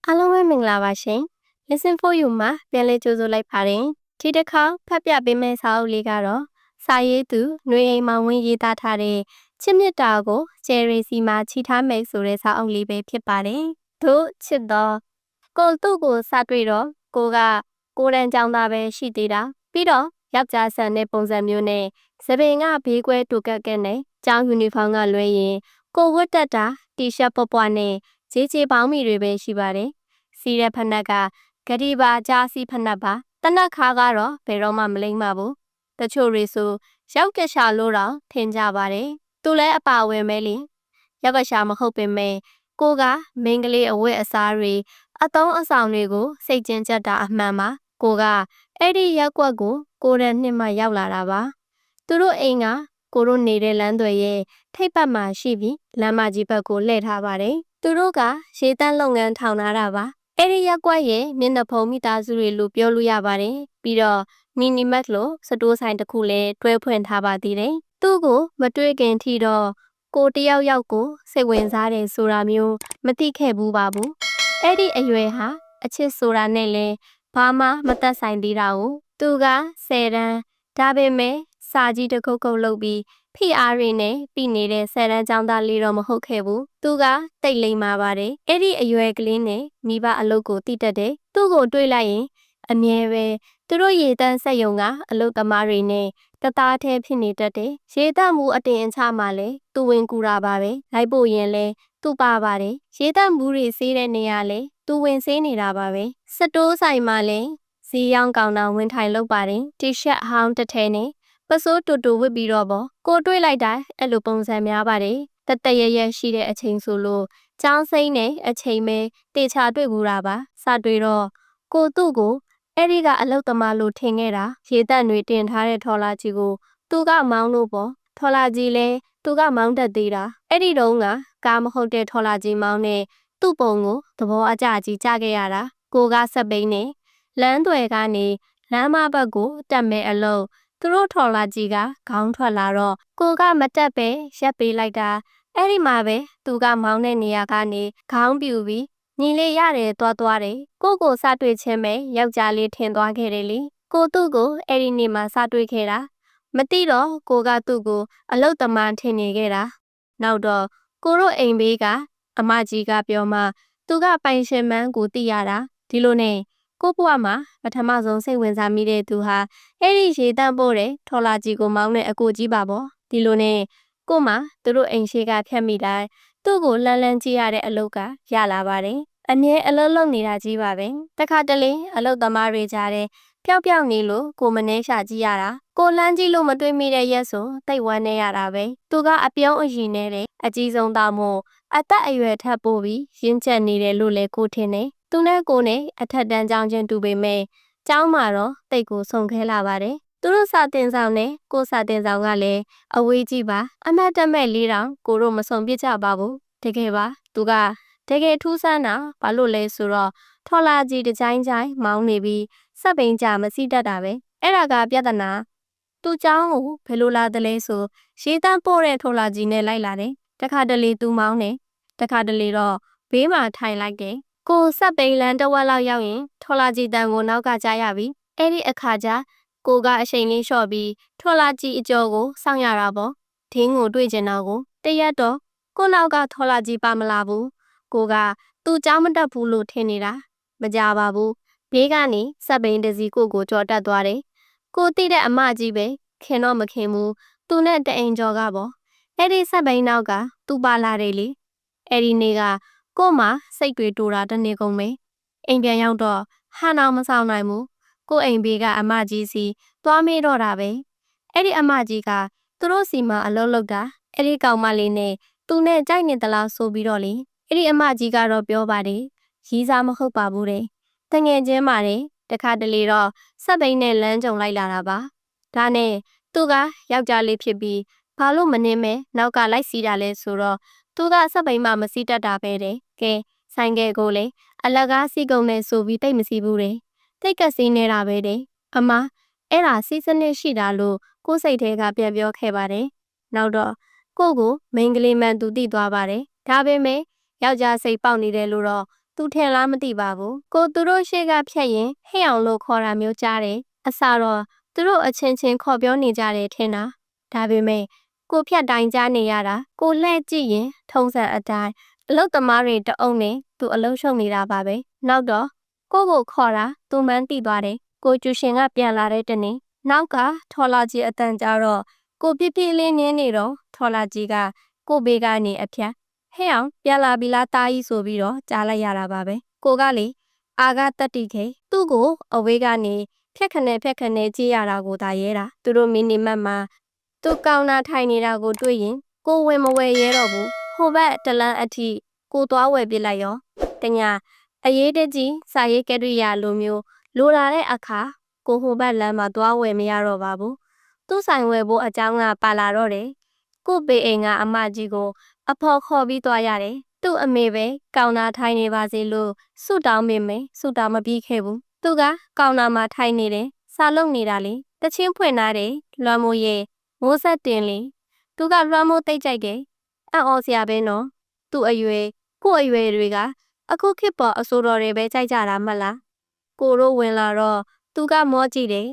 အားလုံးပဲမင်္ဂလာပါရှင် Listen for you မှာပြန်လည်ကြိုဆိုလိုက်ပါတယ်ဒီတစ်ခါဖတ်ပြပေးမယ့်စာအုပ်လေးကတော့စာရေးသူຫນွေအိမ်မောင်ဝင်းရေးသားထားတဲ့ချစ်မြတ်တာကိုကျယ်ရီစီမှာချီထားမယ်ဆိုတဲ့စာအုပ်လေးပဲဖြစ်ပါတယ်တို့ချစ်တော်ကိုသူ့ကိုစတွေ့တော့ကိုကကိုရန်ကြောင်သားပဲရှိသေးတာပြီးတော့ယောက်ျားဆန်တဲ့ပုံစံမျိုးနဲ့သပင်ကဘေးကွဲတူကက်ကက်နဲ့ကျောင်းယူနီဖောင်းကလွဲရင်ကိုဝတ်တက်တာတီရှပ်ပွားပွားနဲ့ဂျေဂျေပေါင်းမီတွေပဲရှိပါတယ်စီးတဲ့ဖက်နှက်ကဂတိပါကြားစီဖက်နှက်ပါတနက်ခါကတော့ဘယ်တော့မှမလိမ့်ပါဘူးတချို့တွေဆိုရောက်ကရှာလို့တော့ထင်ကြပါတယ်သူလည်းအပါအဝင်ပဲလေရောက်ကရှာမဟုတ်ပင်မဲ့ကိုကမိန်းကလေးအဝတ်အစားတွေအသုံးအဆောင်တွေကိုစိတ်ကျဉ်ကျက်တာအမှန်ပါကိုကအဲ့ဒီရက်ကွက်ကိုတဲ့နှစ်မှရောက်လာတာပါသူတို့အိမ်ကကိုတို့နေတဲ့လမ်းတွေရဲ့ထိပ်ပတ်မှာရှိပြီးလမ်းမကြီးဘက်ကိုလှည့်ထားပါတယ်သူတို့ကရေတန်းလုပ်ငန်းထောင်ထားတာပါအဲ့ဒီရက်ကွက်ရဲ့မျက်နှာဖုံးမိသားစုတွေလို့ပြောလို့ရပါတယ်ပြီးတော့နီနီမက်လို့စတိုးဆိုင်တစ်ခုလည်းတွဲဖွင့်ထားပါသေးတယ်သူ့ကိုမတွေ့ခင်ထိတော့ကိုတယောက်ယောက်ကိုစိတ်ဝင်စားတယ်ဆိုတာမျိုးမသိခဲ့ဘူးပါဘူးအဲ့ဒီအရွယ်ဟာအချစ်ဆိုတာနဲ့လဲဘာမှမသက်ဆိုင်သေးတာကိုသူက10တန်းဒါပေမဲ့စာကြီးတစ်ခုတ်ခုတ်လုပ်ပြီးဖိအားတွေနဲ့ပြီးနေတဲ့10တန်းကျောင်းသားလေးတော့မဟုတ်ခဲ့ဘူးသူကတိတ်လိမ်မာပါတယ်အဲ့ဒီအရွယ်ကလေးနဲ့မိဘအလုပ်ကိုတည်တတ်တယ်သူ့ကိုတွေ့လိုက်ရင်အမြဲပဲသူတို့ရေတန်းဆက်ယုံကအလုပ်သမားတွေနဲ့တသားတည်းဖြစ်နေတတ်တယ်ရေတန်းမှုအတင်အချမှလဲသူဝင်ကူတာပါပဲလိုက်ဖို့ရင်လဲသူ့ပါပါတယ်ရေတန်းမှုတွေဆေးတဲ့နေရာလဲသူဝင်ဆေးနေတာပါပဲစတိုးဆိုင်မှာလဲဈေးရောင်းကောင်တာဝင်ထိုင်လုပ်ပါတယ်တီရှပ်ဟောင်းတစ်ထည်နဲ့ပစိုးတူတူဝစ်ပြီးတော့ပေါ့ကိုတွေ့လိုက်တိုင်းအဲ့လိုပုံစံများပါတယ်တတရရရှိတဲ့အချိန်ဆိုလို့ចောင်းစိမ့်နဲ့အချိန်ပဲတေချာတွေ့ဘူးတာပါစတွေ့တော့ကိုသူ့ကိုအဲ့ဒီကအလုတ်သမားလို့ထင်ခဲ့တာရေတက်တွေတင်ထားတဲ့ထော်လာကြီးကိုသူကမောင်းလို့ပေါ့ထော်လာကြီးလဲသူကမောင်းတတ်သေးတာအဲ့ဒီတုန်းကကားမဟုတ်တဲ့ထော်လာကြီးမောင်းနဲ့သူ့ပုံကိုသဘောအကျကြီးကြခဲ့ရတာကိုကဆက်ပိန်းနဲ့လမ်းတွေကနေလမ်းမဘက်ကိုတက်မဲ့အလုံးသူတို့ထော်လာကြီးကခေါင်းထွက်လာတော့ကိုကမတက်ပဲရက်ပေးလိုက်တာအဲ့ဒီမှာပဲသူကမောင်းတဲ့နေရာကနေခေါင်းပြူပြီးညီလေးရတယ်သွားတယ်ကိုစတွေ့ချင်းပဲယောက်ျားလေးထင်သွားခဲ့တယ်လေကိုသူ့ကိုအဲ့ဒီနေ့မှာစတွေ့ခဲ့တာမသိတော့ကိုကသူ့ကိုအလုတ်သမားထင်နေခဲ့တာနောက်တော့ကိုတို့အိမ်ဘေးကအမကြီးကပြောမှသူကပိုင်ရှင်မန်းကိုသိရတာဒီလိုနဲ့ကိုဘွားမှာပထမဆုံးစိတ်ဝင်စားမိတဲ့သူဟာအဲ့ဒီရေတန့်ပို့တဲ့ထော်လာကြီးကိုမောင်းတဲ့အကိုကြီးပါပေါ့ဒီလိုနဲ့ကိုမှသူတို့အိမ်ရှိကဖြတ်မိတိုင်းသူ့ကိုလှမ်းကြည့်ရတဲ့အလုပ်ကရလာပါတယ်အမြဲအလုပ်လုပ်နေတာကြီးပါပဲတခါတလေအလုပ်သမားတွေကြားတဲ့ပျောက်နေလို့ကိုမနှဲရှာကြည့်ရတာကိုလှမ်းကြည့်လို့မတွေ့မိတဲ့ရက်ဆိုတိတ်ဝမ်းနေရတာပဲသူကအပြုံးအရင်နဲ့တဲ့အကြီးဆုံးသားမို့အသက်အရွယ်ထပ်ပို့ပြီးရင်းချက်နေတယ်လို့လည်းကိုထင်တယ်သူနဲ့ကိုနဲ့အထက်တန်းကျောင်းချင်းတူပေမဲ့ကျောင်းမှာတော့တိတ်ကိုဆုံခဲလာပါတယ်သူတို့စာတင်ဆောင်နဲ့ကိုစာတင်ဆောင်ကလည်းအဝေးကြီးပါအမတ်တမဲ့၄တောင်ကိုတို့မဆုံပြစ်ကြပါဘူးတကယ်ပါသူကတကယ်ထူးဆန်းတာဘာလို့လဲဆိုတော့ထော်လာကြီးတကြိုင်းမောင်းနေပြီးစက်ပိန်ကြမစီးတတ်တာပဲအဲ့ဒါကပြဿနာသူเจ้าကိုဘယ်လိုလာတယ်လဲဆိုရေတန်းပို့တဲ့ထော်လာကြီးနဲ့လိုက်လာတယ်တခါတလေသူမောင်းတယ်တခါတလေတော့ဘေးမှာထိုင်လိုက်တယ်ကိုစက်ပိန်လန်းတဝက်လောက်ရောက်ရင်ထော်လာကြီးတန်းကိုနောက်ကကြားရပြီအဲ့ဒီအခါကျကိုကအချိန်လေးလျှော့ပြီးထော်လာကြီးအကျော်ကိုစောင့်ရတာပေါ့ဒင်းကိုတွေ့ကျင်တော့ကိုတရက်တော့ကိုနောက်ကထော်လာကြီးပါမလာဘူးကိုကသူ့เจ้าမတက်ဘူးလို့ထင်နေတာမကြပါဘူးဘေးကနေစက်ပိန်တစီကိုကြော်တက်သွားတယ်ကိုတိတဲ့အမကြီးပဲခင်တော့မခင်ဘူးသူနဲ့တအိမ်ကျော်ကပေါ့အဲ့ဒီစက်ပိန်နောက်ကသူပါလာတယ်လေအဲ့ဒီနေ့ကကို့မှာစိတ်တွေတူတာတနေ့ကုန်ပဲအိမ်ပြန်ရောက်တော့ဟာနောင်မဆောင်နိုင်ဘူးကို့အိမ်ဘေးကအမကြီးစီသွားမေးတော့တာပဲအဲ့ဒီအမကြီးကသူတို့စီမှာအလုပ်လုပ်တာအဲ့ဒီကောင်မလေးနဲ့သူနဲ့ကြိုက်နေသလားဆိုပြီးတော့လေအဲ့ဒီအမကြီးကတော့ပြောပါတယ်ရီးစားမဟုတ်ပါဘူးတဲ့တငယ်ချင်းပါတယ်တခါတလေတော့စက်ပိန်နဲ့လမ်းကြုံလိုက်လာတာပါဒါနဲ့သူကယောက်ျားလေးဖြစ်ပြီးဘာလို့မနှင်းမဲနောက်ကလိုက်စီးတာလဲဆိုတော့သူကစက်ပိန်မှမစီးတတ်တာပဲတဲ့ကဲဆိုင်ကယ်ကိုလေအလကားစီးကုန်နေဆိုပြီးတိတ်မစီးဘူးတဲ့တိတ်ကစီးနေတာပဲတဲ့အမအဲ့ဒါစီးစနစ်ရှိတာလို့ကိုယ်စိတ်ထဲကပြန်ပြောခဲ့ပါတယ်နောက်တော့ကိုမိန်းကလေးမှန်သူသိသွားပါတယ်ဒါပေမဲ့ယောက်ျားစိတ်ပေါက်နေတယ်လို့တော့ သူထင်လားမသိပါဘူးကိုသူတို့ရှေ့ကဖြတ်ရင်ဟဲ့အောင်လို့ခေါ်တာမျိုးကြားတယ်အစားတော့သူတို့အချင်းချင်းခေါ်ပြောနေကြတယ်ထင်တာဒါပေမဲ့ကိုဖြတ်တိုင်းကြားနေရတာကိုလှည့်ကြည့်ရင်ထုံးစံအတိုင်းအလုတ်သမားတွေတအုပ်နဲ့သူအလုံးရှုံနေတာပါပဲနောက်တော့ကိုခေါ်တာသူမှန်းသိသွားတယ်ကိုကျူရှင်ကပြန်လာတဲ့တနေ့နောက်ကထော်လာကြီးအတန်ကြတော့ကိုပြပြလေးနင်းနေတော့ထော်လာကြီးကကိုဘေးကနေအဖြတ်ဟဲ့အောင်ပြန်လာပြီလားတားကြီးဆိုပြီးတော့ကြားလိုက်ရတာပါပဲကိုကလေအာကတတိခေသူ့ကိုအဝေးကနေဖြက်ခနဲကြည့်ရတာကိုသာရဲတာသူတို့မီနီမတ်မှာသူကောင်နာထိုင်နေတာကိုတွေ့ရင်ကိုဝင်မဝယ်ရဲတော့ဘူးဟိုဘက်တလန်းအထိကိုသွားဝယ်ပြလိုက်ရောတညာအရေးတကြီးစာရေးကရိယာလိုမျိုးလိုလာတဲ့အခါကိုဟိုဘက်လမ်းမှာသွားဝယ်မရတော့ပါဘူးသူ့ဆိုင်ဝယ်ဖို့အကြောင်းကပါလာတော့တယ်ကိုပေအိမ်ကအမကြီးကိုအဖော်ခေါ်ပြီးသွားရတယ်သူ့အမေပဲကောင်နာထိုင်နေပါစေလို့ဆုတောင်းမိမယ်ဆုတောင်းမပြီးခဲ့ဘူးသူကကောင်နာမှာထိုင်နေတယ်စာလုပ်နေတာလေတချင်းဖွင့်ထားတယ်လွမ်းမိုးရဲ့မိုးဆက်တင်လေသူကလွမ်းမိုးတိတ်ကြိုက်တယ်အံ့ဩစရာပဲနော်သူ့အရွယ်ကို့အရွယ်တွေကအခုခေတ်ပေါ်အစိုးရတွေပဲကြိုက်ကြတာမလားကိုတို့ဝင်လာတော့သူကမောကြည့်တယ်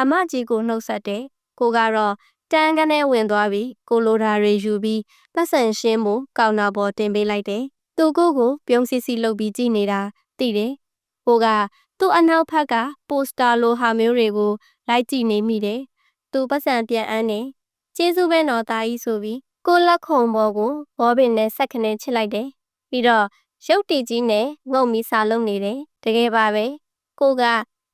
အမကြီးကိုနှုတ်ဆက်တယ်ကိုကတော့တန်းကနေဝင်သွားပြီးကိုလိုဓာတွေယူပြီးပတ်စံရှင်းမှုကောင်နာပေါ်တင်ပေးလိုက်တယ်သူကိုပြုံးစီစီလုပ်ပြီးကြည့်နေတာသိတယ်ကိုကသူ့အနောက်ဘက်ကပိုစတာလိုဟာမျိုးတွေကိုလိုက်ကြည့်နေမိတယ်သူပတ်စံပြန်အန်းနေကျေးဇူးပဲနော်သားကြီးဆိုပြီးကိုလက်ခုံပေါ်ကိုဘောပင်နဲ့ဆက်ခနဲ့ချစ်လိုက်တယ်ပြီးတော့ရုပ်တည်ကြီးနဲ့ငုံမီစာလုံးနေတယ်တကယ်ပါပဲကိုက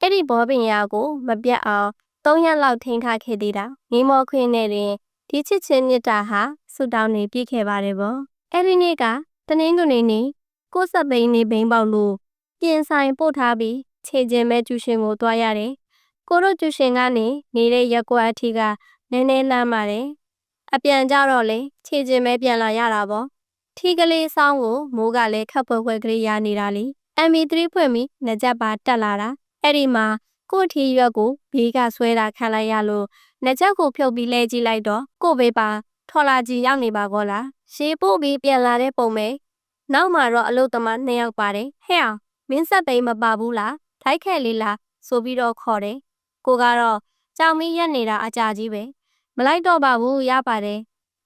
အဲ့ဒီဘောပင်ရာကိုမပြတ်အောင်3 ရက်လောက်ထိန်းထားခဲ့သေးတာငိမောခွင်းနဲ့တွင်ဒီချစ်ချင်းမြတ်တာဟာဆူတောင်းနေပြည့်ခဲ့ပါတယ်ဗောအဲ့ဒီနေ့ကတနင်္ဂနွေနေ့ကိုစက်သိန်းနေဘိန်းပေါက်လို့ပြင်ဆိုင်ပို့ထားပြီးခြေကျင်မဲ့ကျူရှင်ကိုတွားရတယ်ကိုတို့ကျူရှင်ကနေနေတဲ့ရက်ကွက်အထိကနည်းနည်းလမ်းပါတယ်အပြန်ကြတော့လေခြေကျင်မဲ့ပြန်လာရတာဗောထီကလေးဆောင်းကိုမိုးကလည်းခပ်ဖွဲကလေးရနေတာလေ MP3 ဖွင့်ပြီးနှကြက်ပါတက်လာတာအဲ့ဒီမှာကိုထီရွက်ကိုဘေးကဆွဲတာခံလိုက်ရလို့နှကြက်ကိုဖြုတ်ပြီးလဲကြည့်လိုက်တော့ကိုဘေးပါထော်လာကြီးရောက်နေပါကောလားရှေးပို့ပြီးပြန်လာတဲ့ပုံပဲနောက်မှာတော့အလုတ်သမား2 ယောက်ပါတယ်ဟဲ့အောင်မင်းဆက်သိမ်းမပါဘူးလားထိုက်ခဲလေးလားဆိုပြီးတော့ခေါ်တယ်ကိုကတော့ကြောင်မီးရက်နေတာအကြာကြီးပဲမလိုက်တော့ပါဘူးရပါတယ်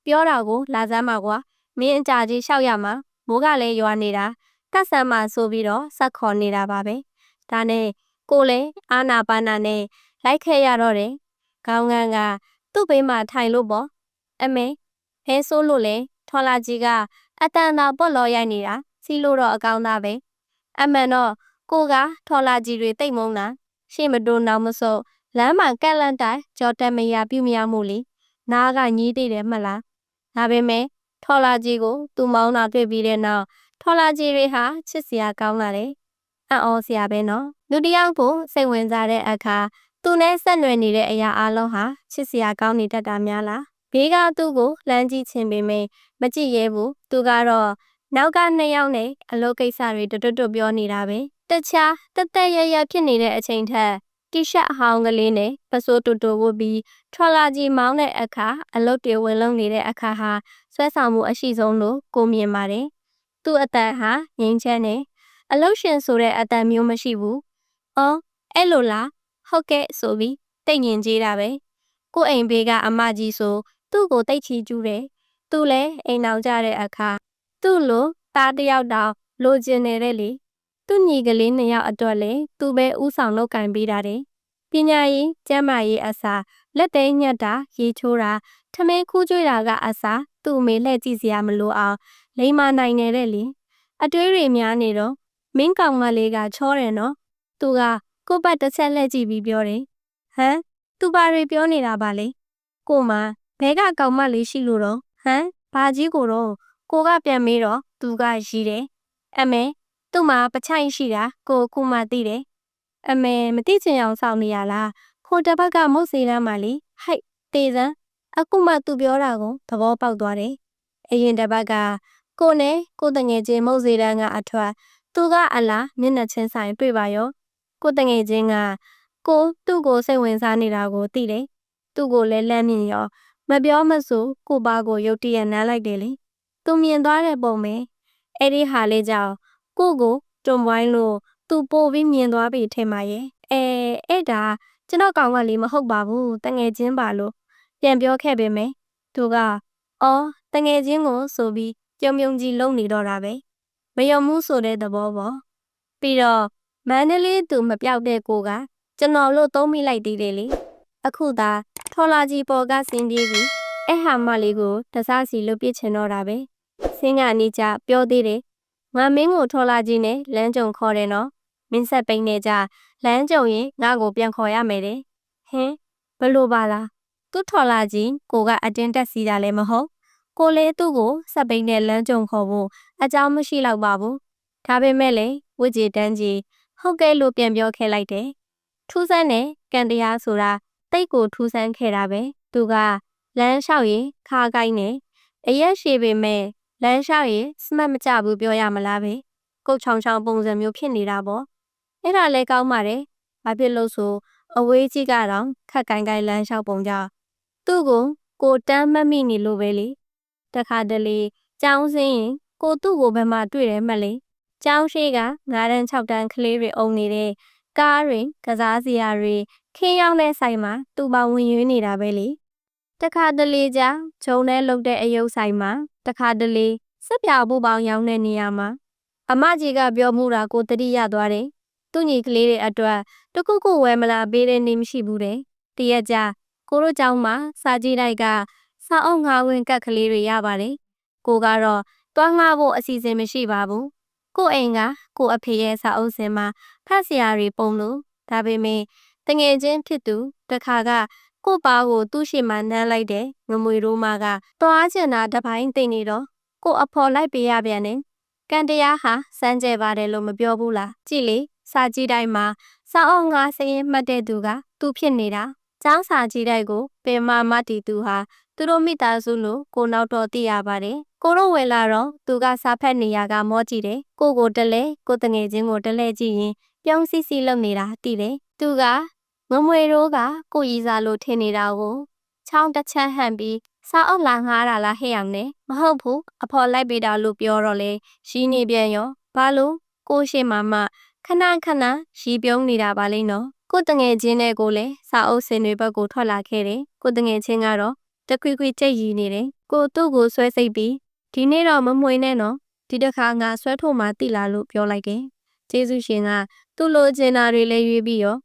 ပြောတာကိုလာစမ်းပါကွာမင်းအကြာကြီးရှောက်ရမှာမိုးကလည်းရွာနေတာကတ်ဆမ်းမှာဆိုပြီးတော့ဆက်ခေါ်နေတာပါပဲဒါနဲ့ကိုလည်းအာနာပါနာနဲ့လိုက်ခဲ့ရတော့တယ်ခေါင်းငန်းကသူ့ဘေးမှာထိုင်လို့ပေါ့အမေဖဲဆိုးလို့လေထော်လာကြီးကအတန်သာပွက်လော်ရိုက်နေတာစီးလို့တော့အကောင်းသားပဲအမှန်တော့ကိုကထော်လာကြီးတွေတိတ်မုန်းတာရှေ့မတိုးနောက်မဆုတ်လမ်းမှာကက်လန့်တိုင်ကြော်တက်မရပြုမရမှုလေနားကညီးသေးတယ်မှလားဒါပေမဲ့ထော်လာကြီးကိုသူ့မောင်းတာတွေ့ပြီးတဲ့နောက်ထော်လာကြီးတွေဟာချစ်စရာကောင်းလာတယ်အံ့ဩစရာပဲနော်လူတစ်ယောက်ကိုစိတ်ဝင်စားတဲ့အခါသူနဲ့ဆက်နွယ်နေတဲ့အရာအလုံးဟာချစ်စရာကောင်းနေတတ်တာများလားဘေးကသူ့ကိုလှမ်းကြည့်ခြင်းပေမဲ့မကြည့်ရဲဘူးသူကတော့နောက်က2 ယောက်နဲ့အလုပ်ကိစ္စတွေတွတ်ပြောနေတာပဲတခြားတက်ရဖြစ်နေတဲ့အချိန်ထက်တီရှပ်အဟောင်းကလေးနဲ့ပစိုးတူဝတ်ပြီးထော်လာကြီးမောင်းတဲ့အခါအလုပ်တွေဝင်လုံးနေတဲ့အခါဟာဆွဲဆောင်မှုအရှိဆုံးလို့ကိုမြင်ပါတယ်သူ့အတန်ဟာငြိမ်းချမ်းတယ်အလုရှင်ဆိုတဲ့အတန်မျိုးမရှိဘူး။အော်အဲ့လိုလားဟုတ်ကဲ့ဆိုပြီးတိတ်ငင်ကြေးတာပဲ။ကိုအိမ်ဘေးကအမကြီးဆိုသူ့ကိုတိတ်ချီကျူးတယ်။သူလည်းအိမ်နောက်ကြတဲ့အခါသူ့လိုသားတစ်ယောက်တောင်လိုချင်နေတဲ့လေ။သူ့ညီကလေး2 ယောက်အတွက်လည်းသူပဲဥဆောင်လုပ်ကင်ပေးတာတယ်။ပညာရေးကျန်းမာရေးအစားလက်သိမ်းညက်တာရေချိုးတာထမင်းခူးကျွေးတာကအစားသူ့အမေလှည့်ကြည့်စရာမလိုအောင်လိမ္မာနိုင်နေတဲ့လေ။အတွေးတွေများနေတော့မင်းကောင်မလေးကချောတယ်နော်သူကကိုပတ်တစ်ချက်လှည့်ကြည့်ပြီးပြောတယ်ဟမ်သူဘာတွေပြောနေတာပါလဲကိုမဘဲကကောင်မလေးရှိလို့တော့ဟမ်ဘာကြီးကိုတော့ကိုကပြန်မေးတော့သူကရီးတယ်အမေသူ့မှာပချိုင်ရှိတာကိုခုမှသိတယ်အမေမသိချင်အောင်စောင့်နေရလားခိုးတစ်ဘက်ကမုတ်စေးတမ်းပါလေဟိုက်တေစမ်းအခုမှသူပြောတာကိုသဘောပေါက်သွားတယ်အရင်တစ်ဘက်ကကိုနဲ့ကိုတငယ်ချင်းမုတ်စေးတမ်းကအထွတ်သူကအလားမျက်နှာချင်းဆိုင်တွေ့ပါရောကိုတငယ်ချင်းကကိုသူ့ကိုစိတ်ဝင်စားနေတာကိုသိတယ်သူ့ကိုလည်းလမ်းမြင်ရောမပြောမဆိုကိုပါကိုရုတ်တရက်နမ်းလိုက်တယ်လေသူမြင်သွားတဲ့ပုံပဲအဲ့ဒီဟာလေးကြောင့်ကို တွန်ဝိုင်းလို့သူပို့ပြီးမြင်သွားပြီထင်ပါရဲ့အဲ့ဒါကျွန်တော်ကောင်ကလေးမဟုတ်ပါဘူးတငယ်ချင်းပါလို့ပြန်ပြောခဲ့ပေမယ့်သူကအော်တငယ်ချင်းကိုဆိုပြီးပြုံကြီးလုံနေတော့တာပဲမယုံမှုဆိုတဲ့သဘောပေါ့ပြီးတော့မန္တလေးသူမပြောက်တဲ့ကိုကကျွန်တော်လို့သုံးမိလိုက်သေးတယ်လေအခုသာထော်လာကြီးပေါ်ကဆင်းပြေးပြီးအဲ့ဟာမလေးကိုတစားစီလွတ်ပစ်ချင်တော့တာပဲဆင်းကအနီးကျပြောသေးတယ်ငါမင်းကိုထော်လာကြီးနဲ့လမ်းကြုံခေါ်တယ်နော်မင်းဆက်ပိန်နေကြလမ်းကြုံရင်ငါ့ကိုပြန်ခေါ်ရမယ်တဲ့ဟင်ဘလို့ပါလားသူ့ထော်လာကြီးကိုကအတင်းတက်စီးတာလည်းမဟုတ်ကိုလေးသူ့ကိုဆက်ပိန်နဲ့လမ်းကြုံခေါ်ဖို့အကြောင်းမရှိတော့ပါဘူးဒါပေမဲ့လေဝစ်ကြီးတန်းကြီးဟုတ်ကဲ့လို့ပြန်ပြောခဲ့လိုက်တယ်ထူးဆန်းတဲ့ကံတရားဆိုတာတိတ်ကိုထူးဆန်းခဲ့တာပဲသူကလမ်းလျှောက်ရင်ခါကိုင်းနေအရက်ရှည်ပေမဲ့လမ်းလျှောက်ရင်စမတ်မကြဘူးပြောရမလားပဲကုတ်ချောင်းချောင်းပုံစံမျိုးဖြစ်နေတာပေါ့အဲ့ဒါလည်းကောင်းပါတယ်ဘာဖြစ်လို့ဆိုအဝေးကြီးကတော့ခက်ကိုင်းကိုင်းလမ်းလျှောက်ပုံကြောင့်သူ့ကိုတန်းမမိနေလို့ပဲလေတခါတလေကြောင်းစင်းရင်ကိုသူ့ကိုဘယ်မှာတွေ့တယ်မှလဲကျောင်းရှိက9တန်း6တန်းကလေးတွေအုံနေတဲ့ကားတွေကစားစရာတွေခင်းရောက်တဲ့ဆိုင်မှာသူ့ပေါင်းဝင်ရွေးနေတာပဲလေတခါတလေကျဂျုံနဲ့လုတ်တဲ့အယုတ်ဆိုင်မှာတခါတလေစက်ပြာဖို့ပေါင်းရောင်းတဲ့နေရာမှာအမကြီးကပြောမှုတာကိုတတိယသွားတယ်သူ့ညီကလေးတွေအတွက်တခုခုဝယ်မလာပေးတဲ့နေမရှိဘူးတဲ့တရက်ကြကိုတို့ကျောင်းမှာစာကြည့်တိုက်ကစာအုပ်ငါးဝင်ကတ်ကလေးတွေရပါတယ်ကိုကတော့တွားငှားဖို့အစီအစဉ်မရှိပါဘူးကိုအိမ်ကကိုအဖေရဲ့စာအုပ်စင်မှာဖတ်စရာတွေပုံလို့ဒါပေမဲ့တငယ်ချင်းဖြစ်သူတခါကကိုပါကိုသူ့ရှိမှနမ်းလိုက်တဲ့ငမွေတို့မကတွားကျင်တာတပိုင်းသိနေတော့ကိုအဖော်လိုက်ပေးရပြန်တယ်ကန်တရားဟာစမ်းကြဲပါတယ်လို့မပြောဘူးလားကြည်လေစာကြည့်တိုင်းမှာစာအုပ်ငါးစရင်မှတ်တဲ့သူကသူဖြစ်နေတာကျောင်းစာကြည့်တိုက်ကိုပင်မမတီသူဟာသူတို့မိသားစုလို့ကိုနောက်တော့သိရပါတယ်ကိုတို့ဝယ်လာတော့သူကစာဖတ်နေရကမောကြည့်တယ်ကိုတလဲကိုတငယ်ချင်းကိုတလဲကြည့်ရင်ပြုံးစီစီလုပ်နေတာသိတယ်သူကငမွေတို့ကကိုရီစာလို့ထင်နေတာကိုချောင်းတစ်ချမ်းဟန်ပြီးစာအုပ်လာငှားတာလားဟဲ့အောင်နဲ့မဟုတ်ဘူးအဖော်လိုက်ပေးတာလို့ပြောတော့လေရီးနေပြန်ရောဘာလို့ကိုရှိမှခဏရီးပြုံးနေတာပါလိမ့်နော်ကိုတငယ်ချင်းနဲ့ကိုလည်းစာအုပ်စင်တွေဘက်ကိုထွက်လာခဲ့တယ်ကိုတငယ်ချင်းကတော့တခွေကြိတ်ရီနေတယ်ကိုသူ့ကိုဆွဲစိတ်ပြီးဒီနေ့တော့မမွေနဲ့နော်ဒီတစ်ခါငါဆွဲထုတ်မှတိလာလို့ပြောလိုက်တယ်ကျေးဇူးရှင်ကသူ့လိုချင်တာတွေလည်းရွေးပြီးရော့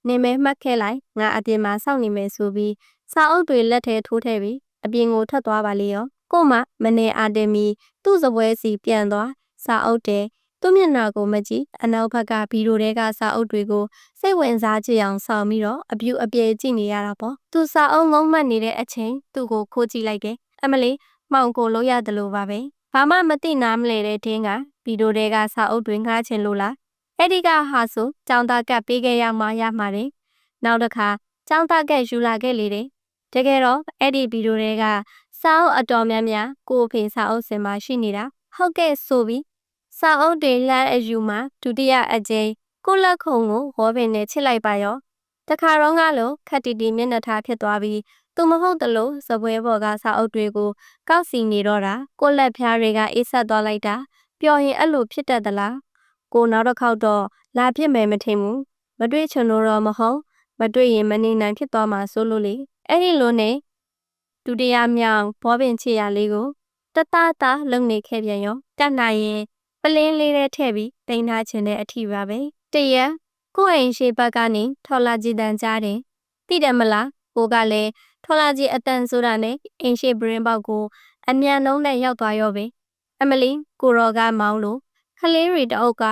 နေမဲမှတ်ခဲ့လိုက်ငါအပြင်မှာစောင့်နေမယ်ဆိုပြီးစာအုပ်တွေလက်ထဲထိုးထည့်ပြီးအပြင်ကိုထွက်သွားပါလေရောကိုမမနေအားတင်မီသူ့စပွဲစီပြန်သွားစာအုပ်တဲ့သူ့မျက်နှာကိုမကြည့်အနောက်ဘက်ကဘီရိုထဲကစာအုပ်တွေကိုစိတ်ဝင်စားကြအောင်ဆောင်ပြီးတော့အပြူအပြဲကြည့်နေရတာပေါ့သူစာအုပ်ငုံမှတ်နေတဲ့အချိန်သူ့ကိုခိုးကြည့်လိုက်တယ်အမလေးမှောင်ကိုလို့ရတယ်လို့ပါပဲဘာမှမသိနားမလဲတဲ့တင်းကဗီဒီယိုတွေကစာအုပ်တွေငှားချင်လို့လားအဲ့ဒီကဟာဆိုចောင်းသားကပ်ပေးခဲ့ရမှာတယ်နောက်တစ်ခါចောင်းသားကပ်ယူလာခဲ့လေတယ်တကယ်တော့အဲ့ဒီဗီဒီယိုတွေကစာအုပ်အတော်များများကိုအဖေစာအုပ်စင်မှာရှိနေတာဟုတ်ကဲ့ဆိုပြီးစာအုပ်တွေလှမ်းအယူမှာဒုတိယအကြိမ်ကိုလက်ခုံကိုဝေါ်ပင်နဲ့ချစ်လိုက်ပါရောတခါတော့ငါလို့ခက်တီတီမျက်နှာထားဖြစ်သွားပြီးသူမဟုတ်တလို့စပွဲပေါ်ကစာအုပ်တွေကိုကောက်စီနေတော့တာကိုလက်ဖျားတွေကအေးဆက်သွားလိုက်တာပျော်ရင်အဲ့လိုဖြစ်တတ်သလားကိုနောက်တစ်ခေါက်တော့လာဖြစ်မယ်မထင်ဘူးမတွေ့ချင်လို့တော့မဟုတ်မတွေ့ရင်မနေနိုင်ဖြစ်သွားမှာဆိုလို့လေအဲ့ဒီလိုနဲ့ဒုတိယမြောင်ဘောပင်ချေရလေးကိုတတာလုံနေခဲ့ပြန်ရောတတ်နိုင်ရင်ပလင်းလေးထဲထည့်ပြီးတင်ထားခြင်းတဲ့အထီပါပဲတရက်ကိုအိမ်ရှိဘက်ကနေထော်လာကြည်တန်ကြားတယ်သိတယ်မလားကိုကလည်းထော်လာကြည်အတန်ဆိုတာနဲ့အိမ်ရှိဘရင်ပေါက်ကိုအမြန်နှုံးနဲ့ရောက်သွားရောပဲအမလီကိုရောကမောင်းလို့ခလေးရီတအုပ်က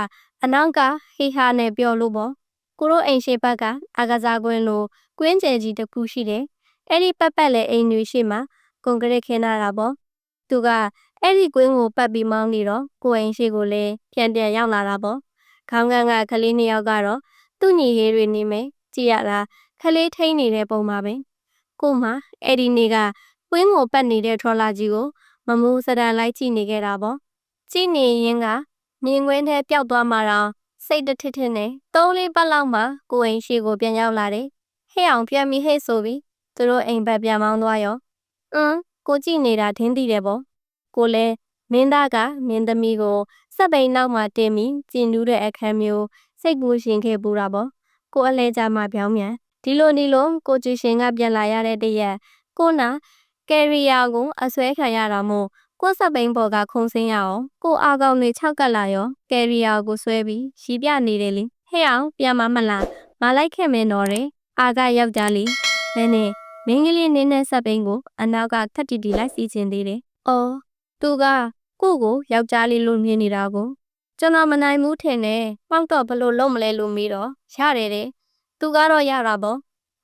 အနောက်ကဟေဟာနဲ့ပြောလို့ပေါ့ကိုတို့အိမ်ရှိဘက်ကအာကစားကွင်းလိုကွင်းကျယ်ကြီးတစ်ခုရှိတယ်အဲ့ဒီပတ်လေအိမ်တွေရှိမှကွန်ကရစ်ခင်းထားတာပေါ့သူကအဲ့ဒီကွင်းကိုပတ်ပြီးမောင်းနေတော့ကိုအိမ်ရှိကိုလည်းပြန်ရောက်လာတာပေါ့ခေါင်းကကလေးနှစ်ယောက်ကတော့သူ့ညီရေးတွေနေမယ်ကြည်ရတာခလေးထိန်နေတဲ့ပုံပါပဲကိုမအဲ့ဒီနေ့ကကွင်းကိုပတ်နေတဲ့ထော်လာကြီးကိုမမူးစဒန်လိုက်ကြည့်နေခဲ့တာပေါ့ကြည့်နေရင်ကမြင်ကွင်းထဲပျောက်သွားမှတော့စိတ်တစ်ထစ်နဲ့3-4ပတ်လောက်မှကိုအိမ်ရှိကိုပြန်ရောက်လာတယ်ဟဲ့အောင်ပြန်ပြီးဟဲ့ဆိုပြီးသူတို့အိမ်ဘက်ပြန်မောင်းသွားရောကိုကြည့်နေတာထင်းသိတယ်ပေါ့ကိုလဲမင်းသားကမင်းသမီးကိုစ က်ပိန်နောက်မှာတင်ပြီးကျင်နူးတဲ့အခန်းမျိုးစိတ်ကူးရှင်ခဲ့ပူတာပေါ့ကိုအလဲကြမှာပြောင်းမြန်ဒီလိုကိုကြည်ရှင်ကပြန်လာရတဲ့တရက်ကိုနာကယ်ရီယာကိုအဆွဲခံရတာမို့ကိုစက်ပိန်ပေါ်ကခုံစင်းရအောင်ကိုအာကောင်တွေ၆ကပ်လာရောကယ်ရီယာကိုဆွဲပြီးရီးပြနေတယ်လေဟဲ့အောင်ပြန်မလားမလိုက်ခဲ့မင်းတော့တယ်အာကယောက်ျားလေးမင်းနဲ့မင်းကလေးနင်းတဲ့စက်ပိန်ကိုအနောက်ကထပ်တီတီလိုက်စီခြင်းသေးတယ်အော်သူကကိုယောက်ျားလေးလိုမြင်နေတာကိုကျွန်တော်မနိုင်ဘူးထင်တယ်ပေါက်တော့ဘလို့လုံးမလဲလို့မေးတော့ရတယ်တဲ့သူကတော့ရတာပေါ့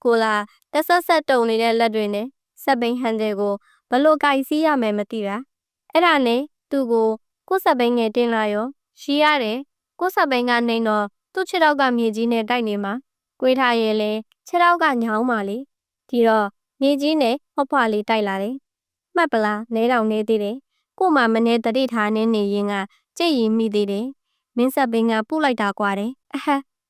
ကိုလာတက်ဆက်တုံနေတဲ့လက်တွေနဲ့စက်ပိန်ဟန်တယ်ကိုဘလို့ကြိုက်စီးရမယ်မသိတာအဲ့ဒါနဲ့သူကိုစက်ပိန်ငယ်တင်လာရောရှိရတယ်ကိုစက်ပိန်ကနေတော့သူ့ခြေထောက်ကမြေကြီးနဲ့တိုက်နေမှာကွေးထားရဲ့လေခြေထောက်ကညောင်းပါလေဒီတော့မြေကြီးနဲ့ဟော့ဖွာလေးတိုက်လာတယ်မှတ်ပလားနဲတောင်နေသေးတယ်ကိုမှမနေတတိထားနေနေရင်ကကြိတ်ရင်မိသေးတယ်မင်းစက်ပိန်ကပုလိုက်တာကွာတယ်အဟ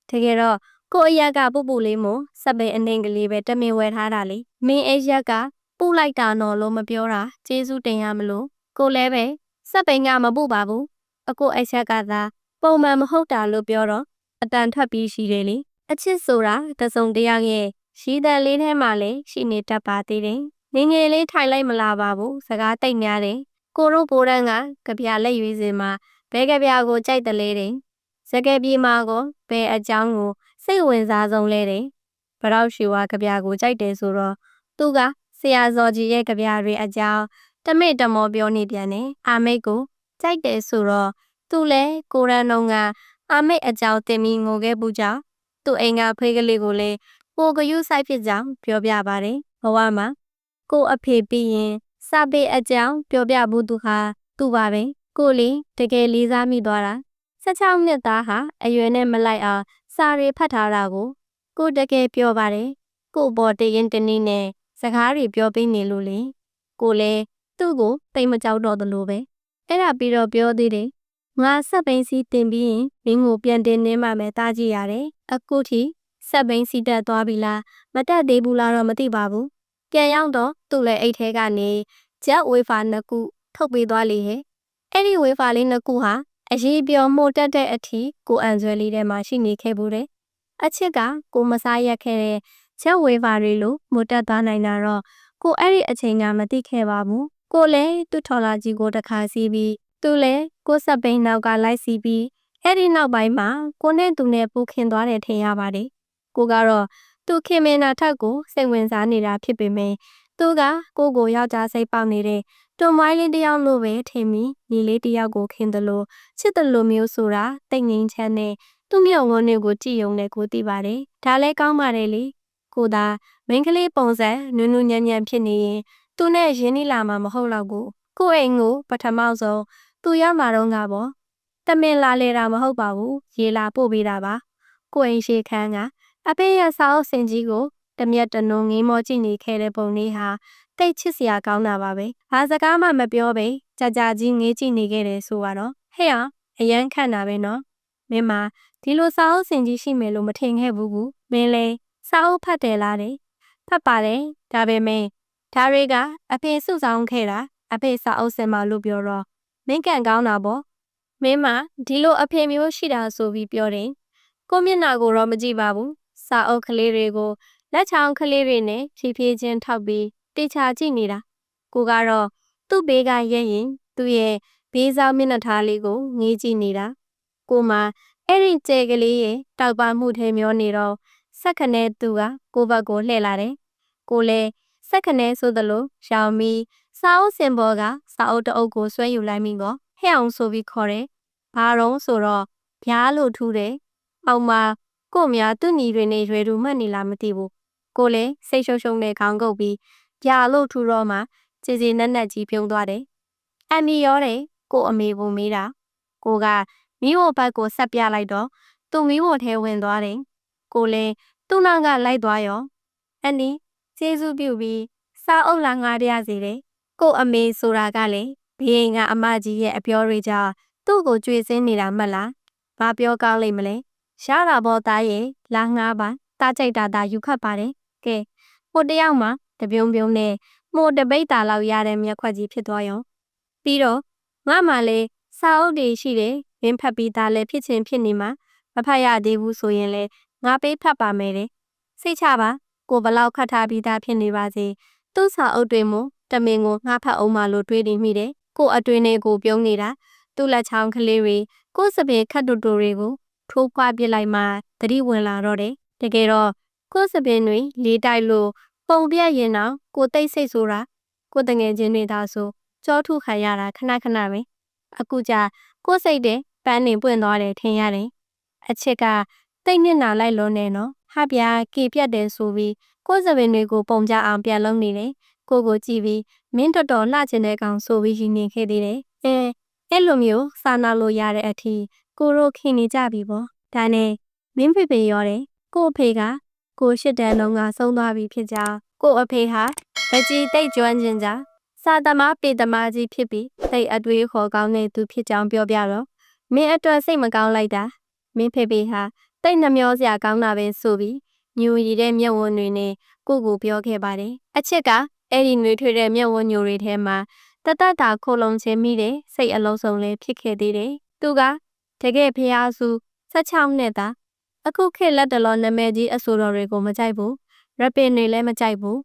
တကယ်တော့ကိုအရက်ကပူလေးမို့စက်ပိန်အနှိမ်ကလေးပဲတမင်ဝဲထားတာလေမင်းအရက်ကပုလိုက်တာနော်လို့မပြောတာကျေးဇူးတင်ရမလို့ကိုလည်းပဲစက်ပိန်ကမပူပါဘူးအကိုအရက်ကသာပုံမှန်မဟုတ်တာလို့ပြောတော့အတန်ထွက်ပြီးရှိတယ်လေအချစ်ဆိုတာတစုံတယောက်ရဲ့ရှိတဲ့လေးထဲမှာလည်းရှိနေတတ်ပါသေးတယ်ငငယ်လေးထိုင်လိုက်မလာပါဘူးစကားတိတ်များတယ်ကိုတို့ဘိုးတန်းကကြပြလက်ရွေးစင်မှာဘဲကြပြကိုကြိုက်တယ်လေတဲ့စကပြေမှာကိုဘဲအကြောင်းကိုစိတ်ဝင်စားဆုံးလဲတဲ့ဘရောက်ရှူဝါကြပြကိုကြိုက်တယ်ဆိုတော့သူကဆရာဇော်ကြီးရဲ့ကြပြတွေအကြောင်းတမေတမောပြောနေပြန်တယ်အာမိတ်ကိုကြိုက်တယ်ဆိုတော့သူလဲကိုရန်တော်ကအာမိတ်အကြောင်းတင်ပြီးငိုခဲ့ပူကြောင်းသူ့အိမ်ကဖေးကလေးကိုလည်းကိုကယူဆိုင်ဖြစ်ကြောင်းပြောပြပါတယ်ဘဝမှာကိုအဖေပြီးရင်စာပေအကြောင်းပြောပြဘူးသူဟာသူပါပဲကိုလေးတကယ်လေးစားမိသွားတာ16နှစ်သားဟာအရွယ်နဲ့မလိုက်အောင်စာရီဖတ်ထားတာကိုတကယ်ပြောပါတယ်ကိုပေါ်တရင်တနည်းနဲ့စကားတွေပြောပေးနေလို့လေကိုလည်းသူ့ကိုတိတ်မကြောက်တော့သလိုပဲအဲ့ဒါပြီးတော့ပြောသေးတယ်ငါစက်ပိန်စီတင်ပြီးရင်မင်းကိုပြန်တင်နေမှမယ်တားကြည့်ရတယ်အခုထိစက်ပိန်စီတက်သွားပြီလားမတက်သေးဘူးလားတော့မသိပါဘူးပြန်ရောက်တော့သူ့လည်းအိတ်ထဲကနေဂျက်ဝေဖာ2ခုထုတ်ပေးသွားလေဟဲ့အဲ့ဒီဝေဖာလေး2ခုဟာအရေးပြောမှုတက်တဲ့အထိကိုအန်ဆွဲလေးထဲမှာရှိနေခဲ့ဘူးတယ်အချစ်ကကိုမစားရက်ခဲ့တဲ့ဂျက်ဝေဖာတွေလို့မတက်သွားနိုင်တာတော့ကိုအဲ့ဒီအချိန်ကမသိခဲ့ပါဘူးကိုလည်းသူ့ထော်လာကြီးကိုတစ်ခါစီးပြီးသူလည်းကိုစက်ပိန်နောက်ကလိုက်စီးပြီးအဲ့ဒီနောက်ပိုင်းမှာကိုနဲ့သူနဲ့ပူခင်သွားတယ်ထင်ရပါတယ်ကိုကတော့သူခင်မင်နာထက်ကိုစိတ်ဝင်စားနေတာဖြစ်ပေမဲ့သူကကိုယောက်ျားစိတ်ပေါက်နေတဲ့တွန်မိုင်းလေးတယောက်လိုပဲထင်ပြီးညီလေးတယောက်ကိုခင်တယ်လို့ချစ်တယ်လို့မျိုးဆိုတာတိတ်ငင်းချမ်းနဲ့သူ့မြောင်ငုံတွေကိုကြည့်ုံနဲ့ကိုသိပါတယ်ဒါလည်းကောင်းပါတယ်လေကိုသာမိန်းကလေးပုံစံနူးနူးညံ့ညံ့ဖြစ်နေရင်သူနဲ့ရင်းနှီးလာမှာမဟုတ်တော့ကိုအိမ်ကိုပထမဆုံးသူရောက်လာတော့ကပေါ့တမင်လာလေတာမဟုတ်ပါဘူးရေလာပို့ပေးတာပါကိုအိမ်ရှိခန်းကအဖေရဲ့စာအုပ်စင်ကြီးကိုတမျက်တနုံငင်းမောကြည့်နေခဲ့တဲ့ပုံလေးဟာတိတ်ချစ်စရာကောင်းတာပါပဲဘာစကားမှမပြောပဲကြာကြီးငေးကြည့်နေခဲ့တယ်ဆိုတော့ဟဲ့အောင်အရန်ခန့်တာပဲနော်မင်းမဒီလိုစာအုပ်စင်ကြီးရှိမယ်လို့မထင်ခဲ့ဘူးကူမင်းလဲစာအုပ်ဖတ်တယ်လားတဲ့ဖတ်ပါတယ်ဒါပေမဲ့ဒါတွေကအဖေစုဆောင်ခဲ့တာအဖေစာအုပ်စင်မှာလို့ပြောတော့မင်းကန်ကောင်းတာပေါ့မင်းမဒီလိုအဖေမျိုးရှိတာဆိုပြီးပြောတယ်ကိုမျက်နှာကိုတော့မကြည့်ပါဘူးစာအုပ်ကလေးတွေကိုလက်ချောင်းကလေးတွေနဲ့ဖြည်းဖြည်းချင်းထောက်ပြီးတေချာကြည့်နေတာကိုကတော့သူ့ဘေးကရဲ့ရင်သူ့ရဲ့ဘေးဆောင်မျက်နှာထားလေးကိုငေးကြည့်နေတာကိုမှအဲ့ဒီကျဲကလေးရဲ့တောက်ပမှုထဲမျောနေတော့စက်ခနဲ့သူကကိုဘက်ကိုလှည့်လာတယ်ကိုလည်းစက်ခနဲ့ဆိုသလိုရောင်ပြီးစာအုပ်စင်ပေါ်ကစာအုပ်တအုပ်ကိုဆွဲယူလိုက်မိကောဟဲ့အောင်ဆိုပြီးခေါ်တယ်ဘာတော့ဆိုတော့ဗျားလို့ထူးတယ်အောင်မကိုများသူ့ညီတွေနဲ့ရွယ်သူမှတ်နေလားမသိဘူးကိုလည်းစိတ်ရှုံရှုံနဲ့ခေါင်းကုပ်ပြီးဗျာလို့ထူတော့မှခြေစီနက်နက်ကြီးပြုံးသွားတယ်အန်ဒီရောတယ်ကိုအမေကိုမေးတာကိုကမိဖို့ဘက်ကိုဆက်ပြလိုက်တော့သူမိဖို့ထဲဝင်သွားတယ်ကိုလည်းသူ့နောက်ကလိုက်သွားရောအန်ဒီကျေးဇူးပြုပြီးစာအုပ်လာငါရစေတယ်ကိုအမေဆိုတာကလည်းဘေးအိမ်ကအမကြီးရဲ့အပြောတွေကြောင့်သူ့ကိုကြွေစင်းနေတာမှတ်လားဘာပြောကောင်းလိမ့်မလဲရတာပေါ်သားရဲ့လာငါးပါတားကြိုက်တာယူခတ်ပါတယ်ကဲဟိုတယောက်မှတပြုံပြုံနဲ့မို့တပိတ်တာလောက်ရတဲ့မျက်ခွက်ကြီးဖြစ်သွားရောပြီးတော့ငါမှလည်းစာအုပ်တွေရှိတယ် င်းဖတ်ပြီးသားလဲဖြစ်ချင်းဖြစ်နေမှာမဖတ်ရသေးဘူးဆိုရင်လဲငါပေးဖတ်ပါမယ်တဲ့စိတ်ချပါကိုဘလောက်ခတ်ထားပြီးသားဖြစ်နေပါစေသူ့စာအုပ်တွေမို့တမင်ကိုငှားဖတ်အောင်မလို့တွေးနေမိတယ်ကိုအတွင်းနဲ့ကိုပြုံးနေတာသူ့လက်ချောင်းကလေးတွေကိုစပယ်ခတ်တူတူတွေကိုထိုးခွာပစ်လိုက်မှသတိဝင်လာတော့တယ်တကယ်တော့ကိုစပင်တွေလေးတိုက်လို့ပုံပြက်ရင်တော့ကိုတိတ်ဆိတ်ဆိုတာကိုတငယ်ချင်းတွေသာဆိုကြောထုခံရတာခဏခဏပဲအခုကြကိုစိတ်တဲ့ပန်းနေပွင့်သွားတယ်ထင်ရတယ်အချစ်ကတိတ်နစ်နာလိုက်လို့နေနော်ဟာဗျာကေပြတ်တယ်ဆိုပြီးကိုစပင်တွေကိုပုံကြအောင်ပြန်လုံးနေတယ်ကိုကြည့်ပြီးမင်းတော်တော်လှချင်တဲ့ကောင်ဆိုပြီးရင်နေခဲ့သေးတယ်အဲ့လိုမျိုးစာနာလို့ရတဲ့အထိကိုတို့ခင်နေကြပြီပေါ့ဒါနဲ့မင်းဖေဖေရောတယ်ကိုအဖေကကိုရှစ်တန်းလုံးကဆုံးသွားပြီဖြစ်ကြောင်းကိုအဖေဟာဗကြီးတိတ်ကျွမ်းကျင်ကြစာသမားပေသမားကြီးဖြစ်ပြီးတိတ်အတွေးခေါ်ကောင်းတဲ့သူဖြစ်ကြောင်းပြောပြတော့မင်းအတွက်စိတ်မကောင်းလိုက်တာမင်းဖေဖေဟာတိတ်နှမျောစရာကောင်းတာပဲဆိုပြီးညူရီတဲ့မျက်ဝန်းတွေနဲ့ကိုပြောခဲ့ပါတယ်အချစ်ကအဲ့ဒီနှွေးထွေးတဲ့မျက်ဝန်းညိုတွေထဲမှာတတတာခိုလုံခြင်းမိတဲ့စိတ်အလုံးစုံလေးဖြစ်ခဲ့သေးတယ်သူကတကယ်ဖျားစု16နှစ်သားအခုခေတ်လက်တလောနာမည်ကြီးအဆိုတော်တွေကိုမကြိုက်ဘူးရပင်တွေလည်းမကြိုက်ဘူး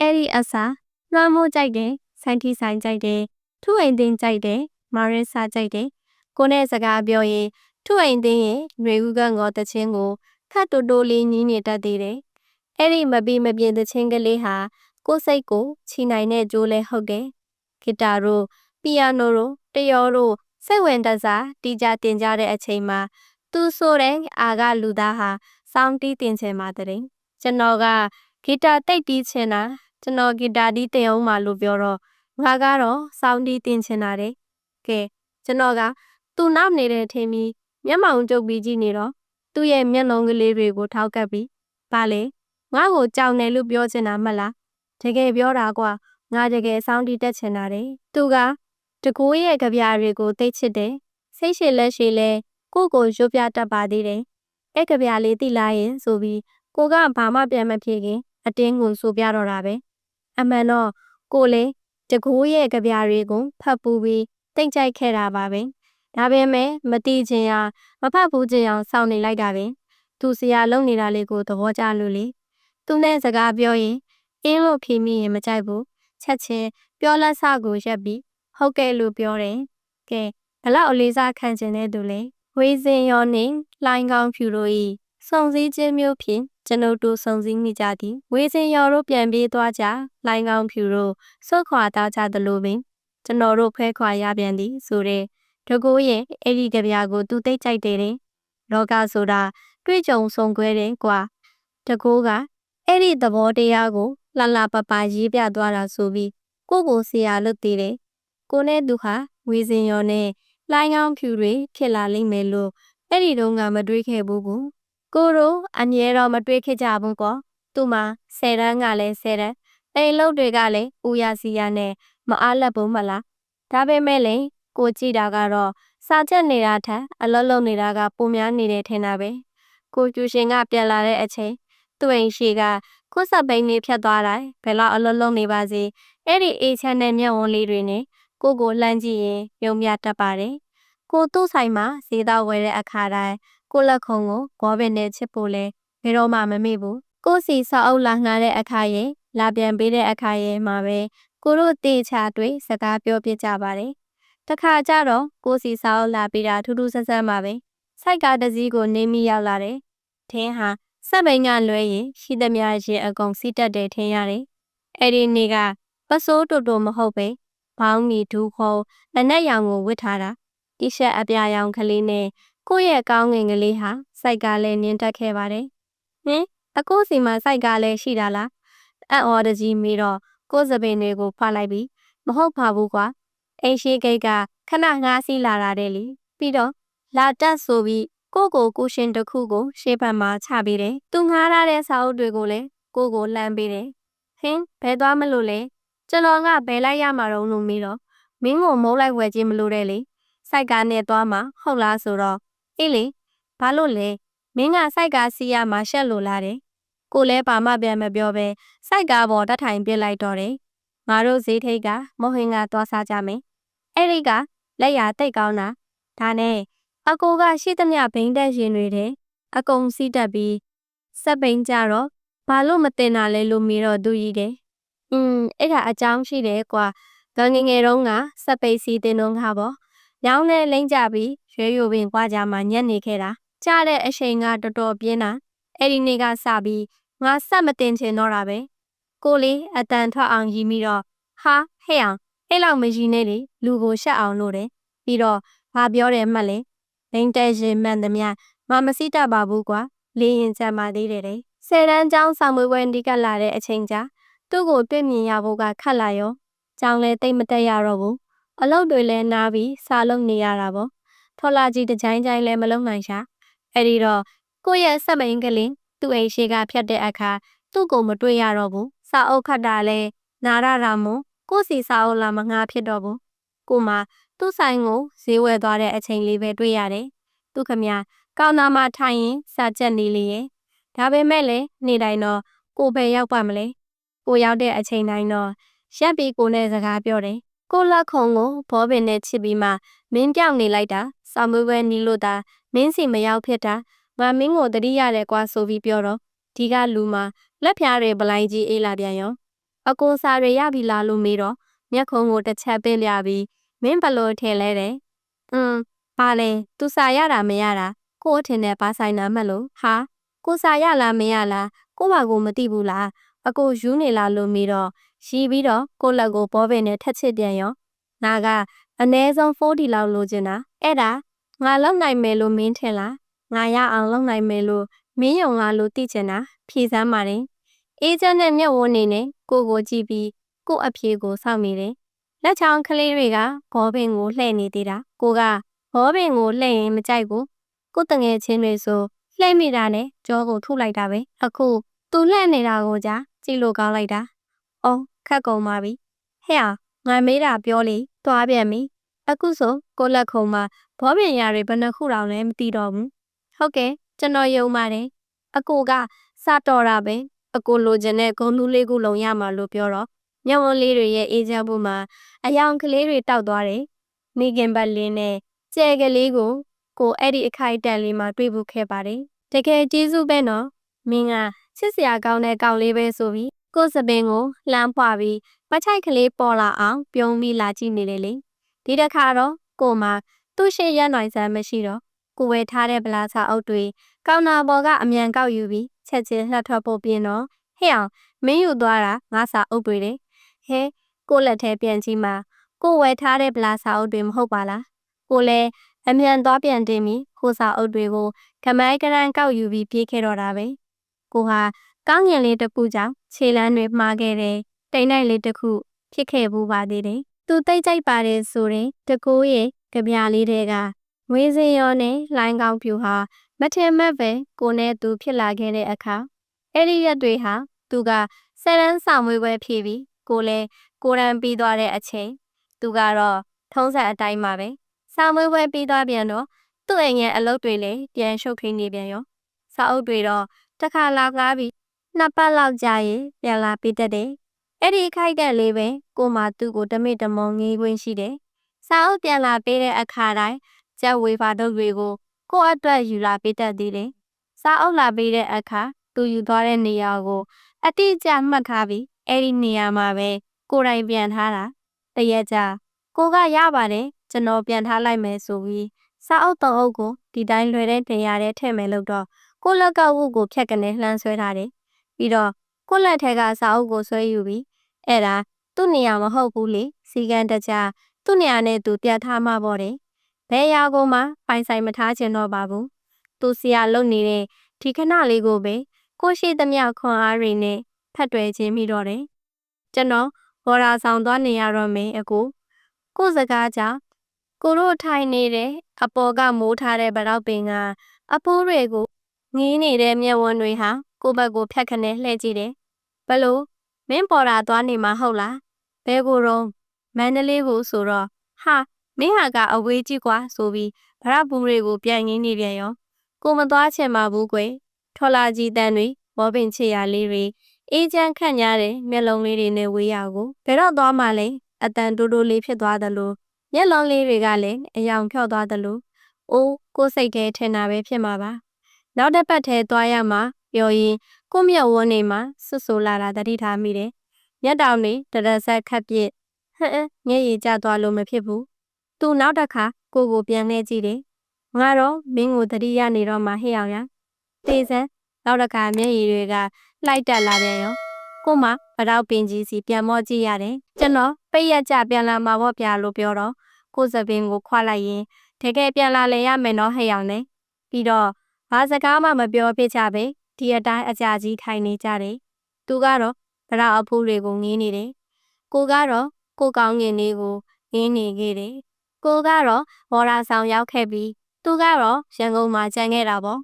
အဲ့ဒီအစားလွှမ်းမိုးကြိုက်တယ်ဆိုင်းတီဆိုင်ကြိုက်တယ်ထူအိမ်သိန်းကြိုက်တယ်မာရင်းစာကြိုက်တယ်ကိုနဲ့စကားပြောရင်ထူအိမ်သိန်းရဲ့ຫນွေဦးကငေါ်တချင်းကိုခတ်တိုးတိုးလေးညီးနေတတ်သေးတယ်အဲ့ဒီမပြီးမပြင်းတချင်းကလေးဟာကိုစိတ်ကိုချီနိုင်တဲ့ကြိုးလဲဟုတ်တယ်ဂီတာတို့ပီယာနိုတို့တယောတို့စိတ်ဝင်တစားတီးကြတင်ကြတဲ့အချိန်မှာသူဆိုတဲ့အာကလူသားဟာစောင်းတီးတင်ချင်ပါတဲ့ကျွန်တော်ကဂီတာတိတ်တီးချင်တာကျွန်တော်ဂီတာတီးတင်အောင်မလို့ပြောတော့ငါကတော့စောင်းတီးတင်ချင်တာတဲ့ကဲကျွန်တော်ကသူ့နောက်နေတဲ့ထင်ပြီးမျက်မှောင်ကျုပ်ပြီးကြည့်နေတော့သူ့ရဲ့မျက်လုံးကလေးတွေကိုထောက်ကပ်ပြီးဗာလေငါ့ကိုကြောင်တယ်လို့ပြောချင်တာမလားတကယ်ပြောတာကွာငါတကယ်စောင်းတီးတက်ချင်တာတဲ့သူကတကိုးရဲ့ကြပြတွေကိုသိချစ်တယ်စိတ်ရှည်လက်ရှည်လဲကိုရွတ်ပြတတ်ပါသေးတယ်အဲ့ကြပြလေးသိလာရင်ဆိုပြီးကိုကဘာမှပြန်မဖြစ်ခင်အတင်းကိုဆိုပြတော့တာပဲအမှန်တော့ကိုလေတကိုးရဲ့ကြပြတွေကိုဖတ်ပူးပြီးတိတ်ကြိုက်ခဲ့တာပါပဲဒါပေမဲ့မတိချင်အောင်မဖတ်ဘူးချင်အောင်စောင့်နေလိုက်တာပဲသူစရာလုံနေတာလေးကိုသဘောကျလို့လေသူနဲ့စကားပြောရင်အင်းလို့ဖြေမိရင်မကြိုက်ဘူးချက်ချင်းပြောလက်စကိုရက်ပြီးဟုတ်ကဲ့လို့ပြောတယ်ကဲဘလောက်အလေးစားခံကျင်တဲ့သူလဲဝေးစင်ရောနှင့်လှိုင်းကောင်းဖြူတို့ဤစုံစည်းခြင်းမျိုးဖြင့်ကျွန်ုပ်တို့စုံစည်းမိကြသည်ဝေးစင်ရောတို့ပြန်ပြေးသွားကြလှိုင်းကောင်းဖြူတို့ဆုတ်ခွာသွားကြသလိုပင်ကျွန်တော်တို့ဖဲခွာရပြန်သည်ဆိုတဲ့တကိုးရဲ့အဲ့ဒီကြပြကိုသူသိကြိုက်တယ်တဲ့လောကဆိုတာတွေ့ကြုံဆုံခွဲတယ်ကွာတကိုးကအဲ့ဒီသဘောတရားကိုလှလှပပရေးပြသွားတာဆိုပြီးကိုဆရာလုပ်သေးတယ်ကိုနဲ့သူဟာဝေးစင်ရောနဲ့လှိုင်းကောင်းဖြူတွေဖြစ်လာလိမ့်မယ်လို့အဲ့ဒီတုန်းကမတွေးခဲ့ဘူးကိုတို့အငြဲတော့မတွေးခဲ့ကြဘူးကောသူ့မှာ10တန်းကလည်း10တန်းအိမ်လုပ်တွေကလည်းဦးရစီရနဲ့မအားလက်ဘူးမလားဒါပေမဲ့လည်းကိုကြည့်တာကတော့စာချက်နေတာထက်အလုံးလုံးနေတာကပိုများနေတယ်ထင်တာပဲကိုကျူရှင်ကပြန်လာတဲ့အချိန်သူ့အိမ်ရှိကကိုစပိန်လေးဖြတ်သွားတိုင်းဘယ်လောက်အလုံးလုံးနေပါစေအဲ့ဒီအေးချမ်းတဲ့မျက်ဝန်းလေးတွေနဲ့ကိုလှမ်းကြည့်ရင်ယုံမြတတ်ပါတယ်ကိုသူ့ဆိုင်မှာဈေးသားဝယ်တဲ့အခါတိုင်းကိုလက်ခုံကိုဂေါ်ပင်နဲ့ချစ်ဖို့လဲဘယ်တော့မှမမေ့ဘူးကိုစီဆောက်အုပ်လာငှားတဲ့အခါရဲ့လာပြန်ပေးတဲ့အခါရဲ့မှာပဲကိုတို့တေချာတွေ့စကားပြောပြကြပါတယ်တခါကြတော့ကိုစီဆောက်အုပ်လာပြီးတာထူးထူးဆန်းဆန်းပါပဲစိုက်ကားတစ်စီးကိုနေမိရောက်လာတယ်ထင်းဟာစက်ပိန်ကလွဲရင်ရှိသမျှရင်အကုန်စီးတက်တယ်ထင်ရတယ်အဲ့ဒီနေ့ကပစိုးတူတူမဟုတ်ပဲဘောင်းမီဒူးခုံးလက်နဲ့ရောင်ကိုဝတ်ထားတာတီရှပ်အပြာရောင်ကလေးနဲ့ကိုယ့်ရဲ့ကောင်းငင်ကလေးဟာစိုက်ကားလဲနင်းတက်ခဲ့ပါတယ်ဟင်အကိုစီမှာစိုက်ကားလဲရှိတာလားအံ့ဩတကြီးမေးတော့ကိုစပင်တွေကိုဖွာလိုက်ပြီးမဟုတ်ပါဘူးကွာအိမ်ရှိဂိတ်ကခဏငားစီးလာတာတဲ့လေပြီးတော့လာတက်ဆိုပြီးကိုရှင်တစ်ခုကိုရှေ့ဘက်မှာချပေးတယ်သူငားထားတဲ့စာအုပ်တွေကိုလည်းကိုလှမ်းပေးတယ်ဟင်ဘယ်သွားမလို့လဲကျွန်တော်ကဘယ်လိုက်ရမှာတော့လို့မေးတော့မင်းကိုမုန်းလိုက်ဝယ်ခြင်းမလို့တဲ့လေစိုက်ကားနဲ့သွားမှာဟုတ်လားဆိုတော့အေးလေဘာလို့လဲမင်းကစိုက်ကားစီးရမှာရှက်လို့လားတဲ့ကိုလည်းဘာမှပြန်မပြောပဲစိုက်ကားပေါ်တထိုင်ပြစ်လိုက်တော့တယ်ငါတို့ဈေးထိတ်ကမဟုတ်ဟင်ကသွားစားကြမယ်အဲ့ဒီကလက်ရတိတ်ကောင်းတာ ဒါနဲ့အကိုကရှိသမျှဘိန်းတက်ရင်တွေတဲ့အကုန်စီးတက်ပြီးစက်ဘိန်းကြတော့ဘာလို့မတင်တာလဲလို့မေးတော့သူကြီးတယ်အဲ့ဒါအကြောင်းရှိတယ်ကွာငငယ်တုန်းကစက်ပိတ်စီးတင်တော့ငါပေါ့ညောင်းနဲ့လိမ့်ကြပြီးရွှေရိုပင်ကွာကြမှာညက်နေခဲ့တာကြားတဲ့အချိန်ကတော်တော်ပြင်းတာအဲ့ဒီနေ့ကစပြီးငါစက်မတင်ချင်တော့တာပဲကိုလေးအတန်ထွက်အောင်ရီးမိတော့ဟာဟဲ့အောင်အဲ့လောက်မရီးနဲ့လေလူကိုရှက်အောင်လို့တယ်ပြီးတော့ဘာပြောတယ်မှတ်လဲဘိန်းတက်ရင်မှန်သမျှမစီးတတ်ပါဘူးကွာလေရင်ချမ်းပါသေးတယ်တဲ့ဆယ်တန်းကျောင်းဆောင်မွေးပွဲဒီကလာတဲ့အချိန်ကြာသူ့ကိုတွေ့မြင်ရဖို့ကခက်လာရောကျောင်းလဲတိတ်မတက်ရတော့ဘူးအလုပ်တွေလဲနားပြီးစာလုပ်နေရတာပေါ့ထော်လာကြီးတကြိုင်းလဲမလုံနိုင်ရှာအဲ့ဒီတော့ကိုရဲ့စက်မိန်ကလေးသူ့အိမ်ရှိကဖြတ်တဲ့အခါသူ့ကိုမတွေ့ရတော့ဘူးစာအုပ်ခတ်တာလဲနာရတာမို့ကိုစီစာအုပ်လာမငါဖြစ်တော့ဘူးကိုမသူ့ဆိုင်ကိုဈေးဝယ်သွားတဲ့အချိန်လေးပဲတွေ့ရတယ်သူခမကောင်းသားမထိုင်ရင်စာချက်နေလေရဲ့ဒါပေမဲ့လည်းနေတိုင်းတော့ကိုပဲရောက်ပါမလဲကိုရောက်တဲ့အချိန်တိုင်းတော့ရက်ပြီးကိုနဲ့စကားပြောတယ်ကိုလက်ခုံကိုဘောပင်နဲ့ချစ်ပြီးမှမင်းပြောင်းနေလိုက်တာစာမွေးပွဲနီးလို့သာမင်းစီမရောက်ဖြစ်တာငါမင်းကိုတတိရတယ်ကွာဆိုပြီးပြောတော့ဒီကလူမှာလက်ဖြားတွေပလိုင်းကြီးအေးလာပြန်ရောအကိုစာတွေရပြီလားလို့မေးတော့မျက်ခုံးကိုတစ်ချက်ပင်းပြပြီးမင်းဘလို့ထင်လဲတဲ့ဘာလဲသူစာရတာမရတာကို့အထင်နဲ့ဘာဆိုင်နာမှတ်လို့ဟာကိုစာရလားမရလားကိုဘာကိုမသိဘူးလားအကိုယူနေလားလို့မေးတော့ရီးပြီးတော့ကိုလက်ကိုဘောပင်နဲ့ထက်ချစ်ပြန်ရောငါကအနည်းဆုံး40လောက်လိုချင်တာအဲ့ဒါငါလောက်နိုင်မယ်လို့မင်းထင်လားငါရအောင်လောက်နိုင်မယ်လို့မင်းယုံလားလို့သိချင်တာဖြေစမ်းပါတယ်အေးချမ်းတဲ့မျက်ဝန်းနေနဲ့ကိုကြည့်ပြီးကိုအဖြေကိုစောင့်နေတယ်လက်ချောင်းကလေးတွေကဘောပင်ကိုလှည့်နေသေးတာကိုကဘောပင်ကိုလှည့်ရင်မကြိုက်ဘူးကိုတငယ်ချင်းတွေဆိုလှည့်မိတာနဲ့ကြောကိုထုလိုက်တာပဲအခုသူလှည့်နေတာကိုကြာကြည့်လို့ကောင်းလိုက်တာအော်ခက်ကုန်ပါပြီဟဲ့ငါမေးတာပြောလေသွားပြန်ပြီအခုဆိုကိုလက်ခုံမှာဘောပင်ရတွေဘယ်နှခုတောင်လဲမသိတော့ဘူးဟုတ်ကဲ့ကျွန်တော်ယုံပါတယ်အကိုကစတော်တာပဲအကိုလိုချင်တဲ့ဂုံလူးလေးခုလုံးရမှာလို့ပြောတော့ညဝန်းလေးတွေရဲ့အေးချမ်းမှုမှာအယောင်ကလေးတွေတောက်သွားတယ်မိခင်ပတ်လင်းနဲ့ကျဲကလေးကိုအဲ့ဒီအခိုက်အတန့်လေးမှာတွေ့ဖို့ခဲ့ပါတယ်တကယ်ကျေးဇူးပဲနော်မင်းကချစ်စရာကောင်းတဲ့ကောင်လေးပဲဆိုပြီးကိုစပင်ကိုလှမ်းဖွာပြီးမချိုက်ကလေးပေါ်လာအောင်ပြုံးပြီးလာကြည့်နေတယ်လေဒီတစ်ခါတော့ကိုမှသူ့ရှေ့ရနိုင်စမ်းမရှိတော့ကိုဝယ်ထားတဲ့ဗလာစာအုပ်တွေကောင်နာပေါ်ကအမြန်ကောက်ယူပြီးချက်ချင်းလှထွက်ဖို့ပြင်တော့ဟဲ့အောင်မင်းယူသွားတာငါစာအုပ်တွေလေဟဲကိုလက်ထဲပြန်ကြည့်မှကိုဝယ်ထားတဲ့ဗလာစာအုပ်တွေမဟုတ်ပါလားကိုလည်းအမြန်သွားပြန်တင်ပြီးခိုးစာအုပ်တွေကိုခမိုင်းကရန်ကောက်ယူပြီးပြေးခဲ့တော့တာပဲကိုဟာကောင်းငင်လေးတစ်ခုကြောင့်ခြေလမ်းတွေမှားခဲ့တယ်တိမ်နိုင်လေးတစ်ခုဖြစ်ခဲ့ဘူးပါသေးတယ်သူတိတ်ကြိုက်ပါတယ်ဆိုရင်တကိုးရဲ့ကြပြလေးတွေကငွေစင်ရောနဲ့လိုင်းကောင်းပြူဟာမထင်မှတ်ပဲကိုနဲ့သူဖြစ်လာခဲ့တဲ့အခါအဲ့ဒီရက်တွေဟာသူကဆယ်တန်းဆောင်မွေးပွဲဖြည့်ပြီးကိုလည်းကိုရန်ပြီးသွားတဲ့အချိန်သူကတော့ထုံးစံအတိုင်းပါပဲဆောင်မွေးပွဲပြီးသွားပြန်တော့သူ့အိမ်ရဲ့အလုပ်တွေလည်းပြန်ရှုပ်ထွေးနေပြန်ရောစာအုပ်တွေတော့တစ်ခါလာကားပြီး2ပတ်လောက်ကြာရင်ပြန်လာပြီးတတ်တယ်အဲ့ဒီခိုက်တဲ့လေးပဲကိုမှသူ့ကိုတမိတမောငေးခွင့်ရှိတယ်စာအုပ်ပြန်လာပေးတဲ့အခါတိုင်းကျက်ဝေဖာတုပ်တွေကိုကိုအတွက်ယူလာပေးတတ်သေးတယ်စာအုပ်လာပေးတဲ့အခါသူယူသွားတဲ့နေရာကိုအတိအကျမှတ်ထားပြီးအဲ့ဒီနေရာမှာပဲကိုယ်တိုင်ပြန်ထားတာတရက်ကြာကိုကရပါတယ်ကျွန်တော်ပြန်ထားလိုက်မယ်ဆိုပြီးစာအုပ်3အုပ်ကိုဒီတိုင်းလွယ်တဲ့နေရာထဲထည့်မယ်လို့တော့ကိုလက်ကဝုတ်ကိုဖြတ်ကနေလှမ်းဆွဲထားတယ်ပြီးတော့ကိုလက်ထဲကစာအုပ်ကိုဆွဲယူပြီးအဲ့ဒါသူ့နေရာမဟုတ်ဘူးလေစီကန်းတကြားသူ့နေရာနဲ့သူပြတ်ထားမှပေါ့တယ်ဘယ်ရာကိုမှပိုင်ဆိုင်မထားချင်တော့ပါဘူးသူဆရာလုပ်နေတဲ့ဒီခဏလေးကိုပဲကိုရှိသမျှခွန်အားတွေနဲ့ဖတ်တွယ်ခြင်းမိတော့တယ်ကျွန်တော်ဘော်ရာဆောင်သွားနေရတော့မယ်အကိုစကားကြောင့်ကိုတို့ထိုင်နေတဲ့အပေါ်ကမိုးထားတဲ့ဗလောက်ပင်ကအဖိုးတွေကိုငေးနေတဲ့မျက်ဝန်းတွေဟာကိုဘက်ကိုဖြတ်ခနဲ့လှည့်ကြည့်တယ်ဘလို့မင်းပေါ်တာသွားနေမှာဟုတ်လားဘဲကိုတော့မန္တလေးကိုဆိုတော့ဟာမင်းဟာကအဝေးကြီးကွာဆိုပြီးဗရပူတွေကိုပြန်ငင်းနေပြန်ရောကိုမသွားချင်ပါဘူးကွယ်ထော်လာကြီးတန်တွေဘောပင်ချေရလေးတွေအေးချမ်းခန့်ညားတဲ့မျက်လုံးလေးတွေနဲ့ဝေးရကိုဘယ်တော့သွားမှလဲအတန်တိုးတိုးလေးဖြစ်သွားသလိုမျက်လုံးလေးတွေကလည်းအယောင်ဖြော့သွားသလို အိုးကိုစိတ်ထဲထင်တာပဲဖြစ်မှာပါနောက်တစ်ပတ်ထဲသွားရမှာပြောရင်ကိုမျက်ဝန်းနေမှာဆွဆူလာတာတတိထားမိတယ်မျက်တောင်တွေတရဆက်ခပ်ပြစ်ဟမ်ငဲ့ရည်ကျသွားလို့မဖြစ်ဘူးသူနောက်တစ်ခါကိုပြန်လဲကြည့်တယ်ငါတော့မင်းကိုတတိရနေတော့မှဟဲ့အောင်ရတေးစမ်းနောက်တစ်ခါမျက်ရည်တွေကလှိုက်တက်လာပြန်ရောကိုမဗတော့ပင်ကြီးစီပြန်မော့ကြည့်ရတယ်ကျွန်တော်ပိတ်ရက်ကြပြန်လာမှာပေါ့ဗျာလို့ပြောတော့ကိုစပင်ကိုခွာလိုက်ရင်တကယ်ပြန်လာလေရမယ်နော်ဟဲ့အောင်လေပြီးတော့ဘာစကားမှမပြောဖြစ်ကြပဲဒီအတိုင်းအကြကြီးထိုင်နေကြတယ်သူကတော့ဗတော့အဖိုးတွေကိုငင်းနေတယ်ကိုကတော့ကိုကောင်းငင်လေးကိုငင်းနေခဲ့တယ်ကိုကတော့မော်ရာဆောင်ရောက်ခဲ့ပြီးသူကတော့ရန်ကုန်မှာကျန်ခဲ့တာပေါ့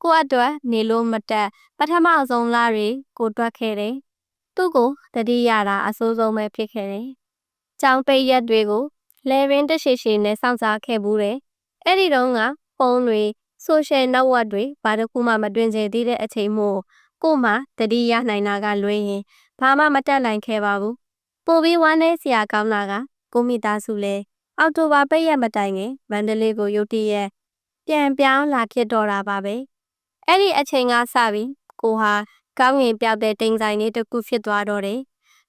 ကိုအတွက်နေလို့မတက်ပထမဆုံးလတွေကိုတွက်ခဲ့တယ်သူ့ကိုတတိရတာအဆိုးဆုံးပဲဖြစ်ခဲ့တယ်ကျောင်းပိတ်ရက်တွေကိုလဲရင်းတရှိရှိနဲ့စောင့်စားခဲ့ဘူးတယ်အဲ့ဒီတော့ကဖုန်းတွေဆိုရှယ်နောက်ဝက်တွေဘာတစ်ခုမှမတွင်ကျသေးတဲ့အချိန်မို့ကိုမှတတိရနိုင်တာကလွဲရင်ဘာမှမတက်နိုင်ခဲ့ပါဘူးပိုပြီးဝမ်းနည်းစရာကောင်းတာကကိုမိသားစုလဲအောက်တိုဘာပိတ်ရက်မတိုင်ခင်မန္တလေးကိုရုတ်တရက်ပြန်ပြောင်းလာဖြစ်တော့တာပါပဲအဲ့ဒီအချိန်ကစပြီးကိုဟာကောင်းငင်ပြောက်တဲ့တိမ်ဆိုင်လေးတစ်ခုဖြစ်သွားတော့တယ်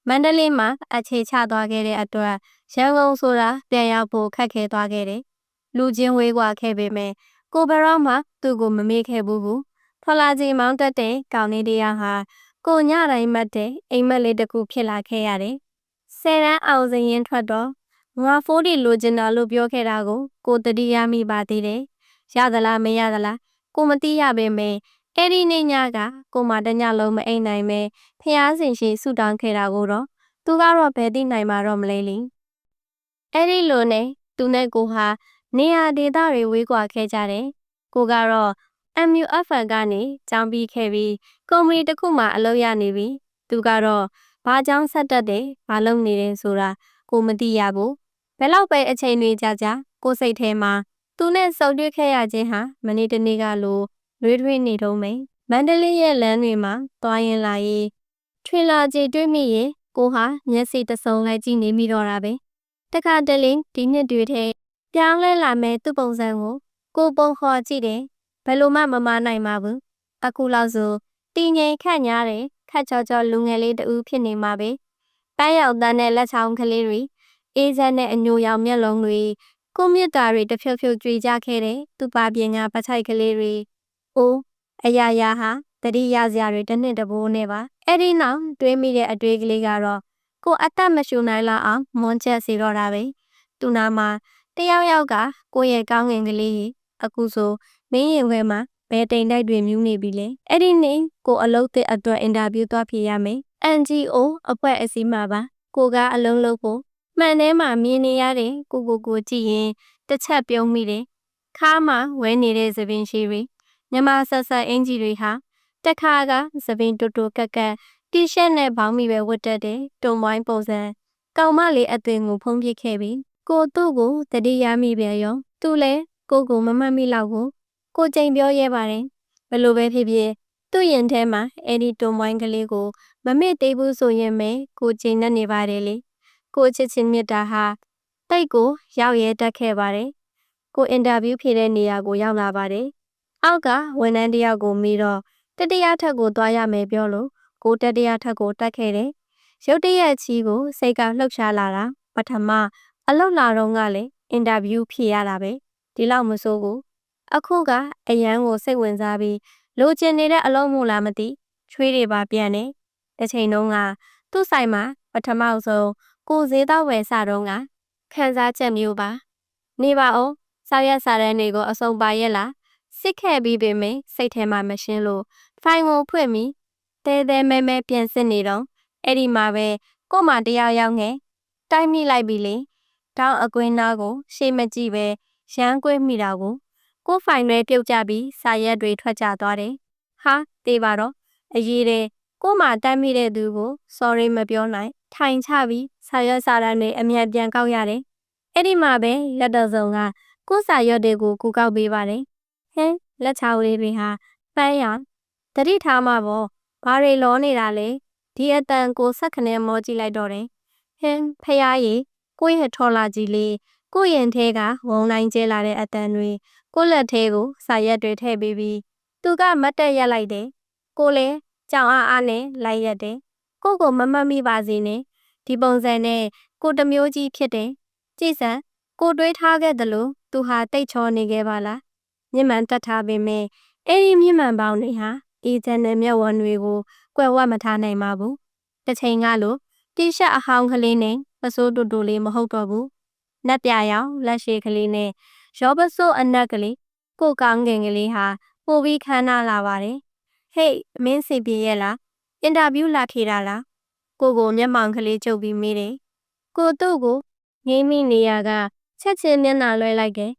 မန္တလေးမှာအခြေချသွားခဲ့တဲ့အတွက်ရန်ကုန်ဆိုတာပြန်ရောက်ဖို့ခက်ခဲသွားခဲ့တယ်လူချင်းဝေးကွာခဲ့ပေမဲ့ကိုဘရောမှသူ့ကိုမမေ့ခဲ့ဘူးဖလာကြီးမောင်းတက်တဲ့ကောင်းလေးတရားဟာကိုညတိုင်းမှတ်တဲ့အိမ်မက်လေးတစ်ခုဖြစ်လာခဲ့ရတယ်ဆယ်တန်းအောင်စရင်ထွက်တော့ငါဖိုးဒီလိုချင်တာလို့ပြောခဲ့တာကိုတတိယမိပါသေးတယ်ရသလားမရသလားကိုမသိရပေမဲ့အဲ့ဒီနေ့ညကကိုမတညလုံးမအိမ်နိုင်ပဲဖျားစင်ရှိဆူတောင်းခဲ့တာကိုတော့သူကတော့ဘယ်သိနိုင်မှာတော့မလဲလीအဲ့ဒီလိုနဲ့သူနဲ့ကိုဟာနေရာဒေသတွေဝေးကွာခဲ့ကြတယ်ကိုကတော့ MUFN ကနေကြောင်းပြီးခဲ့ပြီးကုမ္ပဏီတစ်ခုမှအလုပ်ရနေပြီသူကတော့ဘာကြောင့်ဆက်တက်တယ်ဘာလုပ်နေတယ်ဆိုတာကိုမသိရဘူးဘယ်လောက်ပဲအချိန်တွေကြာကြာကိုစိတ်ထဲမှာသူနဲ့ဆုံတွေ့ခဲ့ရခြင်းဟာမနေ့တနေ့ကလိုလွေးထွေးနေတုံးပဲမန္တလေးရဲ့လမ်းတွေမှာသွားရင်လာရေးထွေလာကြည်တွေ့မိရင်ကိုဟာမျက်စိတစုံလိုက်ကြည့်နေမိတော့တာပဲတခါတလေဒီနှစ်တွေထဲပြောင်းလဲလာမဲ့သူ့ပုံစံကိုပုံခေါ်ကြည့်တယ်ဘယ်လိုမှမမနိုင်ပါဘူးအခုလောက်ဆိုတင်းငိမ်ခန့်ညားတယ်ခက်ချောချောလူငယ်လေးတူဖြစ်နေမှာပဲပန်းရောက်တန်းတဲ့လက်ချောင်းကလေးတွေအေးစက်နဲ့အညိုရောင်မျက်လုံးတွေကိုမြစ်တာတွေတဖြုတ်ဖြုတ်ကြွေကြခဲ့တယ်သူ့ပါပြင်ကပချိုက်ကလေးတွေအိုးအရာရာဟာတတိယစရာတွေတစ်နှစ်တဘိုးနဲ့ပါအဲ့ဒီနောက်တွေးမိတဲ့အတွေးကလေးကတော့ကိုအသက်မရှူနိုင်လောက်အောင်မွန်းချက်စီတော့တာပဲသူနာမှာတယောက်ယောက်ကကိုရဲ့ကောင်းငင်ကလေးအခုဆိုမင်းရင်ခွဲမှာဘယ်တိမ်တိုက်တွေမြူးနေပြီလဲအဲ့ဒီနေ့ကိုအလုပ်သစ်အတွက်အင်တာဗျူးသွားဖြေရမယ် NGO အဖွဲ့အစည်းမှာပါကိုကအလုံးလုံးဖို့မှန်ထဲမှာမြင်နေရတဲ့ကိုကြည့်ရင်တစ်ချက်ပြုံးမိတယ်ခါမှဝဲနေတဲ့သပင်ရှိတွေမြမဆက်ဆက်အင်ဂျီတွေဟာတက်ခါကသပင်တူတူကက်ကက်တီရှပ်နဲ့ဘောင်းမီပဲဝတ်တတ်တယ်တုံဝိုင်းပုံစံကောင်မလေးအသွင်ကိုဖုံးပြခဲ့ပြီးကိုသူ့ကိုတတိယမိပြန်ရောသူလည်းကိုမမှတ်မိလောက်ကိုကြိမ်ပြောရဲပါတယ်ဘယ်လိုပဲဖြစ်ဖြစ်သူ့ရင်ထဲမှာအဲ့ဒီတုံဝိုင်းကလေးကိုမမေ့သေးဘူးဆိုရင်ပဲကိုကြိမ်နဲ့နေပါတယ်လေကိုချစ်ချင်းမြတ်တာဟာတိတ်ကိုရောက်ရဲတက်ခဲ့ပါတယ်ကိုအင်တာဗျူးဖြေတဲ့နေရာကိုရောက်လာပါတယ်အောက်ကဝန်ထမ်းတယောက်ကိုမေးတော့တတိယထပ်ကိုသွားရမယ်ပြောလို့ကိုတတိယထပ်ကိုတက်ခဲ့တယ်ရုတ်တရက်ချီကိုစိတ်ကလှုပ်ရှားလာတာပထမအလောက်လာတော့ကလည်းအင်တာဗျူးဖြေရတာပဲဒီလောက်မစိုးဘူးအခုကအရန်ကိုစိတ်ဝင်စားပြီးလိုချင်နေတဲ့အလုံးမို့လားမသိချွေးတွေပါပြန်တယ်တစ်ချိန်တုန်းကသူ့ဆိုင်မှာပထမဆုံးကိုဈေးတော့ဝယ်စတော့ကခန်းစားချက်မျိုးပါနေပါအောင်ဆောက်ရက်စာတန်းတွေကိုအစုံပါရဲ့လားစစ်ခဲ့ပြီးပေမဲ့စိတ်ထဲမှာမရှင်းလို့ဖိုင်ကိုဖွင့်ပြီးတဲမဲပြန်စစ်နေတော့အဲ့ဒီမှာပဲကို့မှာတယောက်ရောက်ငယ်တိုက်မိလိုက်ပြီလေတောင်းအကွင်းနာကိုရှေ့မကြည့်ပဲရမ်းကွေးမိတာကိုဖိုင်တွေပြုတ်ကြပြီးစာရက်တွေထွက်ကြသွားတယ်ဟာတေးပါတော့အရေးတဲ့ကို့မှာတမ်းမိတဲ့သူကို sorry မပြောနိုင်ထိုင်ချပြီးစာရွက်စာတမ်းတွေအမြန်ပြန်ကောက်ရတယ်အဲ့ဒီမှာပဲလက်တော်စုံကကို့စာရွက်တွေကိုကူကောက်ပေးပါတယ်ဟင်းလက်ချောင်းလေးတွေဟာပန်းရတတိထားမှာပေါ့ဘာတွေလောနေတာလဲဒီအတန်ကိုဆက်ခနဲ့မောကြည့်လိုက်တော့တယ်ဟင်းဖះကြီးကိုရဲ့ထော်လာကြီးလေးကို ကိုယ့်ရင်ထဲကဝုံတိုင်းကျဲလာတဲ့အတန်တွေကိုယ့်လက်ထဲကိုစာရက်တွေထည့်ပေးပြီးသူကမတ်တက်ရက်လိုက်တယ်ကိုလည်းကြောင်အားနဲ့လိုက်ရက်တယ်ကိုကိုမမတ်မိပါစေနဲ့ဒီပုံစံနဲ့ကိုတမျိုးကြီးဖြစ်တယ်ကြည်စံကိုတွေးထားခဲ့တယ်လို့သူဟာတိတ်ချောနေခဲ့ပါလားမြင့်မှန်တက်ထားပေမဲ့အဲ့ဒီမြင့်မှန်ပေါင်းတွေဟာအေဂျန်နဲ့မျက်ဝန်းတွေကိုကွယ်ဝတ်မထားနိုင်ပါဘူးတစ်ချိန်ကလို့တီရှပ်အဟောင်းကလေးနဲ့ပစိုးတူတူလေးမဟုတ်တော့ဘူးနက်ပြရောင်လက်ရှိကလေးနဲ့ရောပစိုးအနက်ကလေးကိုကောင်းငင်ကလေးဟာပိုပြီးခမ်းနားလာပါတယ်ဟေးမင်းစီပြေရဲ့လားအင်တာဗျူးလာဖြေတာလားကိုမျက်မှောင်ကလေးကျုပ်ပြီးမေးတယ်ကိုသူ့ကိုငိမ့်မိနေရကချက်ချင်းမျက်နှာလွှဲလိုက်တယ်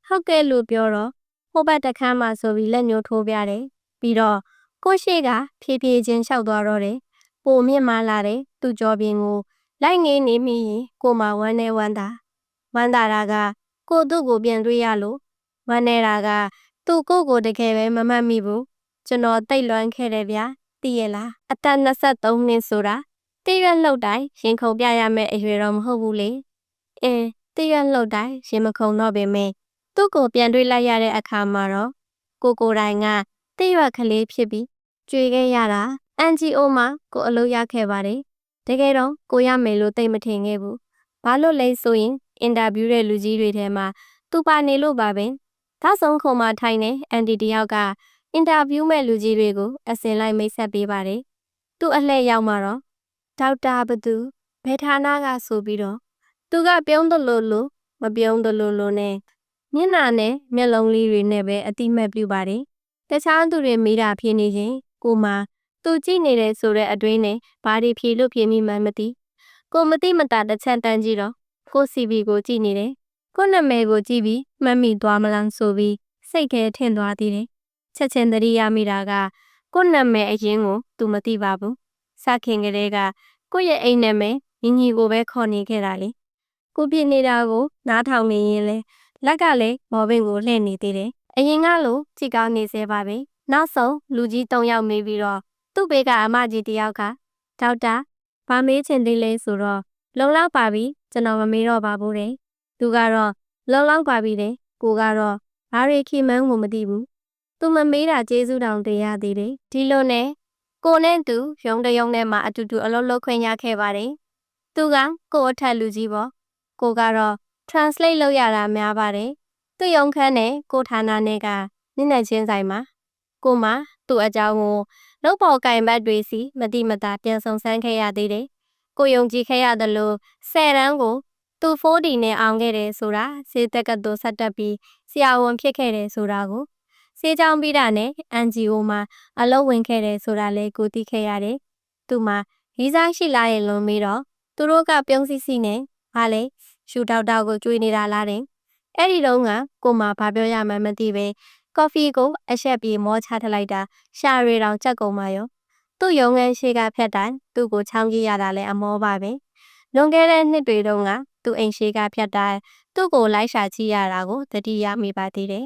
ဟုတ်ကဲ့လို့ပြောတော့ဟိုဘက်တခန်းမှာဆိုပြီးလက်ညှိုးထိုးပြတယ်ပြီးတော့ကိုရှိကဖြည်းဖြည်းချင်းလျှောက်သွားတော့တယ်ပိုမြင့်မာလာတယ်သူ့ကြောပြင်ကိုလိုက်ငေးနေမိရင်ကိုမဝမ်းနဲ့ဝမ်းသာတာကကိုသူ့ကိုပြန်တွေ့ရလို့ဝမ်းနေတာကသူကိုတကယ်ပဲမမှတ်မိဘူးကျွန်တော်တိတ်လွမ်းခဲ့တယ်ဗျာသိရလားအသက်23နှစ်ဆိုတာတိရွက်လှုပ်တိုင်းရင်ခုန်ပြရမယ့်အရွယ်တော့မဟုတ်ဘူးလေတိရွက်လှုပ်တိုင်းရင်မခုန်တော့ပေမဲ့သူ့ကိုပြန်တွေ့လိုက်ရတဲ့အခါမှာတော့ကိုတိုင်ကတိရွက်ကလေးဖြစ်ပြီးကြွေခဲ့ရတာ NGO မှာကိုအလုပ်ရခဲ့ပါတယ်တကယ်တော့ကိုရမယ်လို့တိတ်မထင်ခဲ့ဘူးဘာလို့လဲဆိုရင်အင်တာဗျူးတဲ့လူကြီးတွေထဲမှာသူပါနေလို့ပါပဲဒါဆုံးခုံမှာထိုင်တဲ့အန်တီတယောက်ကအင်တာဗျူးမဲ့လူကြီးတွေကိုအစင်လိုက်မိတ်ဆက်ပေးပါတယ်သူ့အလှည့်ရောက်မှာတော့ဒေါက်တာဘသူဘယ်ဌာနကဆိုပြီးတော့သူကပြုံးတယ်လို့မပြုံးတယ်လို့နဲ့မျက်နှာနဲ့မျက်လုံးလေးတွေနဲ့ပဲအတိမတ်ပြုပါတယ်တခြားသူတွေမိတာဖြစ်နေရင်ကိုမှသူကြည့်နေတဲ့ဆိုတဲ့အတွင်းနဲ့ဘာတွေဖြေလို့ဖြေမိမှန်းမသိကိုမသိမတာတစ်ချက်တန်းကြည့်တော့ကို CV ကိုကြည့်နေတယ်ကိုနာမည်ကိုကြည့်ပြီးမှတ်မိသွားမလားဆိုပြီးစိတ်ထဲထင်သွားသေးတယ်ချက်ချင်းသတိရမိတာကကိုနာမည်အရင်ကိုသူမသိပါဘူးစခင်ကလေးကကိုရဲ့အိမ်နာမည်ညီကိုပဲခေါ်နေခဲ့တာလေကိုပြနေတာကိုနားထောင်နေရင်လဲလက်ကလည်းမော်ဘင်းကိုလှည့်နေသေးတယ်အရင်ကလိုကြည့်ကောင်းနေစေပါပဲနောက်ဆုံးလူကြီး3ယောက်မေးပြီးတော့သူ့ဘေးကအမကြီးတယောက်ကဒေါက်တာဘာမေးချင်သေးလဲဆိုတော့လုံလောက်ပါပြီကျွန်တော်မမေးတော့ပါဘူးတဲ့သူကတော့လုံလောက်ပါပြီတဲ့ကိုကတော့ဘာတွေခိမှန်းကိုမသိဘူးသူမမေးတာကျေးဇူးတောင်တင်ရသေးတယ်ဒီလိုနဲ့ကိုနဲ့သူရုံတရုံနဲ့မှအတူတူအလုပ်လုပ်ခွင့်ရခဲ့ပါတယ်သူကကိုအထက်လူကြီးပေါ့ကိုကတော့ translate လုပ်ရတာများပါတယ်သူ့ရုံခန်းနဲ့ကိုဌာနနဲ့ကနည်းနည်းချင်းဆိုင်မှာကိုမှသူ့အကြောင်းကိုလုပ်ပေါ်ကင်ဘတ်တွေစီမတိမတာပြန်ဆောင်ဆန်းခဲ့ရသေးတယ်ကိုယုံကြည်ခဲ့ရတယ်လို့10တန်းကိုသူ40နဲ့အောင်ခဲ့တယ်ဆိုတာစေတက်ကတူဆက်တက်ပြီးဆရာဝန်ဖြစ်ခဲ့တယ်ဆိုတာကိုစေချောင်းပြီးတာနဲ့ NGO မှာအလုပ်ဝင်ခဲ့တယ်ဆိုတာလေကိုသိခဲ့ရတယ်သူမှရီးစားရှိလာရင်လုံးပြီးတော့သူတို့ကပြုံးစီစီနဲ့ဟာလေရှူတောက်ကိုကျွေးနေတာလားတဲ့အဲ့ဒီတော့ကကိုမှဘာပြောရမှန်းမသိပဲကော်ဖီကိုအဆက်ပြေမောချထလိုက်တာရှာရီတောင်ကြက်ကုန်ပါရောသူ့ရုံငန်းရှိကဖက်တိုင်းသူ့ကိုချောင်းကြီးရတာလဲအမောပါပဲလွန်ခဲ့တဲ့နှစ်တွေတုန်းကသူ့အိမ်ရှိကဖက်တိုင်းသူ့ကိုလိုက်ရှာကြည့်ရတာကိုတတိယမိပါသေးတယ်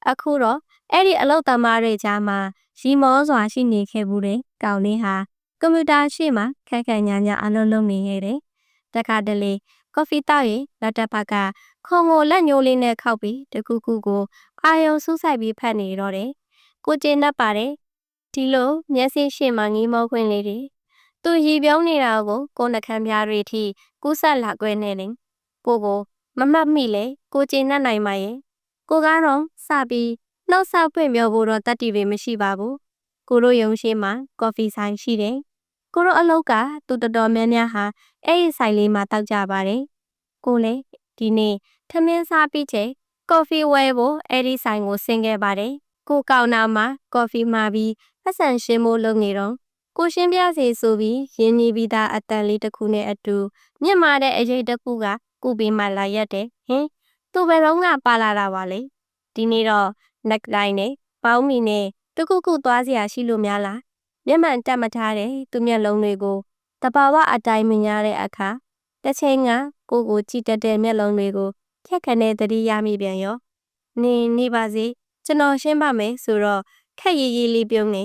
အခုတော့အဲ့ဒီအလုတ်သမားတွေကြားမှာရီမောစွာရှိနေခဲ့ဘူးတဲ့ကောင်လေးဟာကွန်ပျူတာရှေ့မှာခက်ခက်ညာညာအလုပ်လုပ်နေခဲ့တယ်တခါတလေကော်ဖီတောက်ရင်လက်တစ်ဖက်ကခုံကိုလက်ညှိုးလေးနဲ့ခောက်ပြီးတကူကူကိုအာယုံစူးစိုက်ပြီးဖတ်နေတော့တယ်ကိုကျင်းတတ်ပါတယ်ဒီလိုမျက်စိရှေ့မှာငီးမောခွင့်လေးတွေသူရီပြုံးနေတာကိုနှကမ်းပြားတွေထိကူးဆက်လာကွဲနေတယ်ကိုမမှတ်မိလေကိုကျင်းတတ်နိုင်ပါရဲ့ကိုကတော့စပြီးနှုတ်ဆက်ဖွင့်ပြောဖို့တော့တတ်တည်ပေမရှိပါဘူးကိုတို့ရုံရှိမှာကော်ဖီဆိုင်ရှိတယ်ကိုတို့အလောက်ကသူတော်တော်များများဟာအဲ့ဒီဆိုင်လေးမှာတောက်ကြပါတယ်ကိုလည်းဒီနေ့ထမင်းစားပြီးချိန်ကော်ဖီဝဲဖို့အဲ့ဒီဆိုင်ကိုဆင်းခဲ့ပါတယ်ကိုကောင်နာမှာကော်ဖီမှာပြီးပတ်စံရှင်းဖို့လုပ်နေတော့ကိုရှင်းပြစီဆိုပြီးရင်းနှီးပြီးသားအတန်လေးတစ်ခုနဲ့အတူမြင့်မာတဲ့အရေးတစ်ခုကကုပေးမှလာရက်တယ်ဟင်သူဘယ်တော့မှပါလာတာပါလေဒီနေ့တော့နက်တိုင်းနဲ့ပေါင်းမီနဲ့တခုခုသွားစရာရှိလို့များလားမျက်မှန်တက်မထားတဲ့သူမျက်လုံးတွေကိုတဘာဝအတိုင်းမြင်ရတဲ့အခါတစ်ချိန်ကကိုကြည့်တတ်တဲ့မျက်လုံးတွေကိုခက်ခနဲ့တတိယမိပြန်ရောနေပါစေကျွန်တော်ရှင်းပါမယ်ဆိုတော့ခက်ရေးလေးပြုံးနေ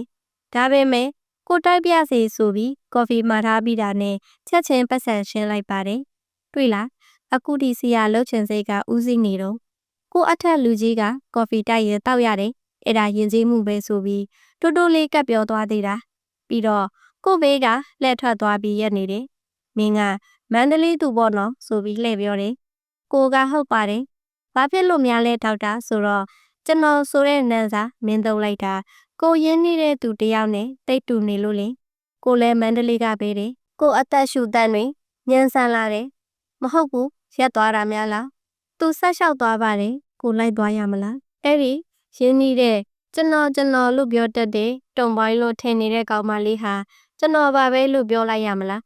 ဒါပေမဲ့ကိုတိုက်ပြစီဆိုပြီးကော်ဖီမှာထားပြီးတာနဲ့ချက်ချင်းပတ်စံရှင်းလိုက်ပါတယ်တွေ့လား အခုဒီစီယာလှုပ်ချင်စိတ်ကဦးစီးနေတော့ကိုအထက်လူကြီးကကော်ဖီတိုက်ရင်တောက်ရတယ်အဲ့ဒါရင်ကျေးမှုပဲဆိုပြီးတိုးတိုးလေးကပ်ပြောသွားသေးတာပြီးတော့ကိုဘေးကလှည့်ထွက်သွားပြီးရက်နေတယ်မင်းကမန္တလေးသူပေါ့နော်ဆိုပြီးလှည့်ပြောတယ်ကိုကဟုတ်ပါတယ်ဘာဖြစ်လို့များလဲဒေါက်တာဆိုတော့ကျွန်တော်ဆိုတဲ့နန်းစာမင်းသုံးလိုက်တာကိုရင်းနေတဲ့သူတယောက်နဲ့တိတ်တူနေလို့လေကိုလည်းမန္တလေးကပဲတယ်ကိုအသက်ရှူတန်းတွေညံဆန်လာတယ်မဟုတ်ဘူးရက်သွားတာများလားသူဆက်လျှောက်သွားပါတယ်ကိုလိုက်သွားရမလားအဲ့ဒီရင်းနေတဲ့ကျွန်တော်လို့ပြောတတ်တဲ့တုံပိုင်းလို့ထင်နေတဲ့ကောင်မလေးဟာကျွန်တော်ပါပဲလို့ပြောလိုက်ရမလား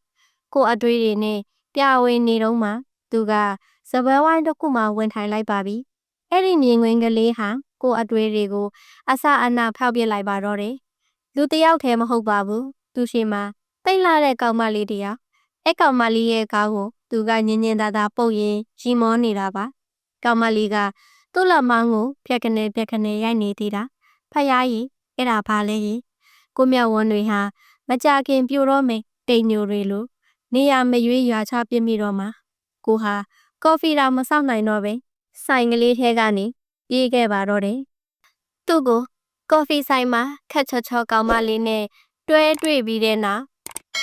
ကိုအတွေးတွေနဲ့ပြဝေနေတော့မှသူကစပွဲဝိုင်းတစ်ခုမှဝင်ထိုင်လိုက်ပါပြီအဲ့ဒီမြင်ကွင်းကလေးဟာကိုအတွေးတွေကိုအစအနဖောက်ပြလိုက်ပါတော့တယ်လူတယောက်တည်းမဟုတ်ပါဘူးသူရှိမှတိတ်လာတဲ့ကောင်မလေးတယောက်အဲ့ကောင်မလေးရဲ့ခေါင်းကိုသူကညင်ညင်သာသာပုတ်ရင်ရီမောနေတာပါကောင်မလေးကသူ့လက်မောင်းကိုဖြက်ကနေရိုက်နေသေးတာဖယားကြီးအဲ့ဒါဘာလဲကြီးကိုမြောက်ဝန်းတွေဟာမကြခင်ပြိုတော့မယ်တိမ်ညိုတွေလိုနေရမရွေးရွာချပြစ်မိတော့မှာကိုဟာကော်ဖီတောင်မစောင့်နိုင်တော့ပဲဆိုင်ကလေးထဲကနေပြေးခဲ့ပါတော့တယ်သူ့ကိုကော်ဖီဆိုင်မှာခက်ချောချောကောင်မလေးနဲ့တွဲတွေ့ပြီးတဲ့နောက်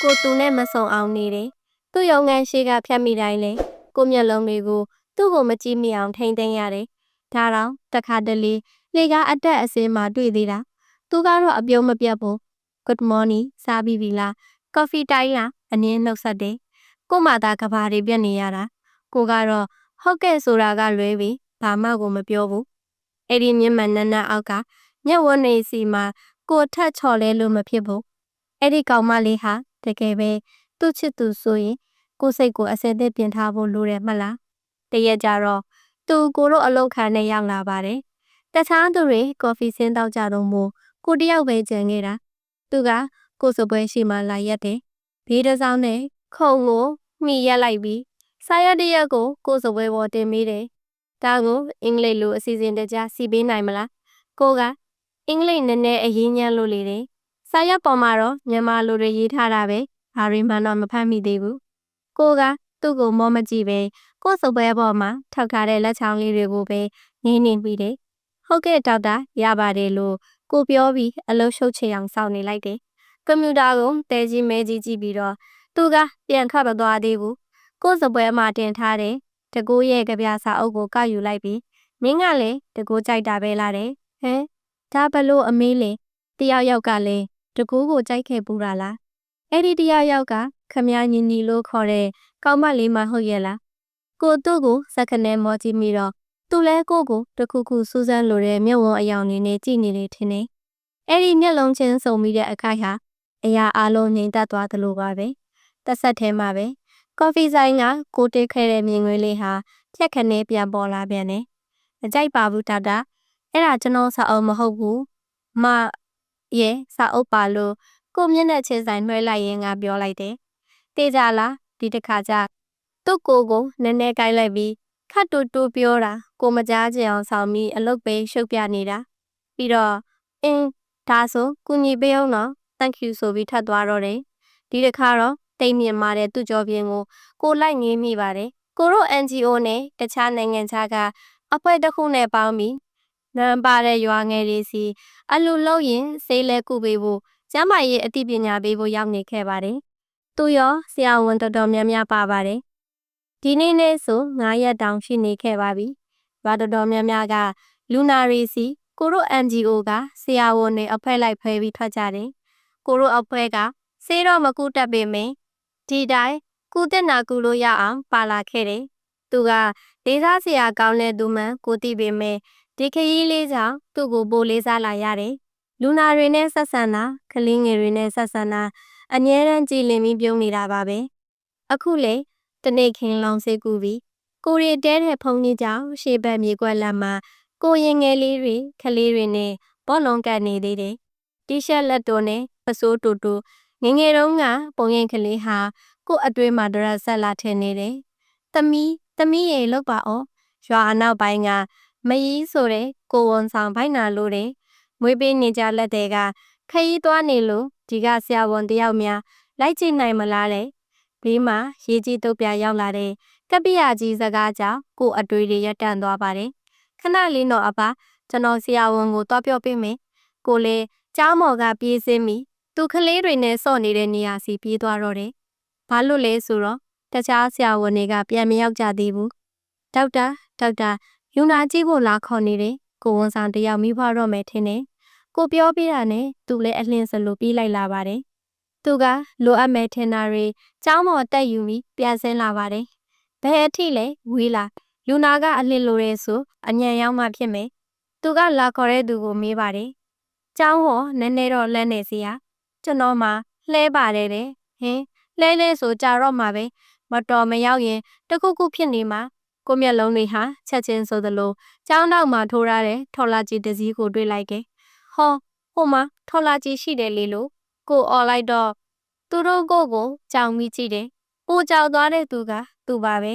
ကိုသူနဲ့မဆုံအောင်နေတယ်သူ့ရုံငန်းရှိကဖြတ်မိတိုင်းလေကိုမျက်လုံးတွေကိုသူ့ကိုမကြည့်မိအောင်ထိမ့်သိမ်းရတယ်ဒါတော့တခါတလေလေကားအတက်အစင်းမှာတွေ့သေးတာသူကတော့အပြုံးမပြတ်ဘူး Good morning စားပြီးပြီလားကော်ဖီတိုင်းလားအနည်းနှုတ်ဆက်တယ်ကိုမသာကဘာတွေပြတ်နေရတာကိုကတော့ဟုတ်ကဲ့ဆိုတာကလွဲပြီးဘာမှကိုမပြောဘူးအဲ့ဒီမျက်မှန်နန်းနန်းအောက်ကမျက်ဝန်းနေစီမှာကိုထက်ချော်လဲလို့မဖြစ်ဘူးအဲ့ဒီကောင်မလေးဟာတကယ်ပဲသူ့ချစ်သူဆိုရင်ကိုစိတ်ကိုအစဲသက်ပြင်ထားဖို့လိုတယ်မလားတရက်ကြတော့သူကိုတို့အလောက်ခံနဲ့ရောက်လာပါတယ်တခြားသူတွေကော်ဖီဆင်းတောက်ကြတော့မို့ကိုတယောက်ပဲကြံခဲ့တာသူကကိုစပွဲရှိမှလာရက်တယ်ဘေးတစ်စောင်းနဲ့ခုံကိုမှီရက်လိုက်ပြီးစာရွက်တစ်ရက်ကိုစပွဲပေါ်တင်မိတယ်ဒါကိုအင်္ဂလိပ်လိုအစီအစဉ်တကျစီပေးနိုင်မလားကိုကအင်္ဂလိပ်နည်းနည်းအရေးညံ့လို့လေတယ်စာရွက်ပေါ်မှာတော့မြန်မာလိုတွေရေးထားတာပဲဘာတွေမှတော့မဖတ်မိသေးဘူးကိုကသူ့ကိုမောမကြည့်ပဲကိုစပွဲပေါ်မှာထောက်ထားတဲ့လက်ချောင်းလေးတွေကိုပဲငင်းနေပြီးတယ်ဟုတ်ကဲ့ဒေါက်တာရပါတယ်လို့ကိုပြောပြီးအလုပ်ရှုပ်ချင်အောင်စောင့်နေလိုက်တယ်ကွန်ပျူတာကိုတဲကြီးမဲကြီးကြည့်ပြီးတော့သူကပြန်ထွက်မသွားသေးဘူးကိုစပွဲမှာတင်ထားတဲ့တကိုးရဲ့ကြပြစာအုပ်ကိုကောက်ယူလိုက်ပြီးမင်းကလည်းတကိုးကြိုက်တာပဲလားတဲ့ဟမ်ဒါဘလို့အမေးလေတယောက်ကလည်းတကိုးကိုကြိုက်ခဲ့ပူတာလားအဲ့ဒီတယောက်ကခမည်းညီညီလို့ခေါ်တဲ့ကောင်မလေးမဟုတ်ရဲ့လားကိုသူ့ကိုစက္ကနဲမောကြည့်မိတော့သူလဲကိုတခုခုစူးစမ်းလိုတဲ့မျက်ဝန်းအယောင်နေနဲ့ကြည့်နေတယ်ထင်တယ်အဲ့ဒီမျက်လုံးချင်းစုံမိတဲ့အခိုက်ဟာအရာအလုံးငြိမ်သက်သွားသလိုပါပဲတက်ဆက်ထဲမှာပဲကော်ဖီဆိုင်ကကိုတက်ခဲ့တဲ့မြင်ကွင်းလေးဟာဖြက်ခနဲပြန်ပေါ်လာပြန်တယ်မကြိုက်ပါဘူးဒေါက်တာအဲ့ဒါကျွန်တော်စာအုပ်မဟုတ်ဘူးမရဲ့စာအုပ်ပါလို့ကိုမျက်နှာချင်းဆိုင်နှွှဲလိုက်ရင်ငါပြောလိုက်တယ်တေးကြလားဒီတစ်ခါကျသူ့ကိုနည်းနည်းကိုက်လိုက်ပြီးခတ်တူတူပြောတာကိုမကြားချင်အောင်ဆောင်ပြီးအလုပ်ပဲရှုပ်ပြနေတာပြီးတော့ဒါဆိုကုညီပေးအောင်နော် thank you ဆိုပြီးထပ်သွားတော့တယ်ဒီတစ်ခါတော့တိတ်မြင့်မာတဲ့သူ့ကြောပြင်းကိုလိုက်ငေးမိပါတယ်ကိုတို့ NGO နဲ့တခြားနိုင်ငံခြားကအဖွဲ့တစ်ခုနဲ့ပေါင်းပြီးနံပါတဲ့ရွာငယ်တွေစီအလူလို့ရင်ဆေးလဲကုပေးဖို့ကျမ်းမာရေးအသိပညာပေးဖို့ရောက်နေခဲ့ပါတယ်သူရောဆရာဝန်တော်တော်များများပါပါတယ်ဒီနေ့နဲ့ဆို9ရက်တောင်ရှိနေခဲ့ပါပြီရွာတော်တော်များများကလူနာရီစီကိုတို့ NGO ကဆရာဝန်တွေအဖွဲ့လိုက်ဖဲပြီးထွက်ကြတယ်ကိုတို့အဖွဲ့ကဆေးတော့မကူတက်ပေမယ့်ဒီတိုင်းကုတက်နာကုလို့ရအောင်ပါလာခဲ့တယ်သူကဒေသဆရာကောင်းတဲ့သူမှန်ကိုသိပေမဲ့ဒီခရီးလေးကြောင့်သူ့ကိုပိုလေးစားလာရတယ်လူနာတွေနဲ့ဆက်ဆံတာကလေးငယ်တွေနဲ့ဆက်ဆံတာအငြင်းတန်းကြည်လင်ပြီးပြုံးနေတာပါပဲအခုလေတနေ့ခင်လောင်စေးကူပြီးကိုရီတဲတဲ့ဖုန်ကြီးကြောင့်ရှေ့ဘက်မြေကွက်လမ်းမှာကိုရင်ငယ်လေးတွေခလေးတွေနဲ့ဘောလုံးကန်နေသေးတယ်တီရှပ်လက်တော်နဲ့ပစိုးတူတူငငယ်တုန်းကပုံရင်ကလေးဟာကိုအတွေးမှာဒရက်ဆက်လာထင်နေတယ်သမီးရေလောက်ပါအောင်ရွာအနောက်ပိုင်းကမယီးဆိုတဲ့ကိုဝန်ဆောင်ဘိုက်နာလို့တယ်မွေးပေးနေကြလက်တွေကခရီးသွားနေလို့ဒီကဆရာဝန်တယောက်များလိုက်ကြည့်နိုင်မလားလေဘေးမှာရေးကြီးတုတ်ပြရောက်လာတဲ့ ကပ္ပိယကြီးစကားကြောင့်ကိုအတွေ့တွေရပ်တန့်သွားပါတယ်ခဏလေးတော့အပါကျွန်တော်ဆရာဝန်ကိုတွားပြောပေးမယ်ကိုလည်းကျောင်းမော်ကပြေးစင်းပြီးသူကလေးတွေနဲ့စော့နေတဲ့နေရာစီပြေးသွားတော့တယ်ဘာလို့လဲဆိုတော့တခြားဆရာဝန်တွေကပြန်မရောက်ကြသေးဘူးဒေါက်တာယူနာကြည့်ဖို့လာခေါ်နေတယ်ကိုဝန်ဆောင်တယောက်မိဖွားတော့မယ်ထင်တယ်ကိုပြောပြတာနဲ့သူလည်းအလင်းစလို့ပြေးလိုက်လာပါတယ်သူကလိုအပ်မဲ့ထင်တာတွေကျောင်းမော်တက်ယူပြီးပြန်ဆင်းလာပါတယ်ဘယ်အထိလဲဝေးလာလူနာကအလင်းလိုရဲဆိုအညံရောက်မှဖြစ်မယ်သူကလာခေါ်တဲ့သူကိုမေးပါတယ်ကျောင်းဟောနည်းနည်းတော့လှမ်းနေစီရကျွန်တော်မှလှဲပါတယ်တဲ့ဟင်းလဲဆိုကြာတော့မှပဲမတော်မရောက်ရင်တခုခုဖြစ်နေမှာကိုမျက်လုံးတွေဟာချက်ချင်းဆိုသလိုကျောင်းတော့မှထိုးရတဲ့ထော်လာကြီးတစည်းကိုတွေ့လိုက်ကဲဟောဟိုမှာထော်လာကြီးရှိတယ်လေလို့ကိုអော်လိုက်တော့သူတို့ကိုကြောင်မိကြည့်တယ်ပိုကြောက်သွားတဲ့သူကသူပါပဲ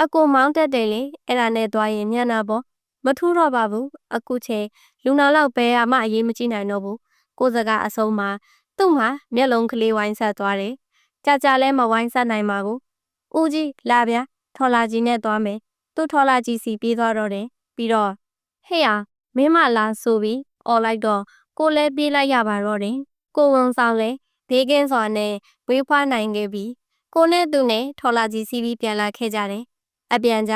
အကိုမောင်းတက်တယ်လေအဲ့ဒါနဲ့သွားရင်ညံ့တာပေါ့မထူးတော့ပါဘူးအခုချိန်လူနာလောက်ပဲအမအရေးမကြည့်နိုင်တော့ဘူးကိုစကားအဆုံးမှာသူ့မှာမျက်လုံးကလေးဝိုင်းဆက်သွားတယ်ကြာလဲမဝိုင်းဆက်နိုင်ပါဘူးဦးကြီးလာဗျာထော်လာကြီးနဲ့သွားမယ်သူ့ထော်လာကြီးစီပြေးသွားတော့တယ်ပြီးတော့ဟေ့ဟာမင်းမလာဆိုပြီးអော်လိုက်တော့ကိုလည်းပြေးလိုက်ရပါတော့တယ်ကိုဝန်ဆောင်လဲဘေးကင်းစွာနဲ့ဝေးဖွားနိုင်ခဲ့ပြီးကိုနဲ့သူနဲ့ထော်လာကြီးစီးပြီးပြန်လာခဲ့ကြတယ်အပြန်ကြ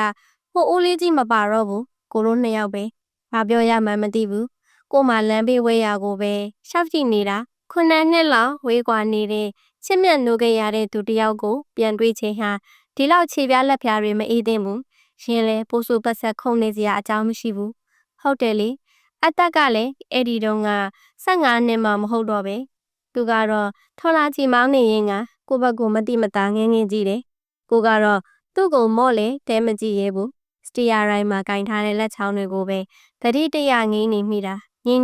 ဟိုဦးလေးကြီးမပါတော့ဘူးကိုတို့နှစ်ယောက်ပဲဘာပြောရမှန်းမသိဘူးကိုမှလမ်းဘေးဝဲရကိုပဲရှောက်ကြည့်နေတာခုနှစ်လောက်ဝေးကွာနေတဲ့ချစ်မြတ်နိုးခဲ့ရတဲ့သူတယောက်ကိုပြန်တွေ့ချိန်ဟာဒီလောက်ခြေပြားလက်ဖြားတွေမအေးသင့်ဘူးရှင်လဲပိုးဆူပတ်ဆက်ခုန်နေစရာအကြောင်းမရှိဘူးဟုတ်တယ်လေအသက်ကလည်းအဲ့ဒီတုန်းက15နှစ်မှမဟုတ်တော့ပဲသူကတော့ထော်လာချီမောင်းနေရင်ကကိုဘက်ကိုမတိမတာငင်းကြည့်တယ်ကိုကတော့သူ့ကိုမော့လေတဲမကြည့်ရဲဘူးစတီယာရိုင်းမှာကင်ထားတဲ့လက်ချောင်းတွေကိုပဲတတိတရငင်းနေမိတာငင်း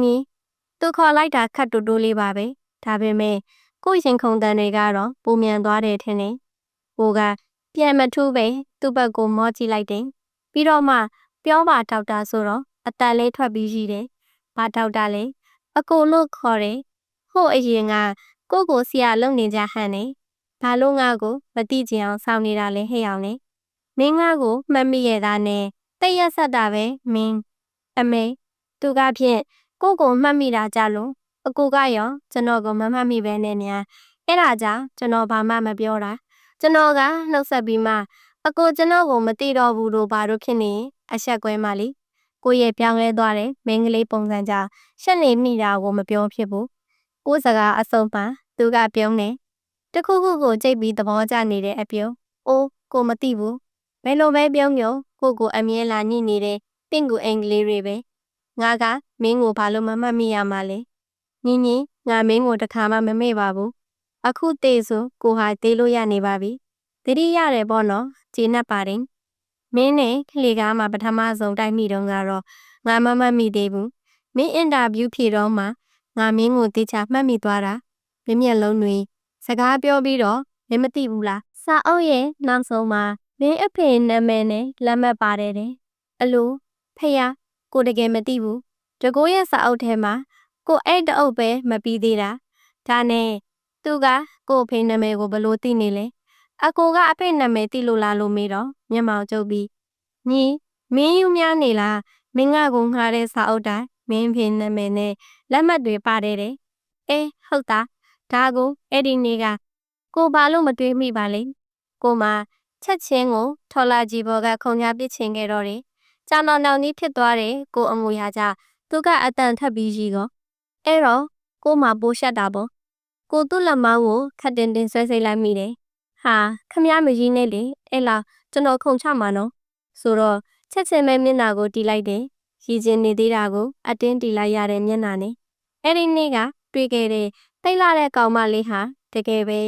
သူခေါ်လိုက်တာခတ်တူတူလေးပါပဲဒါပေမဲ့ကိုရင်ခုန်တန်တွေကတော့ပုံမြန်သွားတယ်ထင်တယ်ကိုကပြန်မထူးပဲသူ့ဘက်ကိုမော့ကြည့်လိုက်တယ်ပြီးတော့မှပြောပါဒေါက်တာဆိုတော့အတန်လေးထွက်ပြီးရှိတယ်ဘာဒေါက်တာလဲအကိုလို့ခေါ်တယ်ဟို့အရင်ကကိုဆရာလုံနေကြဟန်နေဘာလို့ငါကိုမတိကျင်အောင်စောင့်နေတာလဲဟဲ့အောင်လေမင်းငါကိုမှတ်မိရတာနဲ့တိတ်ရက်ဆက်တာပဲမင်းအမေသူကဖြင့်ကိုမှတ်မိတာကြလို့အကိုကရောကျွန်တော်ကိုမမှတ်မိပဲနဲ့များအဲ့ဒါကြောင့်ကျွန်တော်ဘာမှမပြောတာကျွန်တော်ကနှုတ်ဆက်ပြီးမှအကိုကျွန်တော်ကိုမသိတော့ဘူးလို့ဘာလို့ဖြစ်နေအဆက်ကွဲမှလीကိုရဲ့ပြောင်းလဲသွားတဲ့မင်းကလေးပုံစံကြောင့်ရှက်နေမိတာကိုမပြောဖြစ်ဘူးကိုစကားအဆုံးမှာသူကပြုံးနေတခုခုကိုကြိတ်ပြီးသဘောကျနေတဲ့အပြုံးအိုးကိုမသိဘူးဘယ်လိုပဲပြုံးကိုအမြဲလာညှိနေတဲ့တင့်ကိုအင်္ဂလိပ်တွေပဲငါကမင်းကိုဘာလို့မမှတ်မိရမှာလဲညီငါမင်းကိုတခါမှမမေ့ပါဘူးအခုသေးဆိုကိုဟာသေးလို့ရနေပါပြီတတိရတယ်ပေါ့နော်ကျေနပ်ပါတယ်မင်းနဲ့ကလေးကမှပထမဆုံးတိုက်မိတော့ကတော့ငါမမှတ်မိသေးဘူးမင်းအင်တာဗျူးဖြေတော့မှငါမင်းကိုတေချာမှတ်မိသွားတာမျက်လုံးတွေစကားပြောပြီးတော့မင်းမသိဘူးလားစာအုပ်ရဲ့နောက်ဆုံးမှာမင်းအဖေနာမည်နဲ့လက်မှတ်ပါတယ်တဲ့အလိုဖေယားကိုတကယ်မသိဘူးတကိုးရဲ့စာအုပ်ထဲမှာကိုအဲ့တအုပ်ပဲမပြီးသေးတာဒါနဲ့သူကကိုအဖေနာမည်ကိုဘလို့သိနေလဲအကိုကအဖေနာမည်သိလို့လားလို့မေးတော့မျက်မှောင်ကျုပ်ပြီးညီမင်းယူများနေလားမင်းကကိုငှားတဲ့စာအုပ်တိုင်းမင်းဖေနာမည်နဲ့လက်မှတ်တွေပါတယ်တဲ့အေးဟုတ်တာဒါကိုအဲ့ဒီနေ့ကကိုဘာလို့မတွေးမိပါလဲကိုမချက်ချင်းကိုထော်လာကြီးဘော်ကခုံညာပစ်ချင်ခဲ့တော့တယ်ကြောင်နောင်ကြီးဖြစ်သွားတယ်ကိုအငွေဟာကြသူကအတန်ထပ်ပြီးကြီးကောအဲ့တော့ကိုမပိုးရှက်တာပေါ့ကိုသူ့လက်မောင်းကိုခတ်တင်ဆွဲစိတ်လိုက်မိတယ်ဟာခမရမကြီးနဲ့လေအဲ့လားကျွန်တော်ခုံချမှာနော်ဆိုတော့ချက်ချင်းပဲမျက်နှာကိုတီးလိုက်တယ်ရည်ကျင်နေသေးတာကိုအတင်းတီးလိုက်ရတဲ့မျက်နှာနဲ့အဲ့ဒီနေ့ကတွေ့ခဲ့တဲ့တိတ်လာတဲ့ကောင်မလေးဟာတကယ်ပဲ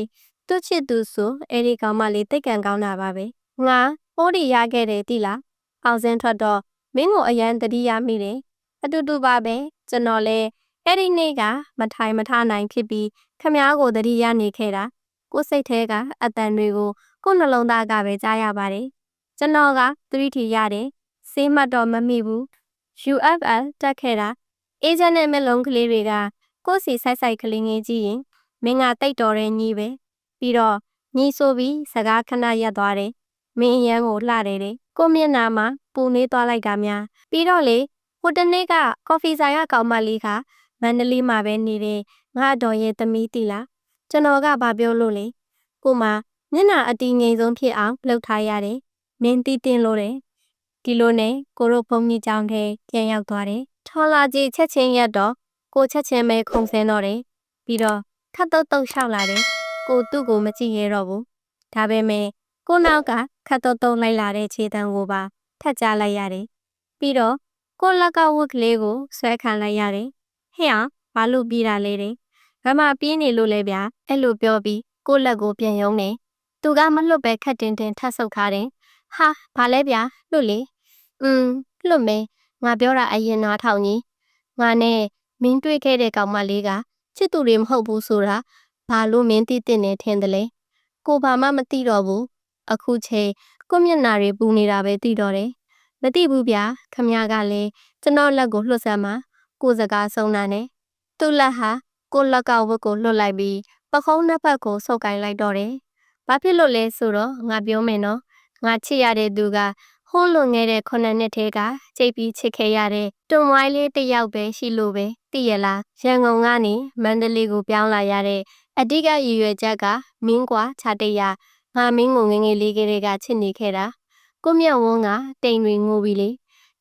သူ့ချစ်သူဆိုအဲ့ဒီကောင်မလေးတိတ်ကန်ကောင်းတာပါပဲငါဟိုးဒီရခဲ့တယ်တိလားအောင်စင်းထွက်တော့မင်းကိုအရန်တတိယမိတယ်အတူတူပါပဲကျွန်တော်လဲအဲ့ဒီနေ့ကမထိုင်မထနိုင်ဖြစ်ပြီးခမားကိုတတိယနေခဲ့တာကိုစိတ်ထဲကအတန်တွေကိုကိုနှလုံးသားကပဲကြားရပါတယ်ကျွန်တော်ကသတိထီရတယ်စေးမှတ်တော့မမိဘူး UFL တက်ခဲ့တာအေဂျင့်နဲ့မလုံးကလေးတွေကကိုစီဆိုင်ကလေးငယ်ကြည့်ရင်မင်းကတိတ်တော်တဲ့ညီပဲပြီးတော့ညီဆိုပြီးစကားခဏရက်သွားတယ် မင်းအရန်ကိုလှတယ်တဲ့ကိုမျက်နှာမှာပူနေသွားလိုက်တာများပြီးတော့လေဟိုတနေ့ကကော်ဖီဆိုင်ကကောင်မလေးကမန္တလေးမှာပဲနေတဲ့ငါအတော်ရဲ့သမီးတီလားကျွန်တော်ကဘာပြောလို့လဲကိုမမျက်နှာအတီးငိမ်ဆုံးဖြစ်အောင်လှုပ်ထားရတယ်မင်းတီးတင်လို့တယ်ဒီလိုနဲ့ကိုတို့ဘုံကြီးကြောင်ထဲပြန်ရောက်သွားတယ်ထော်လာကြီးချက်ချင်းရက်တော့ကိုချက်ချင်းပဲခုံစင်းတော့တယ်ပြီးတော့ခတ်တုတ်တုတ်လျှောက်လာတယ်ကိုသူ့ကိုမကြည့်ရတော့ဘူးဒါပေမဲ့ကိုနောက်ကခတ်တုတ်တုတ်လိုက်လာတဲ့ခြေတံကိုပါထပ်ကြလိုက်ရတယ်ပြီးတော့ကိုလက်ကဝတ်ကလေးကိုဆွဲခံလိုက်ရတယ်ဟဲ့အောင်ဘာလို့ပြေးတာလဲတဲ့ငါမပြေးနေလို့လဲဗျာအဲ့လိုပြောပြီးကိုလက်ကိုပြန်ယုံနေသူကမလွတ်ပဲခတ်တင်တင်ထပ်ဆုပ်ထားတယ်ဟာဘာလဲဗျာလွတ်လေလွတ်မယ်ငါပြောတာအရင်နားထောင်ကြီးငါနဲ့မင်းတွေ့ခဲ့တဲ့ကောင်မလေးကချစ်သူတွေမဟုတ်ဘူးဆိုတာဘာလို့မင်းသိတဲ့နေထင်တယ်လဲကိုဘာမှမသိတော့ဘူးအခုချိန်ကိုမျက်နာတွေပူနေတာပဲသိတော့တယ်မသိဘူးဗျာခမရကလည်းကျွန်တော်လက်ကိုလွှတ်ဆမ်းမှာကိုစကားဆုံးတာနဲ့သူ့လက်ဟာကိုလက်ကဝတ်ကိုလွတ်လိုက်ပြီးပခုံးနှစ်ဖက်ကိုဆုပ်ကိုင်လိုက်တော့တယ်ဘာဖြစ်လို့လဲဆိုတော့ငါပြောမယ်နော်ငါချစ်ရတဲ့သူကဟိုးလွန်ခဲ့တဲ့9နှစ်ထဲကကြိတ်ပြီးချစ်ခဲ့ရတဲ့တွန်ဝိုင်းလေးတစ်ယောက်ပဲရှိလို့ပဲသိရလားရန်ကုန်ကနေမန္တလေးကိုပြောင်းလာရတဲ့အဓိကရည်ရွယ်ချက်ကမင်းကွာခြာတရငါမင်းကိုငငယ်လေးကလေးကချစ်နေခဲ့တာကိုမြတ်ဝန်းကတိမ်တွေငိုပြီးလေ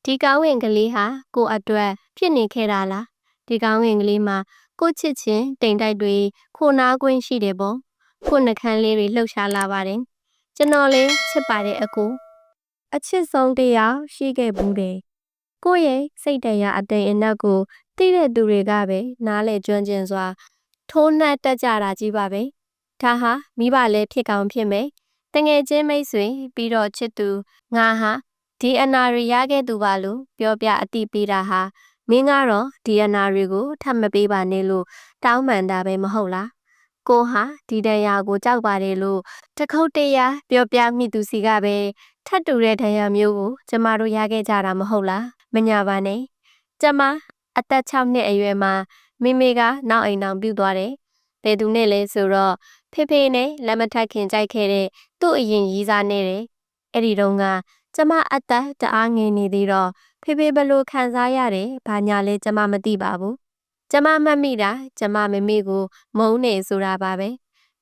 ဒီကောင်းဝင်ကလေးဟာကိုအတွက်ဖြစ်နေခဲ့တာလားဒီကောင်းဝင်ကလေးမှာကိုချစ်ချင်းတိမ်တိုက်တွေခိုနာခွင့်ရှိတယ်ပေါ့ကိုနှခမ်းလေးတွေလှုပ်ရှားလာပါတယ်ကျွန်တော်လည်းချစ်ပါတယ်အကိုအချစ်ဆုံးတရားရှိခဲ့ဘူးတယ်ကိုရဲ့စိတ်တရားအတိမ်အနက်ကိုသိတဲ့သူတွေကပဲနားလေကျွမ်းကျင်စွာထိုးနှက်တက်ကြတာကြီးပါပဲဒါဟာမိဘလည်းဖြစ်ကောင်းဖြစ်မယ်တငယ်ချင်းမိတ်ဆွေပြီးတော့ချစ်သူငါဟာဒီအနာရီရခဲ့သူပါလို့ပြောပြအတိပေးတာဟာမင်းကတော့ဒီအနာရီကိုထပ်မပေးပါနဲ့လို့တောင်းပန်တာပဲမဟုတ်လားကိုဟာဒီတရားကိုကြောက်ပါတယ်လို့တခုတ်တရပြောပြမိသူစီကပဲထပ်တူတဲ့တရားမျိုးကိုကျမတို့ရခဲ့ကြတာမဟုတ်လားမညာပါနဲ့ကျမအသက်6နှစ်အရွယ်မှာမိမိကနောက်အိမ်အောင်ပြုတ်သွားတယ်ဘယ်သူနဲ့လဲဆိုတော့ဖေဖေနဲ့လက်မထပ်ခင်ကြိုက်ခဲ့တဲ့သူ့အရင်ရီးစားနေတယ်အဲ့ဒီတော့ကကျမအသက်တအားငယ်နေသေးတော့ဖေဖေဘလို့ခံစားရတယ်ဘာညာလဲကျမမသိပါဘူးကျမမှတ်မိတာကျမမမေကိုမုန်းနေဆိုတာပါပဲ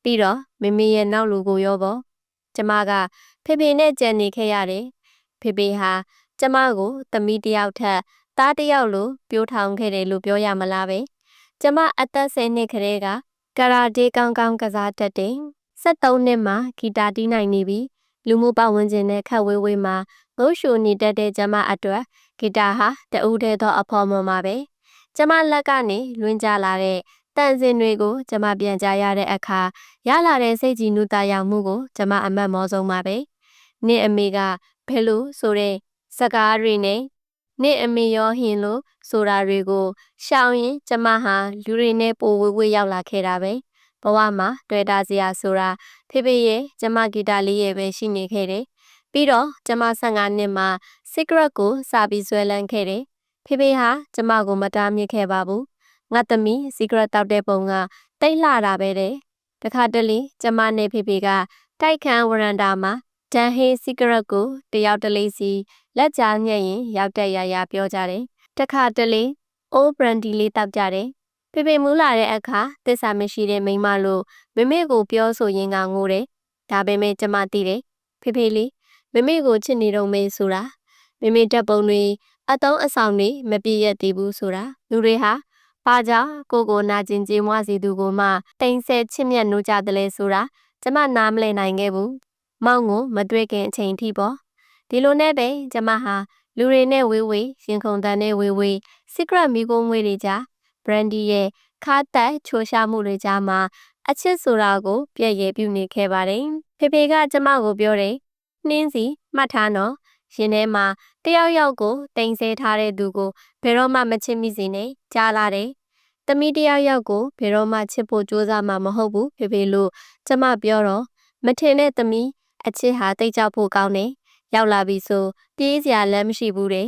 ပြီးတော့မမေရဲ့နောက်လူကိုရောပေါ့ကျမကဖေဖေနဲ့ကြံနေခဲ့ရတယ်ဖေဖေဟာကျမကိုသမီးတယောက်ထက်သားတယောက်လိုပြိုးထောင်ခဲ့တယ်လို့ပြောရမလားပဲကျမအသက်10နှစ်ခရဲကကာရာတေကောင်းကောင်းကစားတတ်တယ်73နှစ်မှာဂီတာတီးနိုင်နေပြီလူမှုပတ်ဝန်းကျင်နဲ့ခက်ဝေးဝေးမှာငုတ်ရှူနေတတ်တဲ့ကျမအတွက်ဂီတာဟာတဦးတည်းသောအဖော်မွန်ပါပဲကျမလက်ကနေလွင်ကြလာတဲ့တန်စင်တွေကိုကျမပြန်ကြားရတဲ့အခါရလာတဲ့စိတ်ကြည်နူးတာယာမှုကိုကျမအမတ်မောဆုံးပါပဲနင့်အမေကဘယ်လိုဆိုတဲ့စကားတွေနဲ့နင့်အမေရောဟင်လို့ဆိုတာတွေကိုရှောင်ရင်ကျမဟာလူတွေနဲ့ပိုဝေးဝေးရောက်လာခဲ့တာပဲဘဝမှာတွေ့တာစရာဆိုတာဖေဖေရဲ့ကျမဂီတာလေးရဲ့ပဲရှိနေခဲ့တယ်ပြီးတော့ကျမ15နှစ်မှာ cigarette ကိုစပြီးဆွဲလန်းခဲ့တယ်ဖေဖေဟာကျမကိုမတားမြစ်ခဲ့ပါဘူးငါသမီး cigarette တောက်တဲ့ပုံကတိတ်လှတာပဲတဲ့တခါတလေကျမနဲ့ဖေဖေကတိုက်ခန်းဝရန်တာမှာဒန်ဟေး cigarette ကိုတယောက်တလေးစီလက်ချညက်ရင်ရောက်တဲ့ရပြောကြတယ်တခါတလေအိုးဘရန်ဒီလေးတောက်ကြတယ်ဖေဖေမူးလာတဲ့အခါသစ္စာမရှိတဲ့မိန်းမလို့မမေကိုပြောဆိုရင်းကငိုတယ်ဒါပေမဲ့ကျမသိတယ်ဖေဖေလေးမမေကိုချစ်နေတော့မေးဆိုတာမမေတက်ပုံတွေအတုံးအဆောင်တွေမပြည့်ရသေးဘူးဆိုတာလူတွေဟာဘာကြောင့်ကိုနာကျင်ကြေးမွားစီသူကိုမှတိမ်ဆဲချစ်မြတ်နိုးကြတယ်လဲဆိုတာကျမနားမလည်နိုင်ခဲ့ဘူးမောင်ကိုမတွေ့ခင်အချိန်ထိပေါ့ဒီလိုနဲ့ပဲကျမဟာလူတွေနဲ့ဝေးဝေးရင်ခုန်တန်းနဲ့ဝေးဝေး secret မိကိုမွေးတွေကြား brandy ရဲ့ခါတက်ချိုးရှားမှုတွေကြားမှာအချစ်ဆိုတာကိုပြည့်ရည်ပြုနေခဲ့ပါတယ်ဖေဖေကကျမကိုပြောတယ်နှင်းစီမှတ်ထားနော်ရင်ထဲမှာတယောက်ယောက်ကိုတိမ်ဆဲထားတဲ့သူကိုဘယ်တော့မှမချစ်မိစေနဲ့ကြားလာတယ်သမီးတယောက်ယောက်ကိုဘယ်တော့မှချစ်ဖို့ကြိုးစားမှာမဟုတ်ဘူးဖေဖေလို့ကျမပြောတော့မထင်တဲ့သမီးအချစ်ဟာတိတ်ကြောက်ဖို့ကောင်းတယ်ရောက်လာပြီဆိုပြေးစရာလမ်းမရှိဘူးတဲ့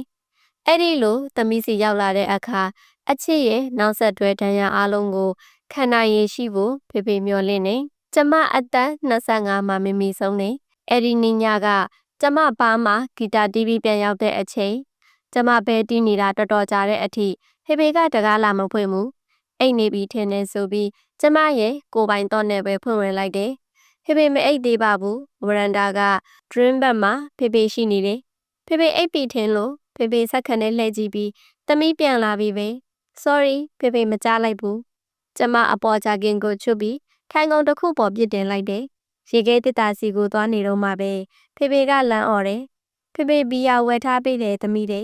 အဲ့ဒီလိုသမီးစီရောက်လာတဲ့အခါအချစ်ရဲ့နောက်ဆက်တွဲဒဏ်ရာအလုံးကိုခံနိုင်ရရှိဖို့ဖေဖေမျှော်လင့်နေကျမအသက်25မှာမမီဆုံးနေ အဲ့ဒီနေ့ညကကျမပါမှာဂီတာတီးပြီးပြန်ရောက်တဲ့အချိန်ကျမပဲတီးနေတာတော်တော်ကြာတဲ့အထိဖေဖေကတကားလာမဖွင့်ဘူးအိတ်နေပြီးထင်နေဆိုပြီးကျမရဲ့ကိုပိုင်တော့နဲ့ပဲဖွင့်ဝင်လိုက်တယ်ဖေဖေမအိတ်သေးပါဘူးဝရန်တာက dream ဘက်မှာဖေဖေရှိနေတယ်ဖေဖေအိတ်ပြီးထင်လို့ဖေဖေဆက်ခနဲ့လှည့်ကြည့်ပြီးသမီးပြန်လာပြီပဲ sorry ဖေဖေမကြားလိုက်ဘူးကျမအပေါ်ကြခင်ကိုချွတ်ပြီးထိုင်ကုန်တစ်ခုပေါ်ပြစ်တင်လိုက်တယ်ရေခဲတစ်တာစီကိုသွားနေတော့မှပဲဖေဖေကလမ်းអော်တယ်ဖေဖေဘီယာဝယ်ထားပေးတယ်သမီးတွေ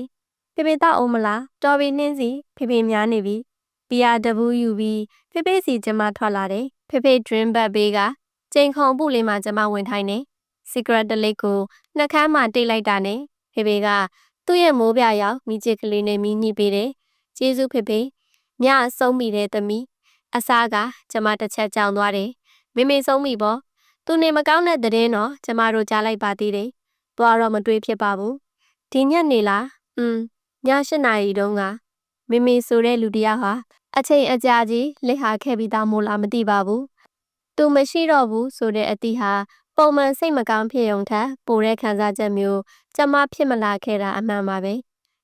ဖေဖေတော့အောင်မလားတော်ပြီနှင်းစီဖေဖေများနေပြီဘီယာတဘူးယူပြီးဖေဖေစီကျမထွက်လာတယ်ဖေဖေ dream ဘက်ဘေးကကျိန်ခုံပုလေးမှကျမဝင်ထိုင်နေ cigarette တစ်လိပ်ကိုနှက်ခမ်းမှတိတ်လိုက်တာနဲ့ဖေဖေကသူ့ရဲ့မိုးပြရောက်မိချစ်ကလေးနဲ့မိညှိပေးတယ်ကျေးဇူးဖေဖေညဆုံးမိတဲ့သမီးအစားကကျမတစ်ချက်ကြောင်သွားတယ်မေမေဆုံးမိပေါ့သူနေမကောင်းတဲ့တဲ့င်းတော့ကျမတို့ကြားလိုက်ပါသေးတယ်သွားတော့မတွေးဖြစ်ပါဘူးဒီညက်နေလားည8 နာရီတုန်းကမေမေဆိုတဲ့လူတယောက်ဟာအချိန်အကြာကြီးလက်ဟာခဲ့ပြီးသားမို့လားမသိပါဘူးသူမရှိတော့ဘူးဆိုတဲ့အသည့်ဟာပုံမှန်စိတ်မကောင်းဖြစ်ုံထက်ပိုတဲ့ခံစားချက်မျိုးကျမဖြစ်မလာခဲ့တာအမှန်ပါပဲ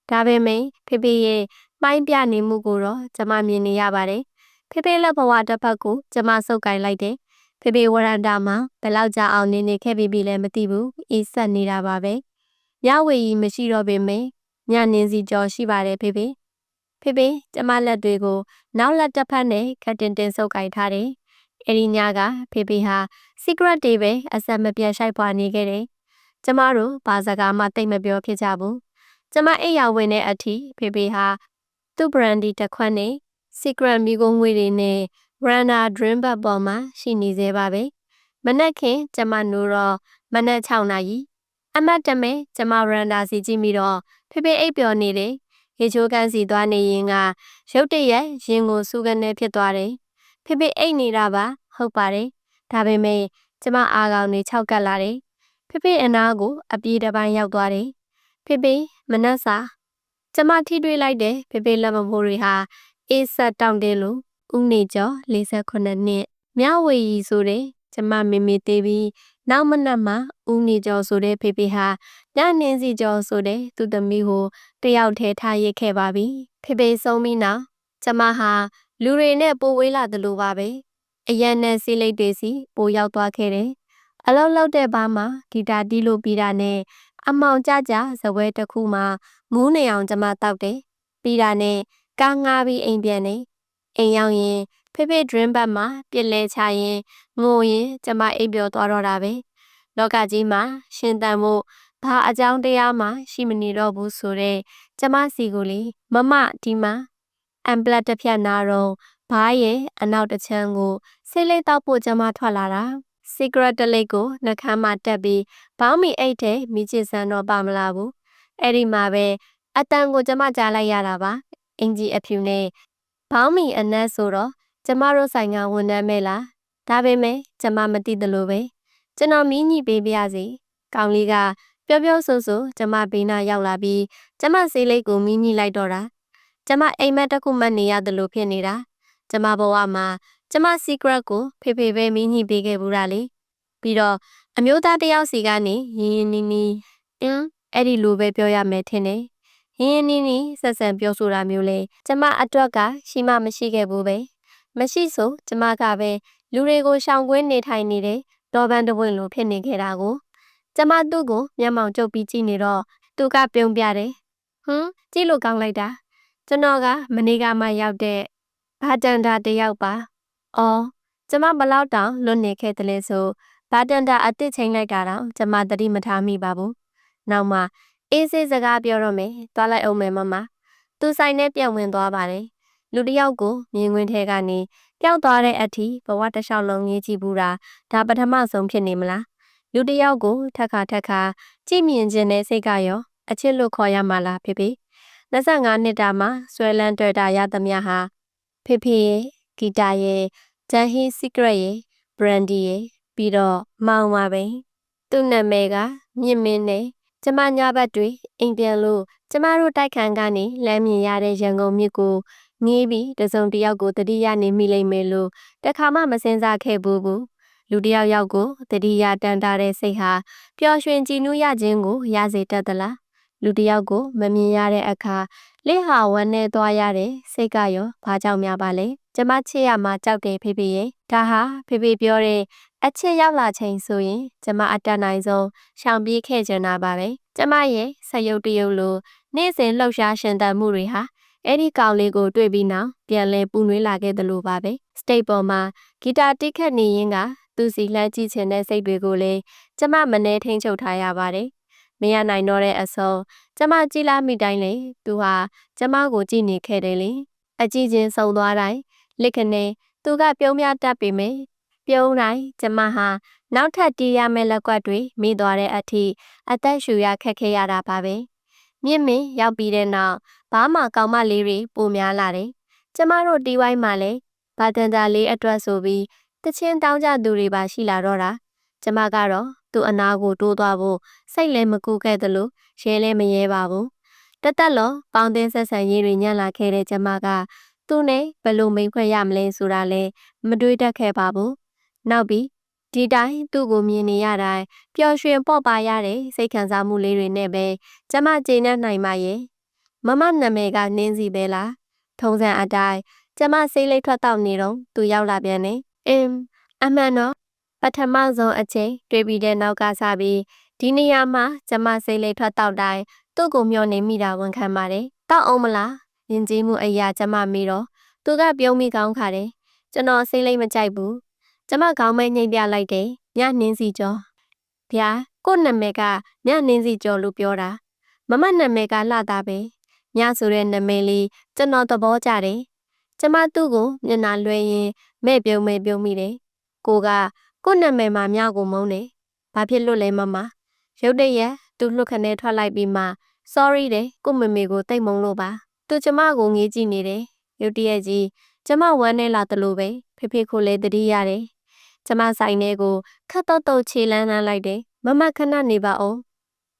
ဒါပေမဲ့ဖေဖေရဲ့မှိုင်းပြနေမှုကိုတော့ကျမမြင်နေရပါတယ်ဖေဖေလက်ဘဝတစ်ဖက်ကိုကျမစုပ်ကိုင်လိုက်တယ်ဖေဖေဝရန်တာမှာဘယ်လောက်ကြာအောင်နေခဲ့ပြီလဲမသိဘူးအေးဆက်နေတာပါပဲညဝေကြီးမရှိတော့ပေမဲ့ညနင်းစီကြော်ရှိပါတယ်ဖေဖေကျမလက်တွေကိုနောက်လက်တစ်ဖက်နဲ့ခက်တင်တင်စုပ်ကိုင်ထားတယ်အဲ့ဒီညကဖေဖေဟာ secret တွေပဲအဆက်မပြတ်ရှိုက်ပွားနေခဲ့တယ်ကျမတို့ဘာစကားမှတိတ်မပြောဖြစ်ကြဘူးကျမအိပ်ယာဝင်တဲ့အထိဖေဖေဟာသူ့ brandy တစ်ခွက်နဲ့ secret မိကုံးငွေတွေနဲ့ Runner Dream ဘက်ပေါ်မှာရှိနေသေးပါပဲမနက်ခင်ကျမနိုးတော့မနက်6 နာရီအမတ်တမဲကျမ Runner စီကြည့်မိတော့ဖေဖေအိပ်ပျော်နေတယ်ရေချိုးကန်းစီသွားနေရင်ကရုတ်တရက်ရင်ကိုစူးကနေဖြစ်သွားတယ်ဖေဖေအိပ်နေတာပါဟုတ်ပါတယ်ဒါပေမဲ့ကျမအားကောင်နေ6ကတ်လာတယ်ဖေဖေအနာကိုအပြေးတစ်ပိုင်းရောက်သွားတယ်ဖေမနက်စာကျမထိတွေ့လိုက်တယ်ဖေလက်မမိုးတွေဟာအေးဆက်တောင့်တင်းလို့ဦးနေကျော်48နှစ်မြဝေရီဆိုတဲ့ကျမမေသေးပြီးနောက်မနက်မှာဦးနေကျော်ဆိုတဲ့ဖေဟာညနှင်းစီကျော်ဆိုတဲ့သူ့သမီးကိုတယောက်တည်းထားရစ်ခဲ့ပါပြီဖေဆုံးပြီးနောက်ကျမဟာလူတွေနဲ့ပိုဝေးလာသလိုပါပဲအရန်နဲ့စီးလိတ်တွေစီပိုရောက်သွားခဲ့တယ်အလောက်လောက်တဲ့ဘာမှာဂီတာတီးလို့ပြီးတာနဲ့အမောင်ကြဇပွဲတစ်ခုမှာမူးနေအောင်ကျမတောက်တယ်ပြီးတာနဲ့ကားငားပြီးအိမ်ပြန်နေအိမ်ရောက်ရင်ဖေ dream ဘက်မှာပြစ်လဲချရင်ငိုရင်ကျမအိပ်ပျော်သွားတော့တာပဲလောကကြီးမှာရှင်သန်မှုဘာအကြောင်းတရားမှရှိမနေတော့ဘူးဆိုတဲ့ကျမစီကိုလေမမဒီမှာအမ်ပလက်တစ်ဖြတ်နာတော့ဘားရဲ့အနောက်တစ်ချမ်းကိုဆေးလေးတောက်ဖို့ကျမထွက်လာတာ secret တလိပ်ကိုနှခမ်းမှာတက်ပြီးဘောင်းမီအိတ်ထဲမိချစ်ဆန်းတော့ပါမလားဘူးအဲ့ဒီမှာပဲအတန်ကိုကျမကြားလိုက်ရတာပါအင်ကြီးအဖြူနဲ့ဘောင်းမီအနက်ဆိုတော့ကျမတို့ဆိုင်ကဝန်ထမ်းမဲလားဒါပေမဲ့ကျမမသိသလိုပဲကျွန်တော်မီးညှိပေးပါရစေကောင်လေးကပြောဆိုကျမဘေးနာရောက်လာပြီးကျမဆေးလိပ်ကိုမီးညှိလိုက်တော့တာကျမအိမ်မက်တစ်ခုမှနေရတယ်လို့ဖြစ်နေတာကျမဘဝမှာကျမ secret ကိုဖေပဲမီးညှိပေးခဲ့ဘူးတာလေပြီးတော့အမျိုးသားတယောက်စီကနေရင်းနီအဲ့ဒီလိုပဲပြောရမယ်ထင်တယ်ရင်းနီဆက်ဆံပြောဆိုတာမျိုးလေကျမအတွက်ကရှိမှမရှိခဲ့ဘူးပဲမရှိဆိုကျမကပဲလူတွေကိုရှောင်ကွင်းနေထိုင်နေတဲ့ဒေါ်ပန်းတပွင့်လိုဖြစ်နေခဲ့တာကိုကျမသူ့ကိုမျက်မှောင်ကျုပ်ပြီးကြည့်နေတော့သူကပြုံးပြတယ်ကြည့်လို့ကောင်းလိုက်တာကျွန်တော်ကမနေ့ကမှရောက်တဲ့ဘာတန်တာတယောက်ပါအော်ကျမဘလောက်တောင်လွတ်နေခဲ့တယ်လဲဆိုဘာတန်တာအစ်စ်ချိန်လိုက်တာတော့ကျမသတိမထားမိပါဘူးနောက်မှအေးစေးစကားပြောတော့မယ်သွားလိုက်အောင်မယ်မသူဆိုင်နဲ့ပြန်ဝင်သွားပါတယ်လူတယောက်ကိုမြင်ကွင်းထဲကနေပျောက်သွားတဲ့အထိဘဝတစ်လျှောက်လုံးရေးကြည့်ဘူးတာဒါပထမဆုံးဖြစ်နေမလားလူတယောက်ကိုထက်ခါကြည့်မြင်ခြင်းနဲ့စိတ်ကရောအချစ်လို့ခေါ်ရမှာလားဖေ25နှစ်တာမှာဆွဲလန်းတွေ့တာရသမျှဟာဖေရဲ့ဂီတာရဲ့ဂျန်ဟီ secret ရဲ့ brandy ရဲ့ပြီးတော့မောင်ပါပဲသူ့နာမည်ကမြင့်မင်းနဲ့ကျမညဘက်တွေအိမ်ပြန်လို့ကျမတို့တိုက်ခန်းကနေလမ်းမြင်ရတဲ့ရန်ကုန်မြစ်ကိုငေးပြီးတစုံတစ်ယောက်ကိုတတိယနေမိလိမ့်မယ်လို့တခါမှမစင်စားခဲ့ဘူး လူတစ်ယောက်ယောက်ကိုတတိယတန်တာတဲ့စိတ်ဟာပျော်ရွှင်ကြည်နူးရခြင်းကိုရစေတတ်သလားလူတစ်ယောက်ကိုမမြင်ရတဲ့အခါလက်ဟာဝမ်းနဲ့သွားရတဲ့စိတ်ကရောဘာကြောင့်များပါလဲကျမချစ်ရမှာကြောက်တယ်ဖေဖေရဲ့ဒါဟာဖေဖေပြောတဲ့အချစ်ရောက်လာချိန်ဆိုရင်ကျမအတတ်နိုင်ဆုံးရှောင်ပြေးခဲ့ချင်တာပါပဲကျမရဲ့ဆက်ရုပ်တရုပ်လိုနေ့စဉ်လှုပ်ရှားရှင်သန်မှုတွေဟာအဲ့ဒီကောင်လေးကိုတွေ့ပြီးနောက်ပြန်လဲပူနွေးလာခဲ့သလိုပါပဲစတိတ်ပေါ်မှာဂီတာတိခတ်နေရင်းကသူစီလှမ်းကြည့်ချင်တဲ့စိတ်တွေကိုလည်းကျမမနှဲထိန်ချုပ်ထားရပါတယ်မရနိုင်တော့တဲ့အဆုံးကျမကြည်လာမိတိုင်းလေသူဟာကျမကိုကြည့်နေခဲ့တယ်လေအကြည့်ချင်းဆုံသွားတိုင်းလက်ခနဲ့သူကပြုံးများတတ်ပေမဲ့ပြုံးတိုင်းကျမဟာနောက်ထပ်တီးရမယ့်လက်ကွက်တွေမိသွားတဲ့အထိအသက်ရှူရခက်ခဲရတာပါပဲမြင့်မင်းရောက်ပြီးတဲ့နောက်ဘာမှကောင်းမလေးတွေပိုများလာတယ်ကျမတို့တီးဝိုင်းမှာလည်းဘာတန်တာလေးအတွက်ဆိုပြီးတချင်းတောင်းကြသူတွေပါရှိလာတော့တာကျမကတော့သူ့အနာကိုတိုးသွားဖို့စိတ်လည်းမကူခဲ့သလိုရဲလည်းမရဲပါဘူးတသက်လုံးပေါင်းသင်းဆက်ဆံရေးတွေညံ့လာခဲ့တဲ့ကျမကသူနဲ့ဘယ်လိုမိတ်ခွဲရမလဲဆိုတာလည်းမတွေးတတ်ခဲ့ပါဘူးနောက်ပြီးဒီတိုင်းသူ့ကိုမြင်နေရတိုင်းပျော်ရွှင်ပေါ့ပါရတဲ့စိတ်ခံစားမှုလေးတွေနဲ့ပဲကျမကျေနပ်နိုင်ပါရဲ့မမနာမည်ကနင်းစီပဲလားထုံးစံအတိုင်းကျမစိတ်လေးထွက်တော့နေတော့သူရောက်လာပြန်တယ်အမှန်တော့ပထမဆုံးအချိန်တွေ့ပြီးတဲ့နောက်ကစားပြီးဒီနေရာမှာကျမစိတ်လေးထွက်တော့တိုင်းသူ့ကိုမျှော်နေမိတာဝန်ခံပါတယ်တောက်အောင်မလားယဉ်ကျေးမှုအရာကျမမေးတော့သူကပြုံးမိကောင်းခါတယ်ကျွန်တော်စိတ်လေးမကြိုက်ဘူးကျမခေါင်းမဲညှိပြလိုက်တယ်ညနှင်းစီကျော်ဗျာကို့နာမည်ကညနှင်းစီကျော်လို့ပြောတာမမနာမည်ကလှတာပဲညဆိုတဲ့နာမည်လေးကျွန်တော်သဘောကျတယ်ကျမသူ့ကိုမျက်နှာလွှဲရင်မဲ့ပြုံးမိတယ်ကို့နာမည်မှာမြောက်ကိုမုန်းတယ်ဘာဖြစ်လို့လဲမမရုတ်တရက်သူ့လှုပ်ခနဲ့ထွက်လိုက်ပြီးမှ sorry တဲ့ကို့မမေကိုတိတ်မုန်းလို့ပါသူကျမကိုငေးကြည့်နေတယ်ရုတ်တရက်ကြီးကျမဝမ်းနေလာသလိုပဲဖေဖေကိုလည်းတတိရတယ်ကျမဆိုင်ထဲကိုခတ်တော့ခြေလန်းလိုက်တယ်မမခဏနေပါအောင်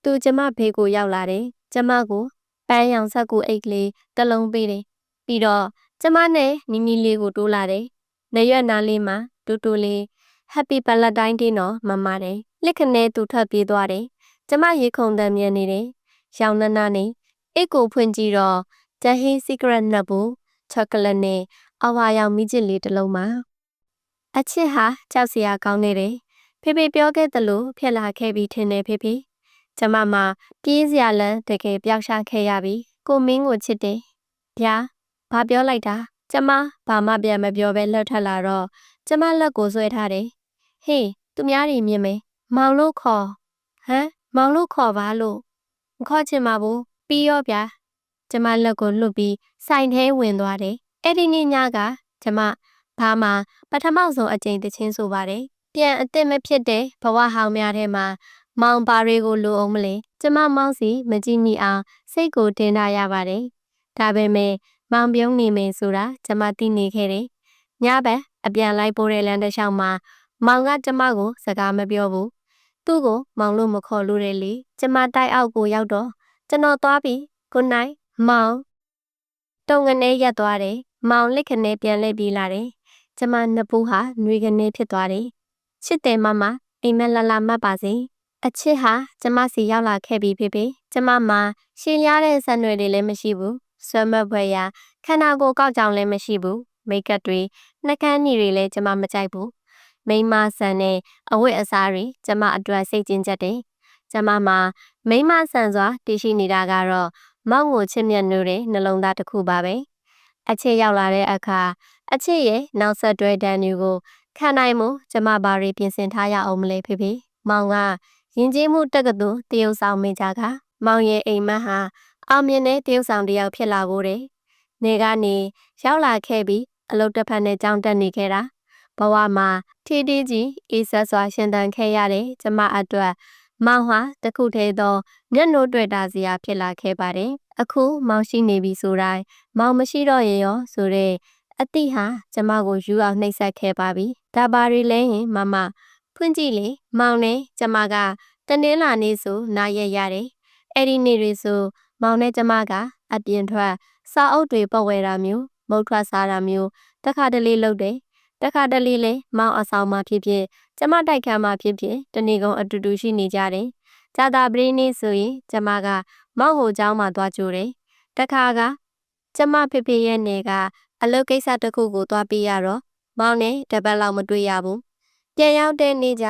သူကျမဖေးကိုရောက်လာတယ်ကျမကိုပန်းရောင်ဆက်ကူအိတ်ကလေးတစ်လုံးပေးတယ်ပြီးတော့ကျမနဲ့နီနီလေးကိုတိုးလာတယ်နေရွက်နာလေးမှာတူတူလေး Happy Valentine Day နော်မမတယ်လက်ခနဲ့သူထွက်ပြေးသွားတယ်ကျမရေခုန်တမ်းမြင်နေတယ်ရောင်နန်းနာနေအိတ်ကိုဖွင့်ကြည့်တော့ဂျဟင်း secret နပ်ဘူးချောကလက်နဲ့အဝါရောင်မိချစ်လေးတစ်လုံးမှာအချစ်ဟာကြောက်စရာကောင်းနေတယ်ဖေဖေပြောခဲ့သလိုဖြစ်လာခဲ့ပြီးထင်တယ်ဖေဖေကျမမှာပြေးစရာလမ်းတကယ်ပျောက်ရှားခဲ့ရပြီကိုမင်းကိုချစ်တယ်ဗျာဘာပြောလိုက်တာကျမဘာမှပြန်မပြောဘဲလှက်ထက်လာတော့ကျမလက်ကိုဆွဲထားတယ်ဟေးသူများတွေမြင်မယ်မောင်လို့ခေါ်မောင်လို့ခေါ်ပါလို့မခေါ်ချင်ပါဘူးပြီးရောဗျာကျမလက်ကိုလွတ်ပြီးဆိုင်ထဲဝင်သွားတယ်အဲ့ဒီနေ့ညကကျမဘာမှပထမဆုံးအကြိမ်တချင်းဆိုပါတယ်ပြန်အစ်စ်မဖြစ်တဲ့ဘဝဟောင်းများထဲမှာမောင်ပါတွေကိုလိုအောင်မလဲကျမမောင်စီမကြည့်မိအောင်စိတ်ကိုတင်ထားရပါတယ်ဒါပေမဲ့မောင်ပြုံးနေမယ်ဆိုတာကျမသိနေခဲ့တယ်ညဘက်အပြန်လိုက်ပိုးတဲ့လမ်းတစ်လျှောက်မှာမောင်ကကျမကိုစကားမပြောဘူးသူ့ကိုမောင်လို့မခေါ်လို့တယ်လေကျမတိုက်အောက်ကိုရောက်တော့ကျွန်တော်သွားပြီ good night မောင်တုံငနဲ့ရက်သွားတယ်မောင်လက်ခနဲ့ပြန်လှည့်ပြေးလာတယ်ကျမနှစ်ဖူးဟာနှွေကနေဖြစ်သွားတယ်ချစ်တယ်မမအိမ်မက်လာမှတ်ပါစေအချစ်ဟာကျမစီရောက်လာခဲ့ပြီဖေဖေကျမမှာရှင်းရတဲ့ဆက်နွယ်တွေလည်းမရှိဘူးဆွမ်းမဖွယ်ရာခန္ဓာကိုယ်ကောက်ကြောင်လည်းမရှိဘူးမိတ်ကပ်တွေနှကန်းညီတွေလည်းကျမမကြိုက်ဘူးမိမဆန်နဲ့အဝတ်အစားတွေကျမအတွက်စိတ်ကျဉ်ချက်တယ်ကျမမှာမိမဆန်စွာတည်ရှိနေတာကတော့မောင်ကိုချစ်မြတ်နိုးတဲ့နှလုံးသားတစ်ခုပါပဲအချစ်ရောက်လာတဲ့အခါအချစ်ရဲ့နောက်ဆက်တွဲတန်းတွေကိုခံနိုင်မှုကျမဘာတွေပြင်ဆင်ထားရအောင်မလဲဖေဖေမောင်ကယဉ်ကျေးမှုတက္ကသိုလ်တရုတ်ဆောင်မိကြကမောင်ရဲ့အိမ်မက်ဟာအောင်မြင်တဲ့တရုတ်ဆောင်တစ်ယောက်ဖြစ်လာဖို့တဲ့နေကနေရောက်လာခဲ့ပြီးအလုပ်တစ်ဖက်နဲ့ကြောင်းတက်နေခဲ့တာဘဝမှာထီးထီးကြီးအေးဆက်စွာရှင်သန်ခဲ့ရတဲ့ကျမအတွက်မောင်ဟာတခုတည်းသောမျက်နှာတွေ့တာစရာဖြစ်လာခဲ့ပါတယ်အခုမောင်ရှိနေပြီဆိုတိုင်းမောင်မရှိတော့ရင်ရောဆိုတဲ့အတိဟာကျမကိုယူအောင်နှိပ်စက်ခဲ့ပါပြီဒါပါရီလဲရင်မမဖွင့်ကြည့်လေမောင်နဲ့ကျမကတနင်္လာနေ့ဆိုနားရက်ရတယ်အဲ့ဒီနေ့တွေဆိုမောင်နဲ့ကျမကအပြင်ထွက်စာအုပ်တွေပတ်ဝဲတာမျိုးမုတ်ထွက်စားတာမျိုးတခါတလေလုပ်တယ် တခါတလေလေမောင်အဆောင်မှာဖြစ်ဖြစ်ကျမတိုက်ခန်းမှာဖြစ်ဖြစ်တနေ့ကုန်အတူတူရှိနေကြတယ်။ကြာတာပရင်းနေ့ဆိုရင်ကျမကမောင်ကိုเจ้าမှာသွားကြိုတယ်။တခါကကျမဖေဖေရဲ့နေကအလုပ်ကိစ္စတစ်ခုကိုသွားပေးရတော့မောင်နဲ့တပတ်လောက်မတွေ့ရဘူး။ပြန်ရောက်တဲ့နေ့ကျ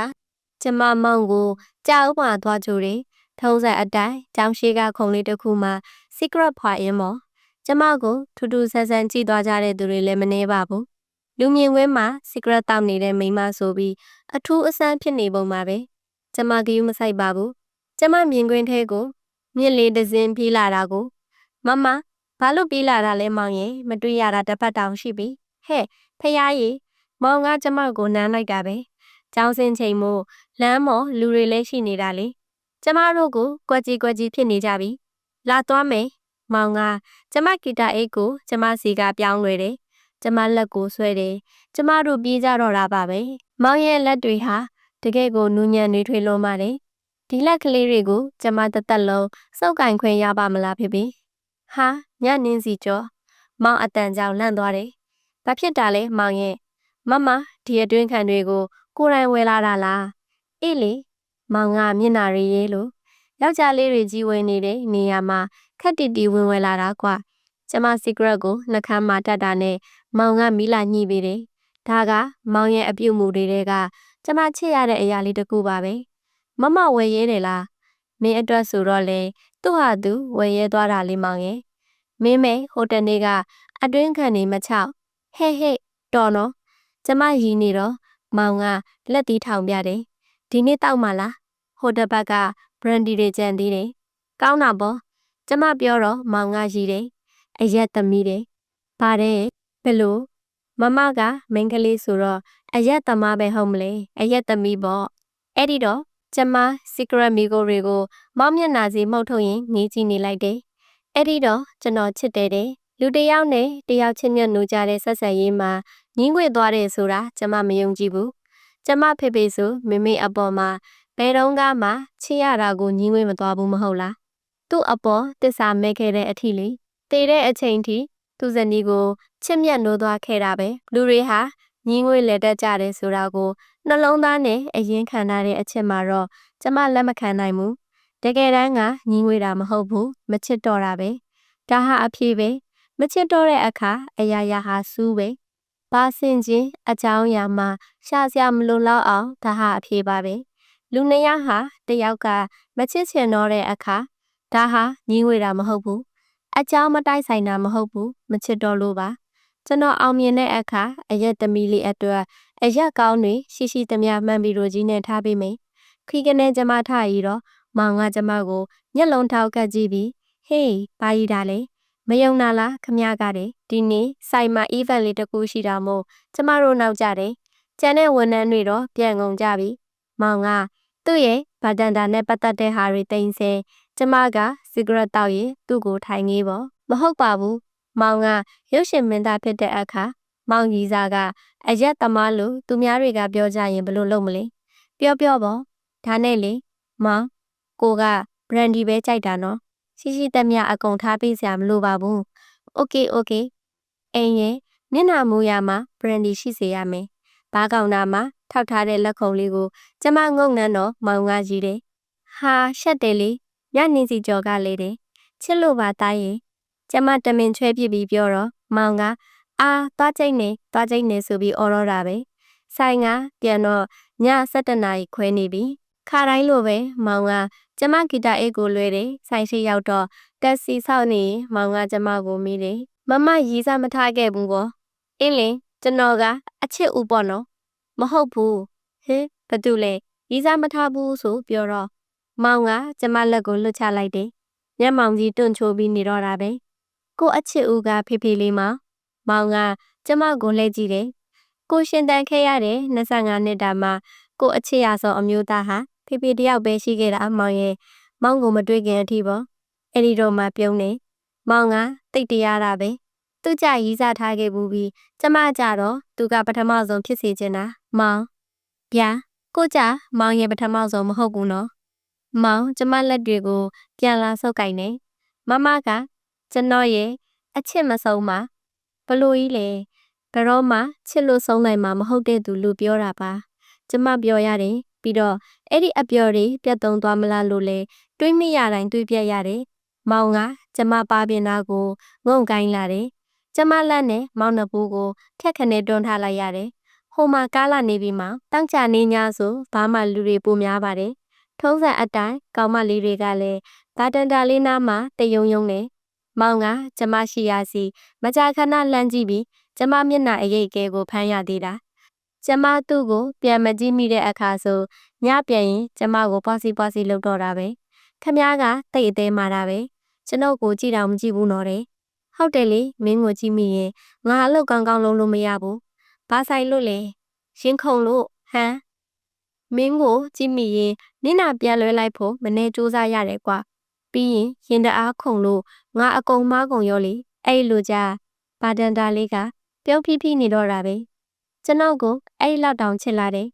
ကျမမောင်ကိုကြောက်မှသွားကြိုတယ်။ထုံးစံအတိုင်းကျောင်းရှိကခုံလေးတစ်ခုမှာ secret ဖွာရင်းမော်ကျမကိုထူးထူးဆန်းဆန်းကြည့်သွားကြတဲ့သူတွေလည်းမနှဲပါဘူး။လူမြင်ကွင်းမှာ secret တောက်နေတဲ့မိန်းမဆိုပြီးအထူးအဆန်းဖြစ်နေပုံပါပဲ။ကျမကယူမဆိုင်ပါဘူး။ကျမမြင်ကွင်းထဲကိုမြင့်လေးတစ်စင်းပြေးလာတာကိုမမဘာလို့ပြေးလာတာလဲမောင်ရဲ့မတွေ့ရတာတစ်ပတ်တောင်ရှိပြီ။ဟဲ့ဖယားကြီးမောင်ကကျမကိုနမ်းလိုက်တာပဲ။ကျောင်းစင်းချိန်မို့လမ်းမော်လူတွေလည်းရှိနေတာလေ။ကျမတို့ကိုကွက်ကြီးဖြစ်နေကြပြီ။လာသွားမယ်။မောင်ကကျမဂီတာအိတ်ကိုကျမစီကပြောင်းလွယ်တယ်။ကျမလက်ကိုဆွဲတယ်။ကျမတို့ပြေးကြတော့တာပါပဲ။မောင်ရဲ့လက်တွေဟာတကယ်ကိုနူးညံ့နှွေးထွေးလွန်းပါတယ်။ဒီလက်ကလေးတွေကိုကျမတစ်သက်လုံးစုပ်ကင်ခွင့်ရပါမလားဖေဖေ။ဟာညနင်းစီကျော်မောင်အတန်ကြောင်လန့်သွားတယ်။ဘာဖြစ်တာလဲမောင်ရဲ့မမဒီအတွင်းခံတွေကိုကိုယ်တိုင်ဝယ်လာတာလား။အေးလေမောင်ကမျက်နှာရည်ရဲလို့ယောက်ျားလေးတွေကြီးဝင်နေတဲ့နေရာမှာခက်တီတီဝင်ဝဲလာတာကွာကျမ secret ကိုနှကမ်းမှာတတ်တာနဲ့မောင်ကမီးလာညှိပေးတယ်ဒါကမောင်ရဲ့အပြုတ်မှုတွေကကျမချစ်ရတဲ့အရာလေးတစ်ခုပါပဲမမဝယ်ရဲတယ်လားမင်းအတွက်ဆိုတော့လေသူ့ဟာသူဝယ်ရဲသွားတာလေးမောင်ရဲ့မင်းမဲဟိုတနေ့ကအတွင်းခံနေမချောက်ဟဲ့တော်နော်ကျမရည်နေတော့မောင်ကလက်သီးထောင်ပြတယ်ဒီနေ့တောက်မှလားဟိုတပတ်က brandy တွေကြံသေးတယ်ကောင်းတာပေါ့ကျမပြောတော့မောင်ကရည်တယ်အရက်သမီးတယ်ဗါတဲ့ဘယ်လိုမမကမိန်းကလေးဆိုတော့အရက်သမားပဲဟုတ်မလဲအရက်သမီးပေါ့အဲ့ဒီတော့ကျမ secret မီကိုတွေကိုမောင်မျက်နှာစီမှုတ်ထုတ်ရင်ငေးကြည့်နေလိုက်တယ်အဲ့ဒီတော့ကျွန်တော်ချစ်တယ်လူတစ်ယောက်နဲ့တစ်ယောက်ချင်းမြတ်နိုးကြတဲ့ဆက်ဆံရေးမှာငင်းခွေသွားတယ်ဆိုတာကျမမယုံကြည်ဘူးကျမဖေဖေဆိုမေမေအပေါ်မှာဘယ်တော့မှချစ်ရတာကိုငင်းခွေမသွားဘူးမဟုတ်လားသူ့အပေါ်တစ္ဆာမဲ့ခဲ့တဲ့အထီလေတည်တဲ့အချိန်ထိသူ့ဇနီးကိုချစ်မြတ်နိုးသွားခဲ့တာပဲလူတွေဟာငင်းငွေလဲတတ်ကြတယ်ဆိုတာကိုနှလုံးသားနဲ့အရင်ခံထားတဲ့အချက်မှာတော့ကျမလက်မခံနိုင်ဘူးတကယ်တမ်းကငင်းငွေတာမဟုတ်ဘူးမချစ်တော့တာပဲဒါဟာအဖြစ်ပဲမချစ်တော့တဲ့အခါအရာရာဟာစူးပဲဘာစင်ချင်းအကြောင်းအရာမှာရှာစရာမလိုတော့အောင်ဒါဟာအဖြစ်ပါပဲလူနှစ်ယောက်ဟာတယောက်ကမချစ်ချင်တော့တဲ့အခါဒါဟာငင်းငွေတာမဟုတ်ဘူးအကြောင်းမတိုက်ဆိုင်တာမဟုတ်ဘူးမချစ်တော့လို့ပါကျွန်တော်အောင်မြင်တဲ့အခါအရက်သမီးလေးအတွက်အရက်ကောင်းတွေရှိသမျှမှန်ပြီးတော့ကြီးနဲ့ထားပေးမယ်ခီးကနေကျမထားရီတော့မောင်ကကျမကိုညက်လုံးထောက်ကပ်ကြည့်ပြီးဟေးဘာကြီးတာလဲမယုံနာလားခမရကတဲ့ဒီနေ့ဆိုင်မှာ event လေးတစ်ခုရှိတာမို့ကျမတို့နောက်ကြတယ်ကျန်တဲ့ဝန်ထမ်းတွေတော့ပြန်ကုန်ကြပြီမောင်ကသူ့ရဲ့ဗတ်တန်တာနဲ့ပတ်သက်တဲ့ဟာတွေတင်စေကျမက secret တောက်ရင်သူ့ကိုထိုင်ငေးပေါ့မဟုတ်ပါဘူးမောင်ကရုပ်ရှင်မင်းသားဖြစ်တဲ့အခါမောင်ကြီးစားကအရက်သမားလို့သူများတွေကပြောကြရင်ဘယ်လိုလုပ်မလဲပြောပေါ့ဒါနဲ့လေမောင်ကိုက brandy ပဲကြိုက်တာနော်ရှိသမျှအကုန်ထားပေးစရာမလိုပါဘူးโอเคအိမ်ရဲ့မျက်နှာမူရမှာ brandy ရှိစေရမယ်ဘာကောင်နာမှာထောက်ထားတဲ့လက်ခုံလေးကိုကျမငုံနှန်းတော့မောင်ကကြီးတယ်ဟာရှက်တယ်လေညနေစီကြော်ကလေတယ်ချစ်လို့ပါသားရဲ့ကျမတမင်ချွဲပြစ်ပြီးပြောတော့မောင်ကသွားကြိတ်နေဆိုပြီးအော်တော့တာပဲဆိုင်ကပြန်တော့ည7 နာရီခွဲနေပြီခါတိုင်းလိုပဲမောင်ကကျမဂီတာအိတ်ကိုလွှဲတယ်ဆိုင်ရှိရောက်တော့တက်စီဆောက်နေမောင်ကကျမကိုမေးတယ်မမရီးစားမထားခဲ့ဘူးပေါ့အင်းလင်ကျွန်တော်ကအချစ်ဦးပေါ့နော်မဟုတ်ဘူးဟင်ဘာတူလဲရီးစားမထားဘူးဆိုပြောတော့မောင်ကကျမလက်ကိုလွတ်ချလိုက်တယ်မျက်မှောင်ကြီးတွန့်ချိုးပြီးနေတော့တာပဲကိုအချစ်ဦးကဖေဖေလေးမောင်ကကျမကိုလှည့်ကြည့်တယ်ကိုရှင်တန်ခဲ့ရတဲ့25နှစ်တာမှာကိုအချစ်ရဆုံးအမျိုးသားဟာဖေဖေတယောက်ပဲရှိခဲ့တာမောင်ရဲ့မောင်ကိုမတွေ့ခင်အထိပေါ့အဲ့ဒီတော့မှပြုံးနေမောင်ကတိတ်တရားတာပဲသူကြရီးစားထားခဲ့ဘူးပြီးကျမကြတော့သူကပထမဆုံးဖြစ်စေချင်တာမောင်ဗျာကိုကြမောင်ရဲ့ပထမဆုံးမဟုတ်ဘူးနော်မောင်ကျမလက်တွေကိုပြန်လာဆုပ်ကိုင်နေမမကကျွန်တော်ရဲ့အချစ်မဆုံးပါဘလို့ကြီးလေ ဘယ်တော့မှချစ်လို့ဆုံးနိုင်မှာမဟုတ်တဲ့သူလို့ပြောတာပါကျမပြောရတယ်ပြီးတော့အဲ့ဒီအပြော်တွေပြတ်သုံးသွားမလားလို့လဲတွေးမိရတိုင်းတွေးပြတ်ရတယ်မောင်ကကျမပါပင်သားကိုငုံကိုင်းလာတယ်ကျမလက်နဲ့မောင်နှပူးကိုထက်ခနဲ့တွန်းထားလိုက်ရတယ်ဟိုမှာကားလာနေပြီမောင်တောက်ချနေ냐ဆိုဘာမှလူတွေပိုများပါတယ်ထုံးစံအတိုင်းကောင်မလေးတွေကလည်းဘာတန်တာလေးနားမှာတယုံယုံနေမောင်ကကျမရှိရစီမကြာခဏလှမ်းကြည့်ပြီးကျမမျက်နှာအရိပ်ကဲကိုဖမ်းရသေးတာကျမသူ့ကိုပြန်မကြည့်မိတဲ့အခါဆိုညပြန်ရင်ကျမကိုပွားစီလုပ်တော့တာပဲခမ ्या ကတိတ်အသေးမာတာပဲကျွန်ုပ်ကိုကြည့်တော့မကြည့်ဘူးနော်တဲ့ဟုတ်တယ်လေမင်းကိုကြည့်မိရင်ငါအလုပ်ကောင်းကောင်းလုပ်လို့မရဘူးဘာဆိုင်လို့လဲရင်ခုန်လို့ဟမ်မင်းကိုကြည့်မိရင်နင့်နာပြန်လွှဲလိုက်ဖို့မနေစူးစားရတယ်ကွာပြီးရင်ရင်တအားခုန်လို့ငါအကုန်မားကုန်ရောလေအဲ့လိုကြဘာတန်တာလေးကပြုံးဖိနေတော့တာပဲကျွန်ုပ်ကိုအဲ့လောက်တောင်ချစ်လာတယ်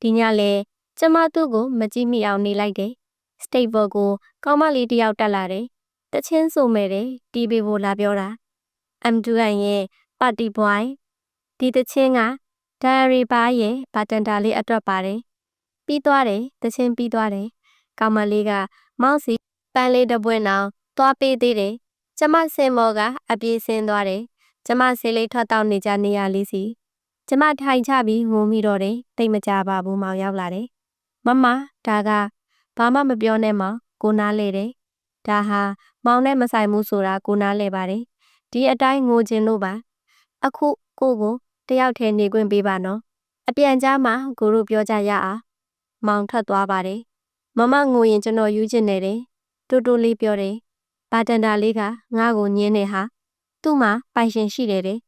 ဒီညလဲကျမသူ့ကိုမကြည့်မိအောင်နေလိုက်တယ်စတိတ်ဘော်ကိုကောင်းမလေးတယောက်တက်လာတယ်တချင်းဆိုမဲ့တယ်တီးပေးဖို့လာပြောတာ M2N ရဲ့ပါတီဘွိုင်းဒီတချင်းက diary ပါရဲ့ဘာတန်တာလေးအတွက်ပါတယ်ပြီးသွားတယ်တချင်းပြီးသွားတယ်ကောင်မလေးကမောက်စီပန်းလေးတစ်ပွင့်အောင်သွားပေးသေးတယ်ကျမစင်မော်ကအပြေးဆင်းသွားတယ်ကျမဆေးလေးထွက်တောက်နေကြနေရလေးစီကျမထိုင်ချပြီးငိုမိတော့တယ်တိတ်မကြပါဘူးမောင်ရောက်လာတယ်မမဒါကဘာမှမပြောနဲ့မောင်ကိုနားလေတယ်ဒါဟာမောင်နဲ့မဆိုင်ဘူးဆိုတာကိုနားလေပါတယ်ဒီအတိုင်းငိုခြင်းလို့ပါအခုကိုတယောက်ထဲနေခွင့်ပေးပါနော်အပြန်ကြားမှာကိုတို့ပြောကြရအောင်မောင်ထွက်သွားပါတယ်မမငိုရင်ကျွန်တော်ယူချင်နေတယ်တူတူလေးပြောတယ်ဘာတန်တာလေးကငါ့ကိုညင်းနေဟာသူ့မှာပိုင်ရှင်ရှိတယ်တဲ့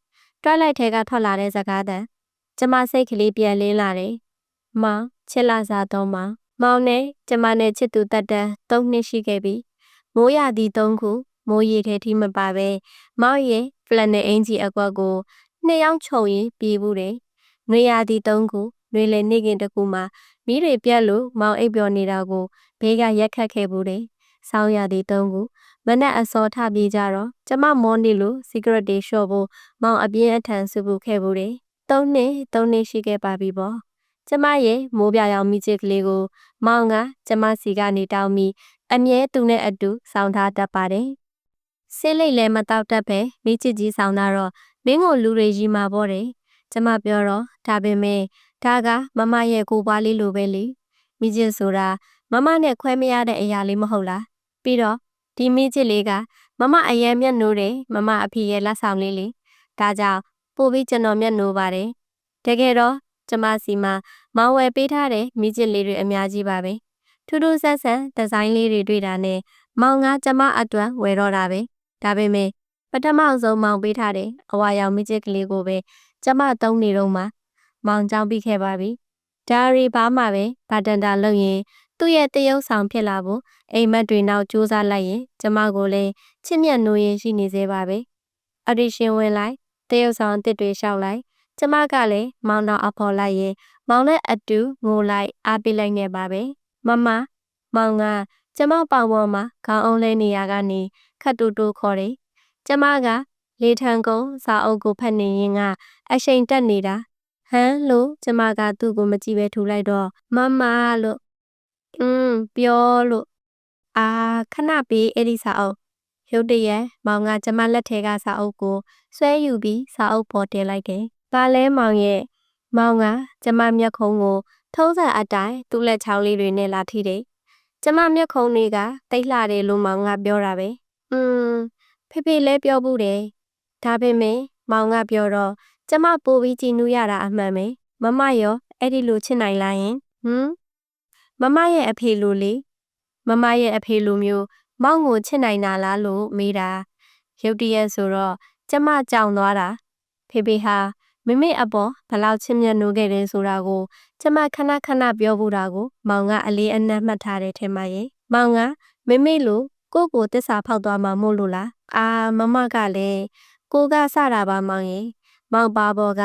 တွိုက်လိုက်ထဲကထွက်လာတဲ့စကားတန်ကျမစိတ်ကလေးပြန်လင်းလာတယ်မောင်ချစ်လာစားတော့မောင်နဲ့ကျမနဲ့ချစ်သူတက်တန်း3နှစ်ရှိခဲ့ပြီမိုးရသည်3ခုမိုးရေထဲထိမပါပဲမောင်ရဲ့ဖလန်နဲ့အင်ဂျီအကွက်ကိုနှစ်ယောက်ခြုံရင်ပြေးဘူးတယ်။နှွေရသည်3ခုနှွေလေနေခင်တကူမှာမိတွေပြက်လို့မောင်အိပ်ပျော်နေတာကိုဘေးကရက်ခတ်ခဲ့ဘူးတယ်။ဆောင်းရသည်3ခုမနက်အစောထပြေးကြတော့ကျမမောနေလို့စီဂရက်တွေလျှော့ဖို့မောင်အပြင်းအထန်စုပူခဲ့ဘူးတယ်။3နှစ်ရှိခဲ့ပါပြီပေါ့။ကျမရဲ့မိုးပြရောင်မိချစ်ကလေးကိုမောင်ကကျမစီကနေတောင်းပြီးအမြဲသူနဲ့အတူဆောင်းထားတတ်ပါတယ်။ဆေးလိတ်လည်းမတောက်တတ်ပဲမိချစ်ကြီးဆောင်းတာတော့မင်းကိုလူတွေရီမာပေါ့တယ်။ကျမပြောတော့ဒါပေမဲ့ဒါကမမရဲ့ကိုပွားလေးလိုပဲလေ။မိချစ်ဆိုတာမမနဲ့ခွဲမရတဲ့အရာလေးမဟုတ်လား။ပြီးတော့ဒီမိချစ်လေးကမမအရင်မျက်နှိုးတယ်မမအဖေရဲ့လက်ဆောင်လေးလေ။ဒါကြောင့်ပို့ပြီးကျွန်တော်မျက်နှိုးပါတယ်။တကယ်တော့ကျမစီမှာမောင်ဝယ်ပေးထားတဲ့မိချစ်လေးတွေအများကြီးပါပဲ။ထူးထူးဆန်းဆန်းဒီဇိုင်းလေးတွေတွေ့တာနဲ့မောင်ကကျမအတွက်ဝယ်တော့တာပဲ။ဒါပေမဲ့ပထမဆုံးမောင်ပေးထားတဲ့အဝါရောင်မိချစ်ကလေးကိုပဲကျမသုံးနေတော့မှမောင်ကြောင်းပြီးခဲ့ပါပြီ။ဒါရီဘာမှပဲဘာတန်တာလုပ်ရင်သူ့ရဲ့တရုပ်ဆောင်ဖြစ်လာဖို့အိမ်မက်တွေနောက်စူးစမ်းလိုက်ရင်ကျမကိုလည်းချစ်မြတ်နိုးရင်ရှိနေသေးပါပဲ။အော်ဒီရှင်ဝင်လိုက်တရုပ်ဆောင်အစ်တွေလျှောက်လိုက်ကျမကလည်းမောင်တော်အဖော်လိုက်ရင်မောင်နဲ့အတူငိုလိုက်အားပေးလိုက်နေပါပဲ။မမမောင်ကကျမပေါင်ပေါ်မှာခေါင်းအောင်လဲနေရကနေခတ်တူတူခေါ်တယ်။ကျမကလေထံကုန်းစာအုပ်ကိုဖတ်နေရင်ကအရှိန်တက်နေတာဟမ်လို့ကျမကသူ့ကိုမကြည့်ပဲထူလိုက်တော့မမလို့ပြောလို့အာခဏပေးအဲ့ဒီစာအုပ်ရုတ်တရက်မောင်ကကျမလက်ထဲကစာအုပ်ကိုဆွဲယူပြီးစာအုပ်ပေါ်တင်လိုက်တယ်။ဘာလဲမောင်ရဲ့မောင်ကကျမမျက်ခုံးကိုထုံးစံအတိုင်းသူ့လက်ချောင်းလေးတွေနဲ့လာထိတယ်။ကျမမျက်ခုံးတွေကတိတ်လှတယ်လို့မောင်ကပြောတာပဲ။ဖေဖေလည်းပြောဘူးတယ်။ဒါပေမဲ့မောင်ကပြောတော့ကျမပို့ပြီးကြည်နူးရတာအမှန်ပဲ။မမရောအဲ့ဒီလိုချစ်နိုင်လားယင်မမရဲ့အဖေလိုလေမမရဲ့အဖေလိုမျိုးမောင်ကိုချစ်နိုင်တာလားလို့မေးတာရုတ်တရက်ဆိုတော့ကျမကြောင်သွားတာဖေဖေဟာမမေအပေါ်ဘလောက်ချစ်မြတ်နိုးခဲ့တယ်ဆိုတာကိုကျမခဏခဏပြောဘူးတာကိုမောင်ကအလေးအနက်မှတ်ထားတယ်ထဲမှာရဲ့မောင်ကမမေလိုကိုတစ္ဆာဖောက်သွားမှာမို့လို့လားမမကလည်းကိုကစတာပါမောင်ရဲ့မောင်ပါဘော်က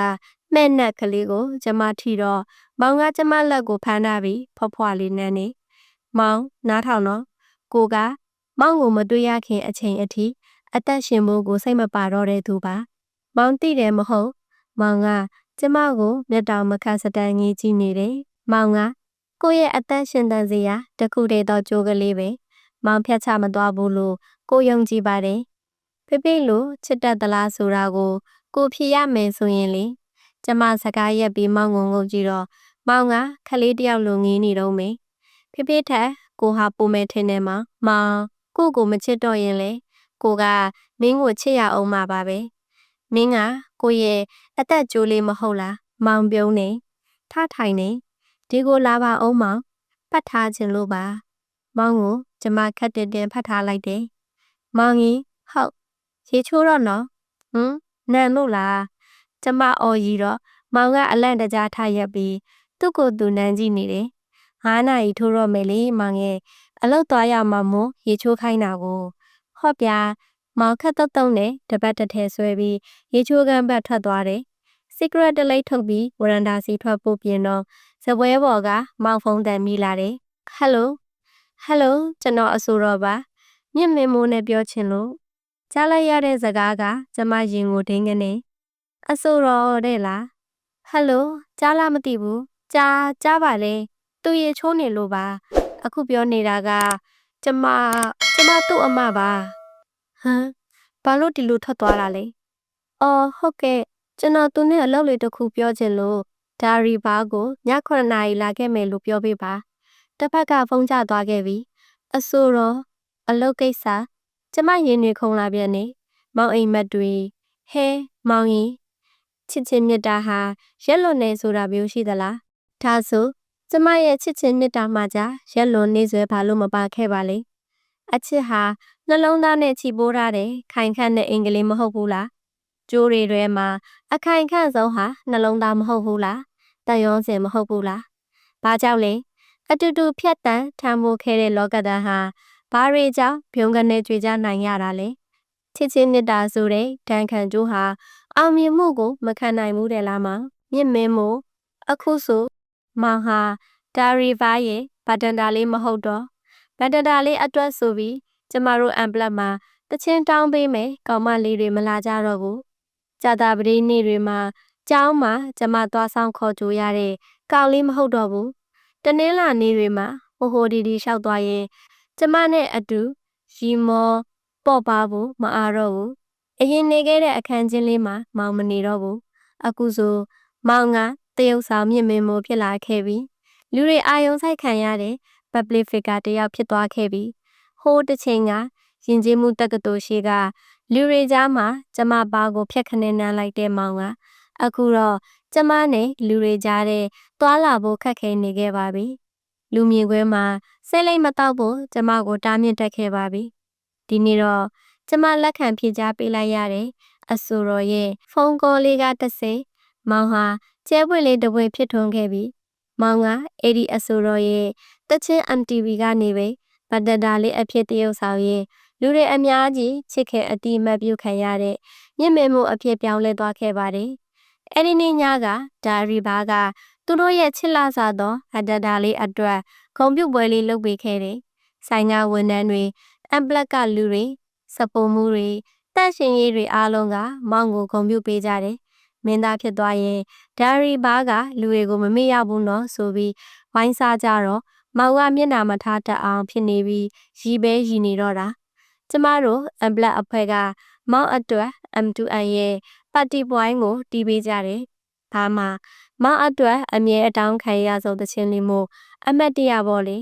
မှဲ့နက်ကလေးကိုကျမထီတော့မောင်ကကျမလက်ကိုဖမ်းထားပြီးဖွားဖွားလေးနန်းနေမောင်နားထောင်တော့ကိုကမောင်ကိုမတွေ့ရခင်အချိန်အထိအသက်ရှင်ဖို့ကိုစိတ်မပါတော့တဲ့သူပါမောင်သိတယ်မဟုတ် မောင်ကကျမကိုမျက်တောင်မခတ်စတန်ကြီးကြည့်နေတယ်မောင်ကကိုယ့်ရဲ့အသက်ရှင်သန်စရာတခုတည်းသောကြိုးကလေးပဲမောင်ဖြတ်ချမသွားဘူးလို့ကိုယုံကြည်ပါတယ်ဖေဖေလို့ချစ်တတ်သလားဆိုတာကိုဖြေရမယ်ဆိုရင်လေကျမစကားရက်ပြီးမောင်ငုံကြည့်တော့မောင်ကခလေးတယောက်လိုငေးနေတော့မေဖေဖေထက်ကိုဟာပိုမယ်ထင်တယ်မောင်ကိုမချစ်တော့ရင်လေကိုကမင်းကိုချစ်ရအောင်မှာပါပဲမင်းကကိုရဲ့အသက်ကြိုးလေးမဟုတ်လားမောင်ပြုံးနေထထိုင်နေဒီကိုလာပါအောင်မောင်ပတ်ထားခြင်းလို့ပါမောင်ကိုကျမခက်တင်ဖတ်ထားလိုက်တယ်မောင်ကြီးဟုတ်ရေချိုးတော့နော်နန်လို့လားကျမအော်ကြီးတော့မောင်ကအလန့်တကြားထားရက်ပြီးသူ့ကိုယ်သူနန်းကြည့်နေတယ်9 နာရီထိုးတော့မယ်လေမောင်ရဲ့အလောက်သွားရမှာမို့ရေချိုးခိုင်းတာကိုဟော့ပြမောင်ခက်တုံနဲ့တပတ်တစ်ထဲဆွဲပြီးရေချိုးကမ်းဘက်ထွက်သွားတယ်စီကရက်တလိတ်ထုတ်ပြီးဝရန်တာစီထွက်ဖို့ပြင်တော့ဇပွဲပေါ်ကမောင်ဖုန်းတန်မိလာတယ်ဟယ်လိုကျွန်တော်အဆိုတော်ပါမြင့်မင်းမိုးနဲ့ပြောချင်လို့ကြားလိုက်ရတဲ့စကားကကျမရင်ကိုဒိန်းကနေအဆိုတော်တဲ့လားဟယ်လိုကြားလားမသိဘူးကြားပါလေသူရေချိုးနေလို့ပါအခုပြောနေတာကကျမသူ့အမပါဘာလို့ဒီလိုထွက်သွားတာလဲအော်ဟုတ်ကဲ့ကျွန်တော်သူနဲ့အလုပ်လေးတစ်ခုပြောချင်လို့ဒါရီဘာကိုည9 နာရီလာခဲ့မယ်လို့ပြောပေးပါတစ်ဖက်ကဖုန်းချသွားခဲ့ပြီအဆိုတော်အလုပ်ကိစ္စကျမရင်တွေခုန်လာပြန်နေမောင်အိမ်မက်တွေဟဲမောင်ကြီးချစ်ချင်းမြတ်တာဟာရက်လွန်နေဆိုတာမျိုးရှိသလားဒါဆိုကျမရဲ့ချစ်ချင်းမြတ်တာမှကြရက်လွန်နေဆွဲဘာလို့မပါခဲ့ပါလဲအချစ်ဟာနှလုံးသားနဲ့ချီပိုးထားတဲ့ခိုင်ခန့်တဲ့အင်္ဂလိပ်မဟုတ်ဘူးလားကျိုးတွေထဲမှာအခိုင်ခန့်ဆုံးဟာနှလုံးသားမဟုတ်ဘူးလားတန်ရုံးစင်မဟုတ်ဘူးလားဘာကြောင့်လဲအတူတူဖြတ်တန်းထမ်းမိုးခဲ့တဲ့လောကသားဟာဘာတွေကြောင့်ပြုံးကနေကြွေကြနိုင်ရတာလဲချစ်ချင်းမြတ်တာဆိုတဲ့ဒဏ်ခံကျိုးဟာအောင်မြင်မှုကိုမခံနိုင်ဘူးတဲ့လားမမြင့်မင်းမို့အခုဆိုမောင်ဟာဒါရီဗာရဲ့ဗတန်တာလေးမဟုတ်တော့ဗတန်တာလေးအတွက်ဆိုပြီးကျမတို့အမ်ပလက်မှာတချင်းတောင်းပေးမယ်ကောင်မလေးတွေမလာကြတော့ဘူးကြာတာပတိနေ့တွေမှာကျောင်းမှာကျမသွားဆောင်ခေါ်ကြရတဲ့ကောင်လေးမဟုတ်တော့ဘူးတနင်္လာနေ့တွေမှာဟိုဒီလျှောက်သွားရင်ကျမနဲ့အတူရီမောပေါ့ပါဘူးမအားတော့ဘူးအရင်နေခဲ့တဲ့အခန်းချင်းလေးမှာမောင်မနေတော့ဘူးအခုဆိုမောင်ကတရုတ်ဆောင်မြင့်မင်းမိုးဖြစ်လာခဲ့ပြီလူတွေအာယုံဆိုင်ခံရတဲ့ public figure တယောက်ဖြစ်သွားခဲ့ပြီဟိုးတစ်ချိန်ကယဉ်ကျေးမှုတက္ကသိုလ်ရှိကလူတွေကြားမှာကျမပါကိုဖျက်ခနဲနန်းလိုက်တဲ့မောင်ကအခုတော့ကျမနဲ့လူတွေကြားတဲ့သွားလာဖို့ခက်ခဲနေခဲ့ပါပြီလူမြင်ကွဲမှာစိတ်လိမ်မတော့ဖို့ကျမကိုတားမြစ်တက်ခဲ့ပါပြီဒီနေ့တော့ကျမလက်ခံဖြေကြားပေးလိုက်ရတဲ့အဆိုတော်ရဲ့ဖုန်းကောလေးကတစ်စိမောင်ဟာကျဲပွေလေးတစ်ပွေဖြစ်ထွန်းခဲ့ပြီမောင်ကအဲ့ဒီအဆိုတော်ရဲ့တချင်း MTV ကနေပဲဗတ္တတာလေးအဖြစ်တရုပ်ဆောင်ရဲ့လူတွေအများကြီးချစ်ခင်အတိအမှတ်ပြုခံရတဲ့မြင့်မြတ်မှုအဖြစ်ပြောင်းလဲသွားခဲ့ပါတယ်အဲ့ဒီနေ့ညကဒါရီဘာကသူတို့ရဲ့ချစ်လာစားသောဗတ္တတာလေးအတွက်ဂုဏ်ပြုပွဲလေးလုပ်ပေးခဲ့တယ်ဆိုင်ကဝန်ထမ်းတွေအမ်ပလက်ကလူတွေစပုံမှုတွေတန့်ရှင်ရေးတွေအားလုံးကမောင်ကိုဂုဏ်ပြုပေးကြတယ်မင်းသားဖြစ်သွားရင်ဒါရီဘာကလူတွေကိုမမေ့ရဘူးနော်ဆိုပြီးဝိုင်းစားကြတော့မောင်ကမျက်နှာမထားတတ်အောင်ဖြစ်နေပြီးရီပဲရီနေတော့တာကျမတို့အမ်ပလက်အဖွဲ့ကမောင်အတွက် M2N ရဲ့ပါတီပွိုင်းကိုတီးပေးကြတယ်ဒါမှမောင်အတွက်အမြဲအတောင်းခံရဆုံးသချင်းလေးမို့အမတ်တရပေါ့လေ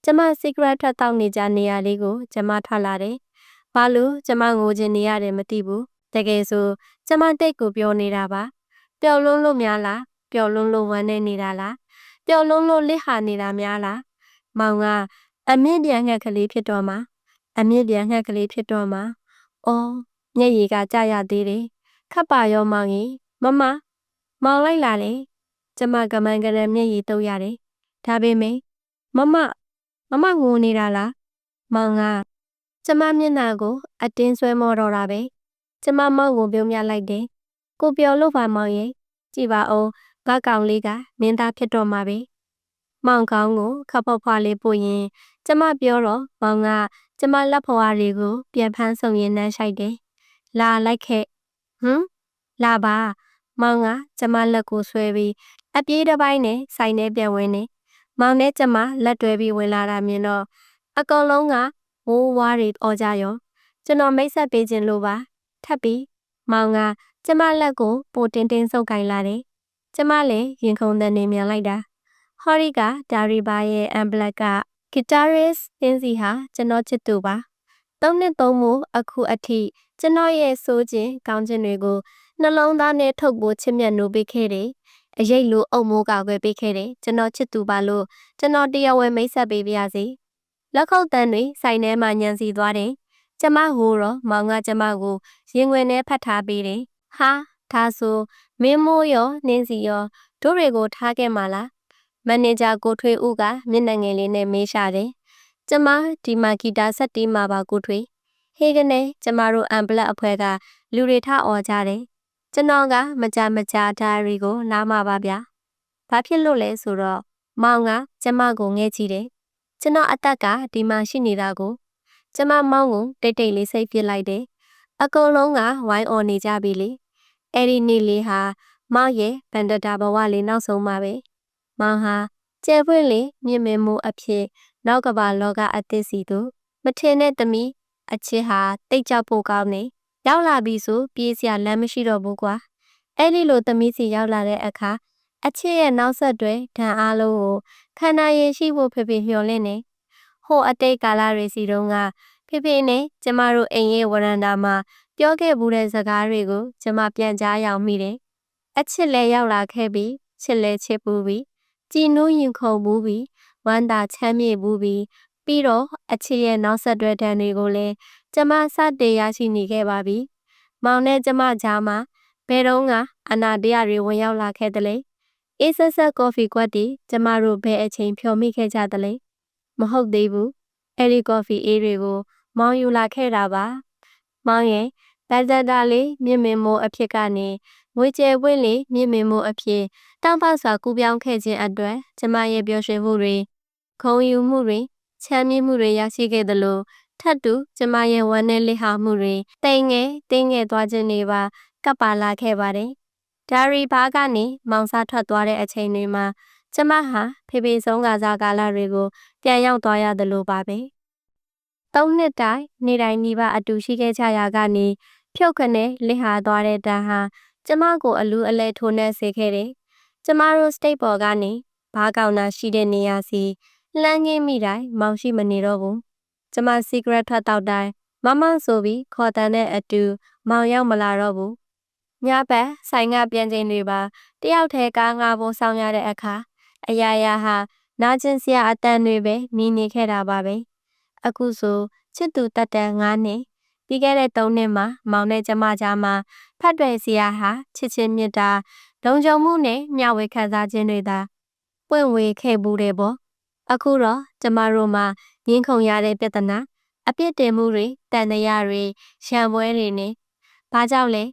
ကျမ secret ထွက်တောက်နေကြနေရလေးကိုကျမထွက်လာတယ်ဘာလို့ကျမငိုချင်နေရတယ်မသိဘူးတကယ်ဆိုကျမတိတ်ကိုပြောနေတာပါပျော်လွန်းလို့များလားပျော်လွန်းလို့ဝမ်းနေနေတာလားပျော်လွန်းလို့လစ်ဟာနေတာများလားမောင်ကအမြင့်ပြန်ငှက်ကလေးဖြစ်တော့မှာအော်မျက်ရည်ကကြာရသေးတယ်ခပ်ပါရောမောင်ကြီးမမမောင်လိုက်လာလေကျမကမန်ကရံမျက်ရည်တုပ်ရတယ်ဒါပေမဲ့မမငိုနေတာလားမောင်ကကျမမျက်နှာကိုအတင်းဆွဲမောတော့တာပဲကျမမောင်ကိုပြုံးပြလိုက်တယ်ကိုပြောလို့ပါမောင်ရဲ့ကြည်ပါအောင်ငါကောင်လေးကမင်းသားဖြစ်တော့မှာပဲမောင်ကောင်းကိုခပ်ဖွားဖွားလေးပို့ရင်ကျမပြောတော့မောင်ကကျမလက်ဖွားတွေကိုပြန်ဖမ်းဆုံရင်နှမ်းဆိုင်တယ်လာလိုက်ခဲ့လာပါ မောင်ကကျမလက်ကိုဆွဲပြီးအပြေးတစ်ပိုင်းနဲ့ဆိုင်ထဲပြန်ဝင်နေမောင်နဲ့ကျမလက်တွဲပြီးဝင်လာတာမြင်တော့အကောင်လုံးကဝိုးဝါးတွေအော်ကြရောကျွန်တော်မိတ်ဆက်ပေးခြင်းလို့ပါထပ်ပြီးမောင်ကကျမလက်ကိုပိုတင်းတင်းဆုပ်ကိုင်လာတယ်ကျမလည်းရင်ခုန်တဲ့နေမြန်လိုက်တာဟော်ရီကဒါရီဘာရဲ့အမ်ဘလက်ကဂီတာရစ်တင်းစီဟာကျွန်တော်ချစ်သူပါ3 နှစ်3မို့အခုအထိကျွန်တော်ရဲ့ဆိုးခြင်းကောင်းခြင်းတွေကိုနှလုံးသားနဲ့ထုတ်ပိုးချစ်မြတ်နိုးပေးခဲ့တယ်အရေးလိုအုံမိုးကောက်ွယ်ပေးခဲ့တယ်ကျွန်တော်ချစ်သူပါလို့ကျွန်တော်တရားဝင်မိတ်ဆက်ပေးပါရစေလက်ခုပ်တန်းတွေဆိုင်ထဲမှာညံစီသွားတယ်ကျမဟိုတော့မောင်ကကျမကိုရင်ဝင်ထဲဖတ်ထားပေးတယ်ဟာဒါဆိုမင်းမိုးရောနင်းစီရောတို့တွေကိုထားခဲ့မှာလားမန်နေဂျာကိုထွေးဦးကမျက်နှာငယ်လေးနဲ့မေးရှာတယ်ကျမဒီမှာဂီတာဆက်တီးမှာပါကိုထွေးဟေးကနေကျမတို့အမ်ဘလက်အဖွဲ့ကလူတွေထအော်ကြတယ်ကျွန်တော်ကမကြဒါရီကိုနားမှာပါဗျာဘာဖြစ်လို့လဲဆိုတော့မောင်ကကျမကိုငဲ့ကြည့်တယ်ကျွန်တော်အသက်ကဒီမှာရှိနေတာကိုကျမမောင်ကိုတိတ်လေးစိတ်ပြစ်လိုက်တယ်အကုန်လုံးကဝိုင်းအော်နေကြပြီလေအဲ့ဒီနေ့လေးဟာမောင်ရဲ့ဗန္ဒတာဘဝလေးနောက်ဆုံးပါပဲမောင်ဟာကျဲပွင့်လေးမြင့်မင်းမိုးအဖြစ်နောက်ကဘာလောကအသစ်စီသူမထင်တဲ့သမီးအချစ်ဟာတိတ်ကြောက်ဖို့ကောင်းနေရောက်လာပြီဆိုပြေးစရာလမ်းမရှိတော့ဘူးကွာအဲ့ဒီလိုသမီးစီရောက်လာတဲ့အခါအချစ်ရဲ့နောက်ဆက်တွဲဓာတ်အားလုံးကိုခန္ဓာရင်ရှိဖို့ဖေမျှော်လင့်နေဟိုအတိတ်ကာလတွေစီတုန်းကဖေနဲ့ကျမတို့အိမ်ရဲ့ဝရန်တာမှာပြောခဲ့ဘူးတဲ့စကားတွေကိုကျမပြန်ကြားရောက်မိတယ်အချစ်လည်းရောက်လာခဲ့ပြီးချစ်လည်းချစ်ပူပြီးကြည်နူးရင်ခုန်ပူပြီးဝမ်းသာချမ်းမြေ့ပူပြီးပြီးတော့အချစ်ရဲ့နောက်ဆက်တွဲဓာတ်တွေကိုလည်းကျမစတင်ရရှိနေခဲ့ပါပြီမောင်နဲ့ကျမကြားမှာဘယ်တော့ကအနာတရားတွေဝင်ရောက်လာခဲ့တယ်လေအေးဆက်ဆက်ကော်ဖီကွက်တီကျမတို့ဘယ်အချိန်ဖြော်မိခဲ့ကြတယ်လေမဟုတ်သေးဘူးအဲ့ဒီကော်ဖီအေးတွေကိုမောင်ယူလာခဲ့တာပါမောင်ရဲ့ဗဇက်တာလေးမြင့်မင်းမိုးအဖြစ်ကနေငွေကျဲပွင့်လေးမြင့်မင်းမိုးအဖြစ်တောင်းပစွာကူးပြောင်းခဲ့ခြင်းအတွက်ကျမရဲ့ပျော်ရွှင်မှုတွေခုံယူမှုတွေချမ်းမြေ့မှုတွေရရှိခဲ့သလိုထပ်တူကျမရဲ့ဝမ်းနဲ့လက်ဟာမှုတွေတင်းငယ်သွားခြင်းတွေပါကပ်ပါလာခဲ့ပါတယ်ဒါရီဘာကနေမောင်စားထွက်သွားတဲ့အချိန်တွေမှာကျမဟာဖေဆုံးကစားကာလတွေကိုပြန်ရောက်သွားရသလိုပါပဲ3 နှစ်တိုင်နေတိုင်းနီးပါးအတူရှိခဲ့ကြရာကနေဖြုတ်ခနဲ့လက်ဟာသွားတဲ့တန်းဟာကျမကိုအလူအလဲထိုးနှက်စေခဲ့တယ်ကျမတို့စတိတ်ပေါ်ကနေဘားကောင်နာရှိတဲ့နေရာစီလှမ်းငင်းမိတိုင်းမောင်ရှိမနေတော့ဘူးကျမစီဂရက်ထွက်တောက်တိုင်းမမဆိုပြီးခေါ်တန်တဲ့အတူမောင်ရောက်မလာတော့ဘူးညဘက်ဆိုင်ကပြန်ချိန်တွေပါတယောက်တည်းကားငါဖို့ဆောင်ရတဲ့အခါအရာရာဟာနာကျင်စရာအတန်တွေပဲနီးနေခဲ့တာပါပဲအခုဆိုချစ်သူတက်တန်9 နှစ်ပြီးခဲ့တဲ့3 နှစ်မှာမောင်နဲ့ကျမကြားမှာဖတ်တွယ်စရာဟာချစ်ချင်းမြတ်တာလုံခြုံမှုနဲ့မျှဝေခံစားခြင်းတွေသာပွင့်ဝေခဲ့ဘူးတယ်ပေါ့အခုတော့ကျမတို့မှာငင်းခုန်ရတဲ့ပြဿနာအပြစ်တင်မှုတွေတန်တရားတွေရံပွဲတွေနဲ့ဘာကြောင့်လဲ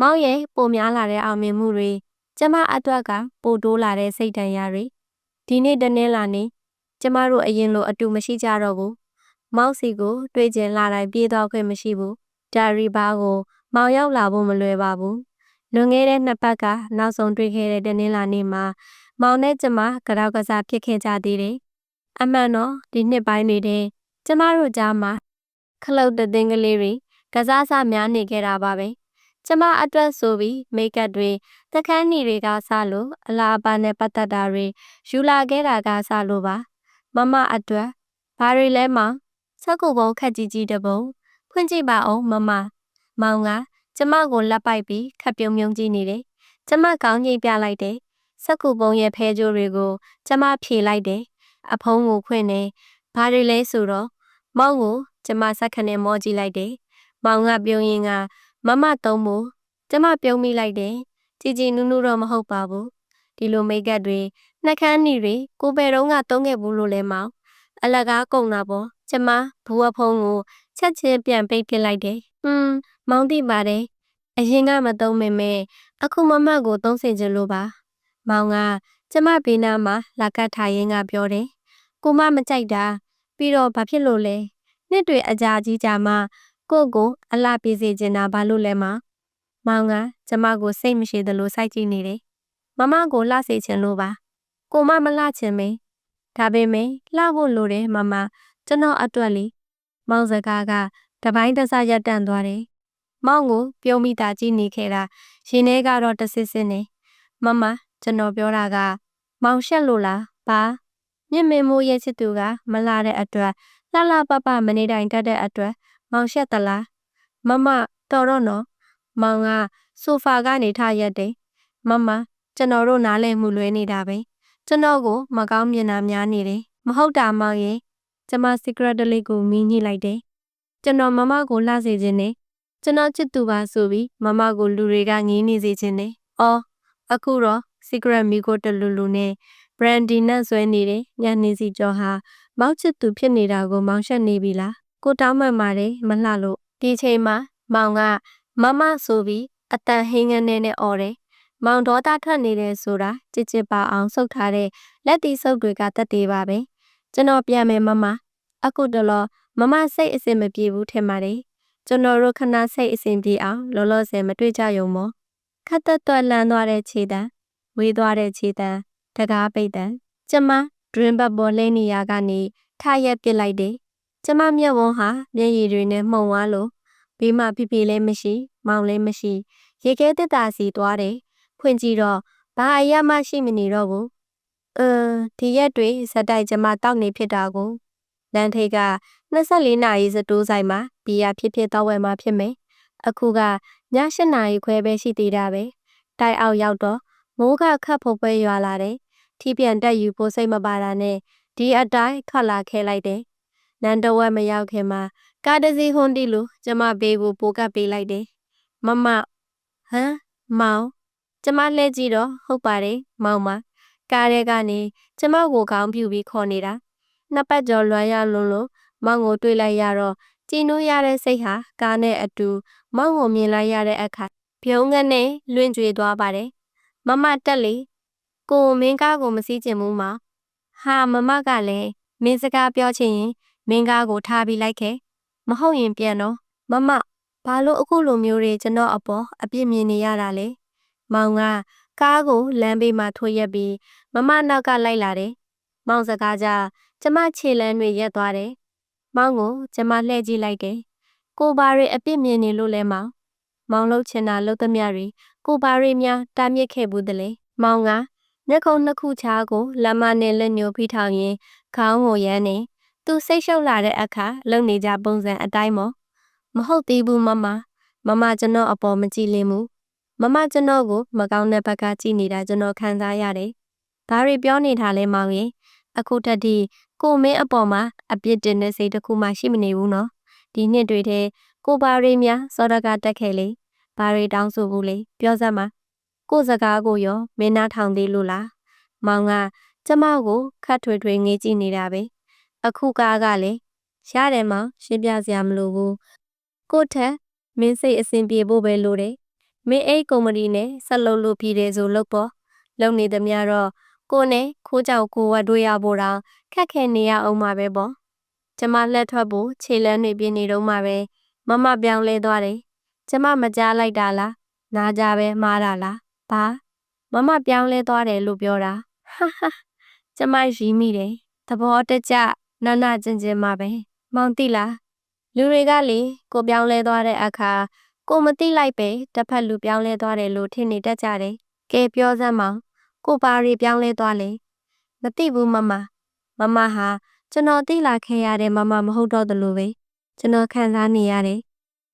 မောင်ရဲ့ပိုများလာတဲ့အောင်မြင်မှုတွေကျမအတွက်ကပိုတိုးလာတဲ့စိတ်တန်ရာတွေဒီနေ့တနေ့လာနေကျမတို့အရင်လိုအတူမရှိကြတော့ဘူးမောင်စီကိုတွေ့ကျင်လာတိုင်းပြေးတော့ခွင့်မရှိဘူးဒါရီဘာကိုမောင်ရောက်လာဖို့မလွယ်ပါဘူးလွန်ခဲ့တဲ့2 ပတ်ကနောက်ဆုံးတွေ့ခဲ့တဲ့တနေ့လာနေမှာမောင်နဲ့ကျမကြောက်ကစားဖြစ်ခဲ့ကြသေးတယ်အမှန်တော့ဒီနှစ်ပိုင်းတွေတည်းကျမတို့ကြားမှာခလုတ်တဲ့ကလေးတွေကစားစားများနေခဲ့တာပါပဲကျမအတွက်ဆိုပြီးမိတ်ကပ်တွေသခန်းညီတွေကစလို့အလားအပါနဲ့ပတ်သက်တာတွေယူလာခဲ့တာကစလို့ပါမမအတွက်ဘာတွေလဲမောင်ချက်ကူပုံခက်ကြီးတပုံဖွင့်ကြည့်ပါအောင်မမောင်ကကျမကိုလက်ပိုက်ပြီးခပ်ပြုံးကြည့်နေတယ်ကျမကောင်းကြီးပြလိုက်တယ်စက်ကူပုံရဲ့ဖဲကြိုးတွေကိုကျမဖြေလိုက်တယ်အဖုံးကိုဖွင့်နေဘာတွေလဲဆိုတော့မောင်ကိုကျမစက်ခနဲ့မောကြည့်လိုက်တယ်မောင်ကပြုံးရင်ကမမသုံးဖို့ကျမပြုံးမိလိုက်တယ်ကြည်နူးတော့မဟုတ်ပါဘူးဒီလိုမိတ်ကပ်တွေနှက်ခမ်းနီတွေကိုဘယ်တော့သုံးခဲ့ဘူးလို့လဲမောင်အလကားကုန်တာပေါ့ကျမဘူးအဖုံးကိုချက်ချင်းပြန်ပိတ်ပစ်လိုက်တယ်မောင်သိပါတယ်အရင်ကမသုံးမိမဲ့အခုမမကိုသုံးစင်ချင်လို့ပါမောင်ကကျမဘေးနားမှာလာကတ်ထိုင်ရင်းကပြောတယ်ကိုမကြိုက်တာပြီးတော့ဘာဖြစ်လို့လဲနှစ်တွေအကြာကြီးကြာမှကိုအလှပြေးစေချင်တာဘာလို့လဲမောင် မောင်ကကျမကိုစိတ်မရှိသလိုစိုက်ကြည့်နေတယ်။မမကိုလှစေချင်လို့ပါ။ကိုမမလှချင်မေ။ဒါပေမဲ့လှဖို့လိုတယ်မမကျွန်တော်အတွက်လေ။မောင်စကားကတပိုင်းတစရပ်တန့်သွားတယ်။မောင်ကိုပြုံးမိတာကြည့်နေခဲ့တာရင်ထဲကတော့တဆစ်စစ်နေ။မမကျွန်တော်ပြောတာကမောင်ရှက်လို့လား။ဘာမြင့်မင်းမိုးရဲ့ချစ်သူကမလှတဲ့အတွက်လှလှပပမနေတိုင်တတ်တဲ့အတွက်မောင်ရှက်သလား။မမတော်တော့နော်။မောင်ကဆိုဖာကနေထရက်တယ်။မမကျွန်တော်တို့နားလည်မှုလွဲနေတာပဲ။ကျွန်တော်ကိုမကောင်းမြင်တာများနေတယ်။မဟုတ်တာမောင်ရဲ့ကျမ secret လေးကိုမီးညှိလိုက်တယ်။ကျွန်တော်မမကိုလှစေခြင်းနဲ့ကျွန်တော်ချစ်သူပါဆိုပြီးမမကိုလူတွေကငေးနေစေခြင်းနဲ့အော်အခုတော့ secret မီကိုတလူလူနဲ့ brandy နဲ့ဆွဲနေတဲ့ညနေစီကျော်ဟာမောက်ချစ်သူဖြစ်နေတာကိုမောင်ရှက်နေပြီလားကိုတောင်းမှန်ပါတယ်မလှလို့ဒီချိန်မှာမောင်ကမမဆိုပြီးအတန်ဟင်းငန်းနဲ့អော်တယ်မောင်ဒေါသထွက်နေတယ်ဆိုတာကြစ်ကြစ်ပါအောင်ဆုပ်ထားတဲ့လက်တီဆုပ်တွေကတက်သေးပါပဲကျွန်တော်ပြန်မယ်မမအခုတလောမမစိတ်အစင်မပြေဘူးထင်ပါတယ်ကျွန်တော်တို့ခဏစိတ်အစင်ပြေအောင်လောလောဆယ်မတွေ့ကြရုံမောခတ်သက်သွက်လန်းသွားတဲ့ခြေတံဝေးသွားတဲ့ခြေတံတကားပိတ်တံကျမဒရင်ဘတ်ပေါ်လဲနေရကနေထရက်ပစ်လိုက်တယ်ကျမမျက်ဝန်းဟာမျက်ရည်တွေနဲ့မှုံသွားလို့ဘေးမှာဖိဖိလည်းမရှိမောင်လည်းမရှိရေခဲတက်တာစီသွားတယ်ဖွင့်ကြည့်တော့ဘာအရာမှရှိမနေတော့ဘူးဒီရက်တွေဇက်တိုက်ကျမတောက်နေဖြစ်တာကိုလန်ထိတ်က24နာရီစတိုးဆိုင်မှာဘီယာဖြစ်ဖြစ်တောက်ဝဲမှာဖြစ်မယ်အခုကည8နာရီခွဲပဲရှိသေးတာပဲတိုက်အောက်ရောက်တော့မိုးကခတ်ဖို့ပွဲရွာလာတယ်ထီးပြန်တက်ယူဖို့စိတ်မပါတာနဲ့ဒီအတိုင်းခတ်လာခဲလိုက်တယ်နန်းတော်ဝက်မရောက်ခင်မှာကားတစ်စီးဟွန်းတီလို့ကျမဘေးကိုပိုကပ်ပေးလိုက်တယ်မမဟမ်မောင်ကျမလှည့်ကြည့်တော့ဟုတ်ပါတယ်မောင်မကားထဲကနေကျမကိုခေါင်းပြူပြီးခေါ်နေတာနှစ်ပတ်ကျော်လွမ်းရလွန်းလို့မောင်ကိုတွေ့လိုက်ရတော့ကြည်နူးရတဲ့စိတ်ဟာကားနဲ့အတူမောင်ကိုမြင်လိုက်ရတဲ့အခါပြုံးငန်းနဲ့လွင့်ကြွေသွားပါတယ်မမတက်လေကိုမင်းကားကိုမစီးကျင်ဘူးမောင်ဟာမမကလည်းမင်းစကားပြောချင်ရင်မင်းကားကိုထားပြီးလိုက်ခဲ့မဟုတ်ရင်ပြန်တော့မမဘာလို့အခုလိုမျိုးတွေကျွန်တော်အပေါ်အပြစ်မြင်နေရတာလဲမောင်ကကားကိုလမ်းဘေးမှာထိုးရက်ပြီးမမနောက်ကလိုက်လာတယ်မောင်စကားကြကျမခြေလမ်းတွေရက်သွားတယ်မောင်ကိုကျမလှည့်ကြည့်လိုက်တယ်ကိုဘာတွေအပြစ်မြင်နေလို့လဲမောင်မောင်လှုပ်ချင်တာလှုပ်သမျှတွေကိုဘာတွေများတားမြစ်ခဲ့ဘူးတလဲမောင်ကမျက်ခုံးနှစ်ခုချားကိုလက်မနဲ့လက်ညှိုးဖိထောင်ရင်ခေါင်းကိုရမ်းနေသူစိတ်ရှုပ်လာတဲ့အခါလုံနေကြပုံစံအတိုင်းမောမဟုတ်သေးဘူးမမကျွန်တော်အပေါ်မကြည့်လင်းဘူးမမကျွန်တော်ကိုမကောင်းတဲ့ဘက်ကကြည့်နေတာကျွန်တော်ခံစားရတယ်ဘာတွေပြောနေတာလဲမောင်ရင်အခုတည်းကကိုမင်းအပေါ်မှာအပြစ်တင်တဲ့စိတ်တစ်ခုမှရှိမနေဘူးနော်ဒီနှစ်တွေထဲကိုဘာတွေများစောဒကတက်ခဲ့လေဘာတွေတောင်းဆိုဘူးလေပြောစမ်းပါကိုစကားကိုရောမင်းနားထောင်သေးလို့လားမောင်ကကျမကိုခတ်ထွေထွေငေးကြည့်နေတာပဲအခုကားကလည်းရတယ်မောင်ရှင်းပြစရာမလိုဘူးကိုထက်မင်းစိတ်အဆင်ပြေဖို့ပဲလိုတယ်မင်းအိတ်ကုမ္ပဏီနဲ့ဆက်လုပ်လို့ပြည်တယ်ဆိုလုပ်ပေါ့လုပ်နေသမျှတော့ကိုနဲ့ခိုးကြောင်ကိုဝတ်တွေ့ရဖို့တောင်ခက်ခဲနေရအောင်မှာပဲပေါ့ကျမလက်ထွက်ဖို့ခြေလမ်းတွေပြင်းနေတော့မှပဲမမပြောင်းလဲသွားတယ်ကျမမကြားလိုက်တာလားနားကြပဲမှားတာလားဘာမမပြောင်းလဲသွားတယ်လို့ပြောတာဟာကျမရီးမိတယ်သဘောတကျနာနာကျင်ကျင်မှာပဲမောင်တိလားလူတွေကလေကိုပြောင်းလဲသွားတဲ့အခါကိုမသိလိုက်ပဲတစ်ဖက်လူပြောင်းလဲသွားတယ်လို့ထင်နေတတ်ကြတယ်ကဲပြောစမ်းမောင်ကိုပါရီပြောင်းလဲသွားလေမသိဘူးမမဟာကျွန်တော်သိလာခဲ့ရတဲ့မမမဟုတ်တော့သလိုပဲကျွန်တော်ခံစားနေရတယ်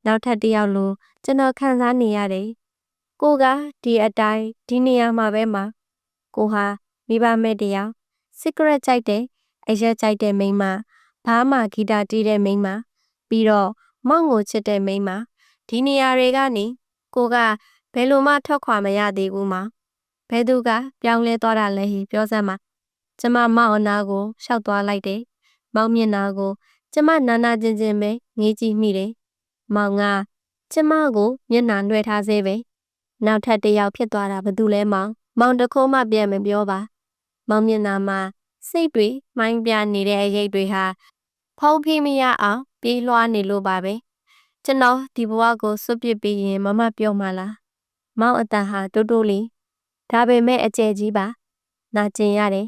နောက်ထပ်တစ်ယောက်လိုကျွန်တော်ခံစားနေရတယ်ကိုကဒီအတိုင်းဒီနေရာမှာပဲမှာကိုဟာမိဘမဲ့တယောက် secret ကြိုက်တဲ့အရက်ကြိုက်တဲ့မိန်းမဘာမှဂီတာတီးတဲ့မိန်းမပြီးတော့မောင်ကိုချစ်တဲ့မိန်းမဒီနေရာတွေကနေကိုကဘယ်လိုမှထွက်ခွာမရသေးဘူးမှာဘယ်သူကပြောင်းလဲသွားတာလဲဟိပြောစမ်းပါကျမမောင်အနာကိုရှောက်သွားလိုက်တယ်မောင်မျက်နှာကိုကျမနာနာကျင်ကျင်ပဲငေးကြည့်မိတယ်မောင်ကကျမကိုမျက်နှာနှွှဲထားစေပဲနောက်ထပ်တစ်ယောက်ဖြစ်သွားတာဘယ်သူလဲမောင်တခိုးမှပြန်မပြောပါမောင်မျက်နှာမှာစိတ်တွေမှိုင်းပြနေတဲ့အရိပ်တွေဟာဖုံးဖိမရအောင်ပြေးလွှားနေလို့ပါပဲ ကျွန်တော်ဒီဘဝကိုစွန့်ပစ်ပြီးရင်မမပြောမှလားမောင်အတန်ဟာတိုးတိုးလေးဒါပေမဲ့အကျယ်ကြီးပါနာကျင်ရတယ်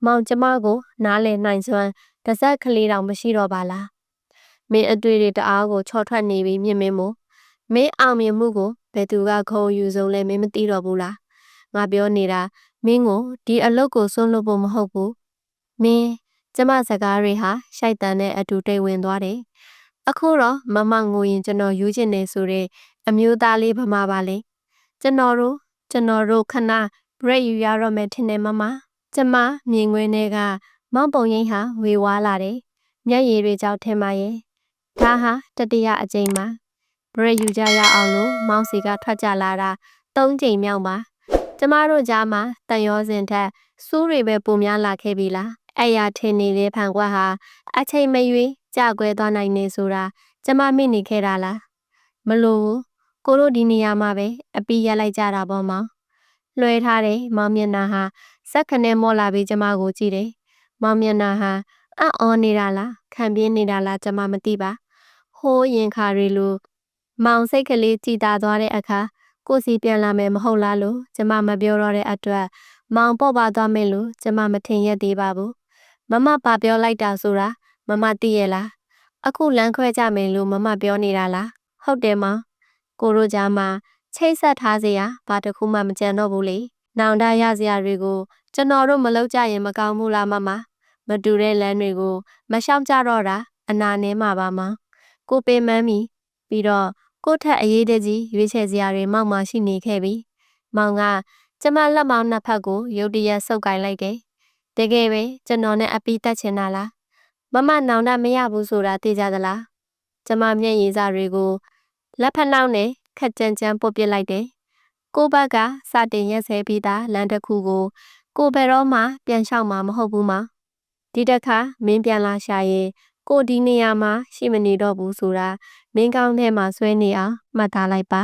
မောင်ကျမကိုနားလည်နိုင်စွမ်းတစ်စက်ကလေးတောင်မရှိတော့ပါလားမင်းအတွေ့တွေတအားကိုချော်ထွက်နေပြီးမြင်မင်းမို့မင်းအောင်မြင်မှုကိုဘယ်သူကခုံယူဆုံးလဲမင်းမသိတော့ဘူးလားငါပြောနေတာမင်းကိုဒီအလုပ်ကိုစွန့်လွတ်ဖို့မဟုတ်ဘူးမင်းကျမစကားတွေဟာရှိုက်တန်တဲ့အတူတိတ်ဝင်သွားတယ်အခုတော့မမငိုရင်ကျွန်တော်ယူချင်နေဆိုတဲ့အမျိုးသားလေးဗမာပါလေကျွန်တော်တို့ခဏ break ယူရတော့မယ်ထင်တယ်မမကျမမြင်ကွင်းထဲကမောင်ပုံရိပ်ဟာဝေဝါးလာတယ်မျက်ရည်တွေကြောင့်ထင်ပါရဲ့ဒါဟာတတိယအကြိမ်ပါ break ယူကြရအောင်လို့မောင်စီကထွက်ကြလာတာ၃ကြိမ်မြောက်ပါကျမတို့ကြားမှာတန်ရောစင်ထက်စူးတွေပဲပုံများလာခဲ့ပြီလားအဲ့ရထင်နေတဲ့ဖန်ကွက်ဟာအချိန်မရွေးကြကွဲသွားနိုင်နေဆိုတာကျမမိနေခဲ့တာလားမလို့ဘူးကိုတို့ဒီနေရာမှာပဲအပီးရက်လိုက်ကြတာပေါ့မောင်လွှဲထားတယ်မောင်မျက်နှာဟာစက်ခနဲ့မော့လာပြီးကျမကိုကြည့်တယ်မောင်မျက်နှာဟာအံ့ဩနေတာလားခံပြင်းနေတာလားကျမမသိပါဟိုးရင်ခါတွေလိုမောင်စိတ်ကလေးကြည်သာသွားတဲ့အခါကိုစီပြန်လာမယ်မဟုတ်လားလို့ကျမမပြောတော့တဲ့အတွက်မောင်ပေါ့ပါသွားမယ်လို့ကျမမထင်ရက်သေးပါဘူးမမပါပြောလိုက်တာဆိုတာမမသိရဲ့လားအခုလမ်းခွဲကြမယ်လို့မမပြောနေတာလားဟုတ်တယ်မောင်ကိုတို့ကြားမှာချိတ်ဆက်ထားစရာဘာတစ်ခုမှမကြံတော့ဘူးလေနောင်တရစရာတွေကိုကျွန်တော်တို့မလုပ်ကြရင်မကောင်းဘူးလားမမတူတဲ့လမ်းတွေကိုမရှောင်ကြတော့တာအနာနဲ့မှာပါမောင်ကိုပေမန်းမီပြီးတော့ကိုထက်အရေးတကြီးရွေးချယ်စရာတွေမောက်မှရှိနေခဲ့ပြီမောင်ကကျမလက်မောင်းနှစ်ဖက်ကိုရုတ်တရက်ဆုပ်ကိုင်လိုက်တယ်တကယ်ပဲကျွန်တော်နဲ့အပီးတက်ချင်တာလားမမနောင်တမရဘူးဆိုတာသိကြသလားကျမမျက်ရည်စတွေကိုလက်ဖက်နှောင်းနဲ့ခက်ကြမ်းကြမ်းပုတ်ပစ်လိုက်တယ်ကိုဘက်ကစတင်ရက်ဆဲပြီးသားလမ်းတစ်ခုကိုဘယ်တော့မှပြန်လျှောက်မှာမဟုတ်ဘူးမဒီတစ်ခါမင်းပြန်လာရှာရင်ကိုဒီနေရာမှာရှိမနေတော့ဘူးဆိုတာမင်းကောင်းထဲမှာဆွဲနေအောင်မှတ်သားလိုက်ပါ